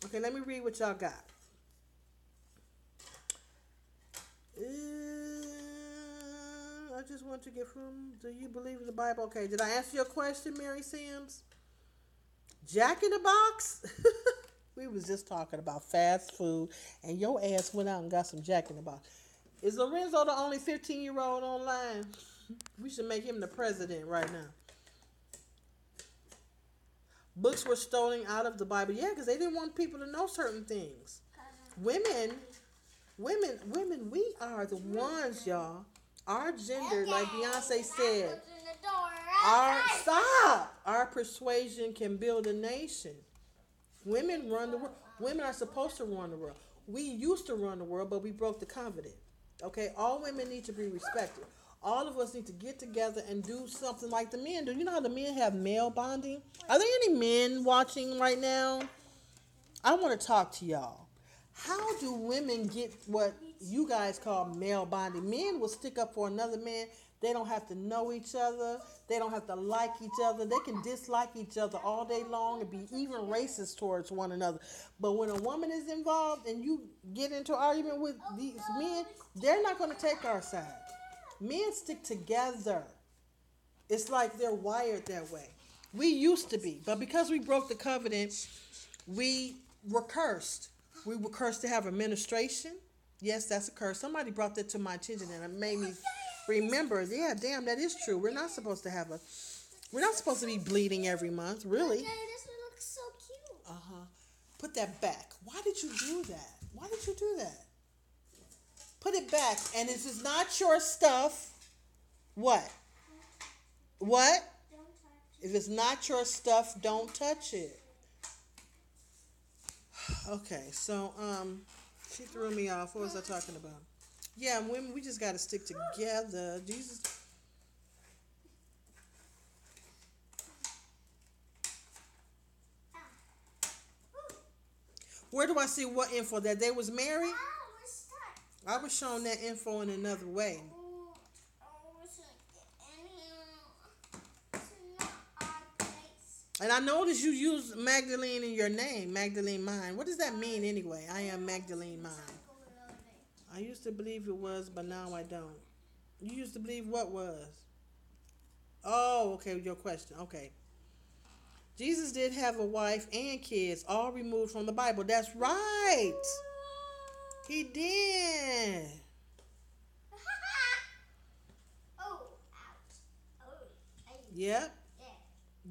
Okay, let me read what y'all got. I just want to get from, do you believe in the Bible? Okay, did I answer your question, Mary Sims? Jack in the Box? We was just talking about fast food, and your ass went out and got some Jack in the Box. Is Lorenzo the only 15-year-old online? We should make him the president right now. Books were stolen out of the Bible. Yeah, because they didn't want people to know certain things. Women, we are the ones, y'all. Our gender, like Beyonce said, our persuasion can build a nation. Women run the world. Women are supposed to run the world. We used to run the world, but we broke the covenant. Okay, all women need to be respected. All of us need to get together and do something like the men do. You know how the men have male bonding? Are there any men watching right now? I want to talk to y'all. How do women get what you guys call male bonding? Men will stick up for another man They don't have to know each other. They don't have to like each other. They can dislike each other all day long and be even racist towards one another. But when a woman is involved and you get into an argument with these men, they're not going to take our side. Men stick together. It's like they're wired that way. We used to be, but because we broke the covenant, we were cursed. We were cursed to have administration. Yes, that's a curse. Somebody brought that to my attention and it made me remember, yeah, damn, that is true. We're not supposed to be bleeding every month, really. Daddy, this one looks so cute. Uh-huh. Put that back. Why did you do that? Why did you do that? Put it back. And this is not your stuff. What? What? Don't touch. If it's not your stuff, don't touch it. Okay, so she threw me off. What was I talking about? Yeah, women, we just got to stick together. Jesus. Where do I see what info? That they was married? We're stuck. I was shown that info in another way. And I noticed you use Magdalene in your name, Magdalene Mine. What does that mean anyway? I am Magdalene Mine. I used to believe it was, but now I don't. You used to believe what was? Oh, okay, your question. Okay. Jesus did have a wife and kids, all removed from the Bible. That's right. He did. Oh, ouch. Oh, Yep. yeah.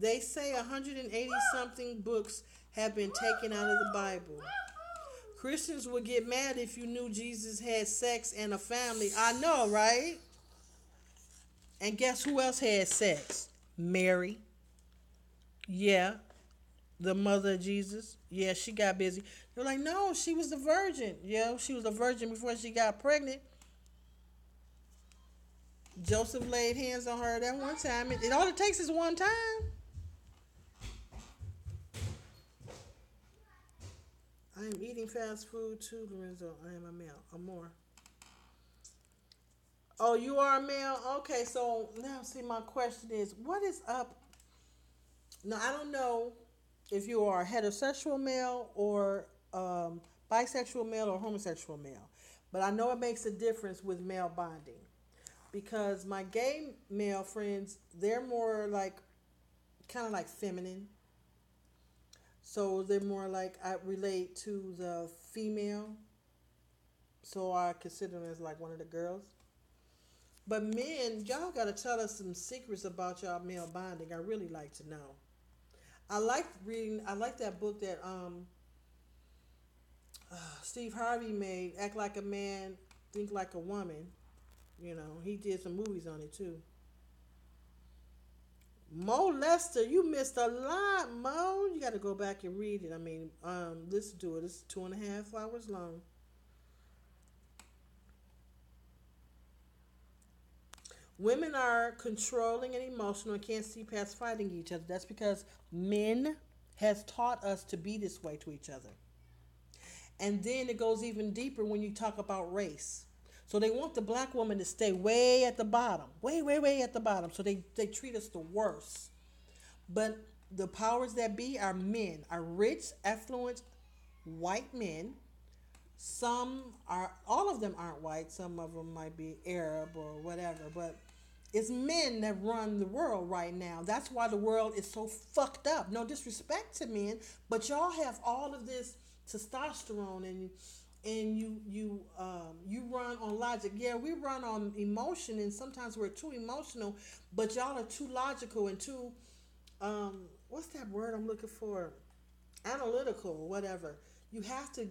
They say 180 something books have been taken out of the Bible. Christians would get mad if you knew Jesus had sex and a family. I know, right? And guess who else had sex? Mary. Yeah. The mother of Jesus. Yeah, she got busy. They're like, no, she was a virgin. Yeah, she was a virgin before she got pregnant. Joseph laid hands on her that one time. It all it takes is one time. I am eating fast food too, Lorenzo. I am a male. I'm more. Oh, you are a male? Okay, so now see my question is, what is up? Now, I don't know if you are a heterosexual male or bisexual male or homosexual male. But I know it makes a difference with male bonding. Because my gay male friends, they're more like, kind of like feminine. So they're more like, I relate to the female. So I consider them as like one of the girls. But men, y'all got to tell us some secrets about y'all male bonding. I really like to know. I like that book that Steve Harvey made, Act Like a Man, Think Like a Woman. You know, he did some movies on it too. Mo Lester, you missed a lot, Mo. You got to go back and read it. I mean, listen to it. It's 2.5 hours long. Women are controlling and emotional and can't see past fighting each other. That's because men has taught us to be this way to each other. And then it goes even deeper when you talk about race. So they want the black woman to stay way at the bottom, way at the bottom. So they treat us the worst. But the powers that be are men, are rich, affluent, white men. All of them aren't white. Some of them might be Arab or whatever. But it's men that run the world right now. That's why the world is so fucked up. No disrespect to men, but y'all have all of this testosterone and you run on logic. Yeah, we run on emotion, and sometimes we're too emotional, but y'all are too logical and too what's that word I'm looking for? Analytical, whatever. You have to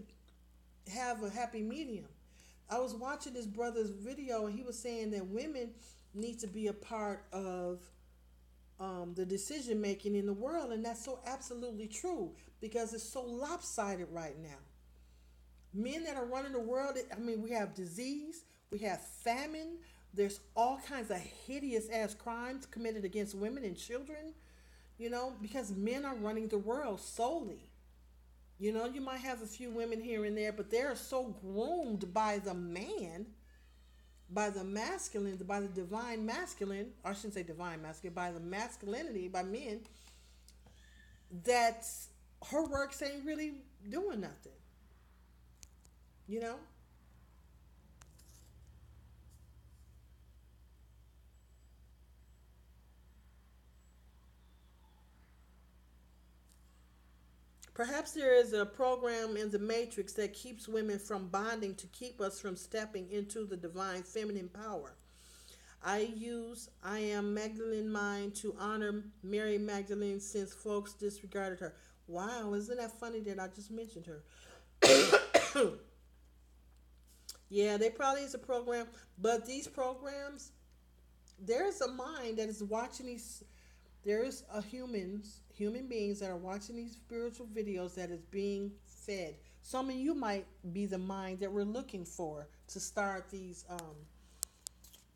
have a happy medium. I was watching this brother's video, and he was saying that women need to be a part of the decision making in the world, and that's so absolutely true because it's so lopsided right now. Men that are running the world, I mean, we have disease, we have famine, there's all kinds of hideous ass crimes committed against women and children, you know, because men are running the world solely. You know, you might have a few women here and there, but they're so groomed by the man by the masculine, by the divine masculine, or I shouldn't say divine masculine, by the masculinity, by men, that her works ain't really doing nothing. You know? Perhaps there is a program in the matrix that keeps women from bonding to keep us from stepping into the divine feminine power. I am Magdalene mind to honor Mary Magdalene since folks disregarded her. Wow, isn't that funny that I just mentioned her? Yeah, they probably is a program, but these programs, there's a mind that is watching these. There's a human beings that are watching these spiritual videos that is being fed. Some of you might be the mind that we're looking for to start these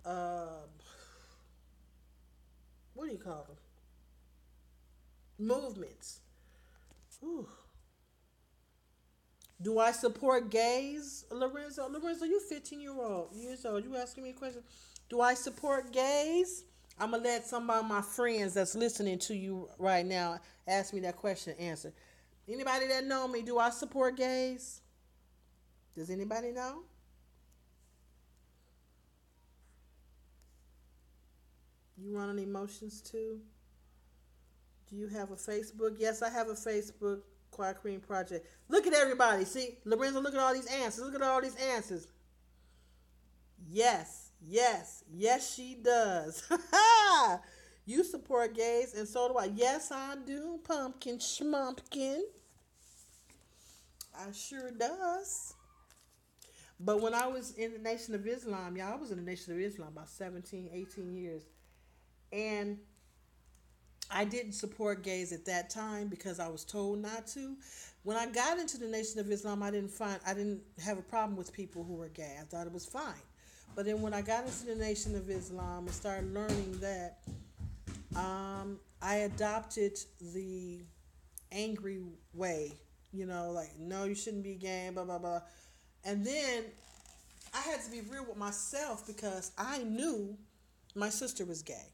uh what do you call them, movements. Ooh. Do I support gays, Lorenzo? Lorenzo, you 15 years old. You asking me a question? Do I support gays? I'm gonna let some of my friends that's listening to you right now ask me that question. Answer. Anybody that know me, do I support gays? Does anybody know? You run on emotions too? Do you have a Facebook? Yes, I have a Facebook. Quiet Cream Project. Look at everybody. See, Lorenzo, look at all these answers. Look at all these answers. Yes, yes, yes, she does. You support gays, and so do I. Yes, I do. Pumpkin schmumpkin. I sure does. But when I was in the Nation of Islam, yeah, I was in the Nation of Islam about 17, 18 years. And I didn't support gays at that time because I was told not to. When I got into the Nation of Islam, I didn't have a problem with people who were gay. I thought it was fine. But then when I got into the Nation of Islam and started learning that, I adopted the angry way, like, no, you shouldn't be gay, blah, blah, blah. And then I had to be real with myself because I knew my sister was gay.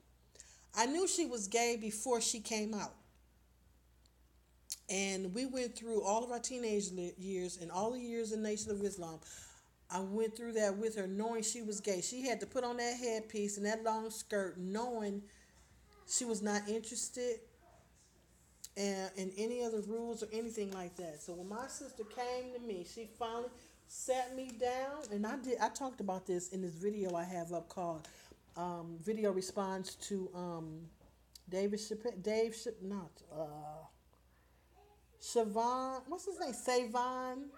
I knew she was gay before she came out. And we went through all of our teenage years and all the years in Nation of Islam. I went through that with her knowing she was gay. She had to put on that headpiece and that long skirt knowing she was not interested in any other rules or anything like that. So when my sister came to me, she finally sat me down, and I talked about this in this video I have up called video response to Siobhan, what's his name? Savon.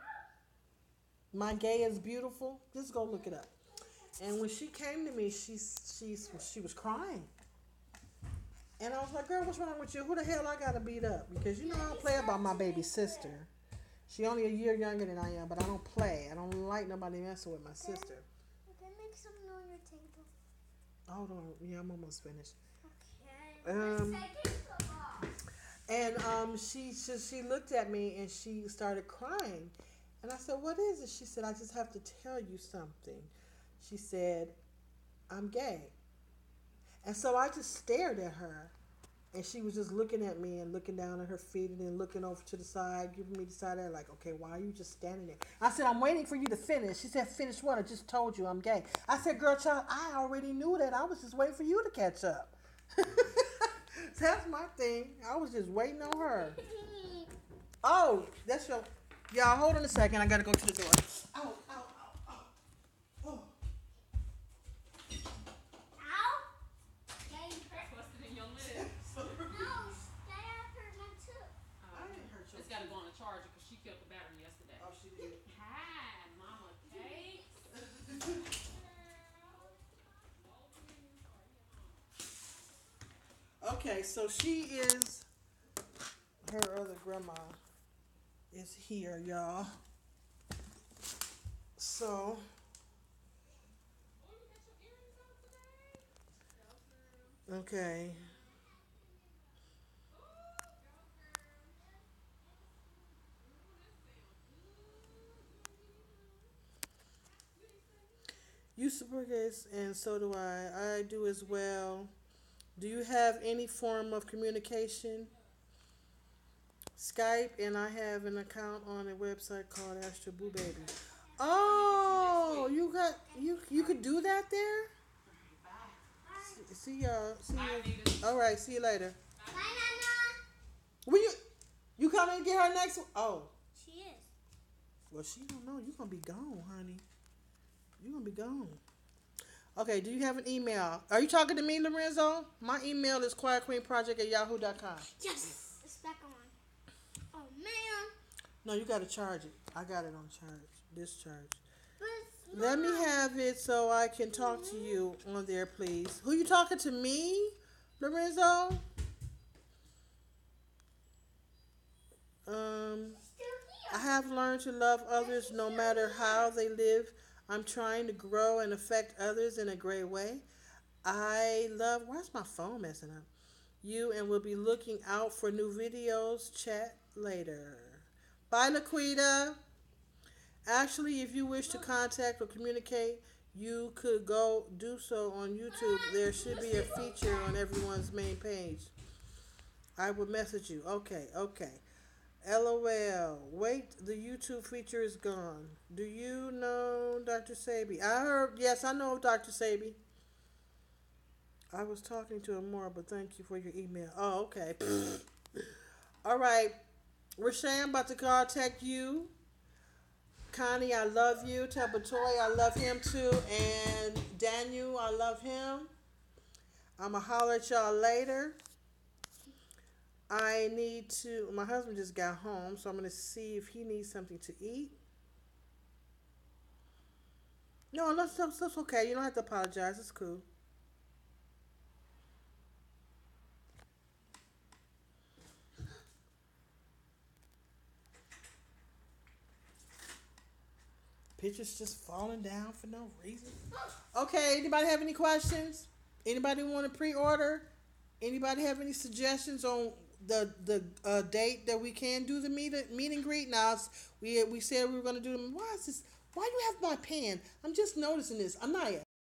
My Gay is Beautiful. Just go look it up. And when she came to me, she was crying. And I was like, girl, what's wrong with you? Who the hell I gotta beat up? Because I don't play about my baby sister. She only a year younger than I am, but I don't play. I don't like nobody messing with my sister. Can I make something on your table? Hold on. Yeah, I'm almost finished. Okay. And she looked at me and she started crying. And I said, what is it? She said, I just have to tell you something. She said, I'm gay. And so I just stared at her. And she was just looking at me and looking down at her feet and then looking over to the side, giving me the side eye like, okay, why are you just standing there? I said, I'm waiting for you to finish. She said, finish what? I just told you I'm gay. I said, girl, child, I already knew that. I was just waiting for you to catch up. That's my thing. I was just waiting on her. Oh, that's your... Y'all, hold on a second. I got to go to the door. Ow, ow, ow, ow. Oh. Ow? Yeah, you hurt. Busted in your leg. No, that hurt my too. I didn't hurt your... It's got to go on the charger because she killed the battery yesterday. Oh, she did. Hi, Mama Kate. Okay, so she is... Her other grandma is here, y'all. So... Okay. You support gays, and so do I. I do as well. Do you have any form of communication? Skype, and I have an account on a website called Astro Boo Baby. Oh, you could do that there. See y'all. See Bye, you. Anita. All right. See you later. Bye, Nana. Will you coming to get her next one? Oh, She is. well, she don't know. You gonna be gone, honey. You gonna be gone. Okay. Do you have an email? Are you talking to me, Lorenzo? My email is quietqueenproject@yahoo.com. Yes. It's back on. Oh, man. No, you gotta charge it. I got it on charge. Discharge. But it's Let me not. have it so I can talk to you on there, please. Who you talking to me, Lorenzo? Still I here. have learned to love others no matter how they live. I'm trying to grow and affect others in a great way. Why's my phone messing up? You and will be looking out for new videos. Chat later. Bye, Laquita. Actually, if you wish to contact or communicate, you could go do so on YouTube. There should be a feature on everyone's main page. I will message you. Okay. LOL. Wait, the YouTube feature is gone. Do you know Dr. Sabi? Yes, I know Dr. Sabi. I was talking to him more, but thank you for your email. Oh, okay. All right. Rashay, I'm about to contact you. Connie, I love you. Tell Batoy, I love him too. And Daniel, I love him. I'm going to holler at y'all later. My husband just got home, so I'm going to see if he needs something to eat. No, that's okay. You don't have to apologize. It's cool. Pictures just falling down for no reason. Okay, anybody have any questions? Anybody want to pre-order? Anybody have any suggestions on the date that we can do the meet and greet? Now we said we were going to do them. Why do you have my pen? I'm just noticing this. Anaya,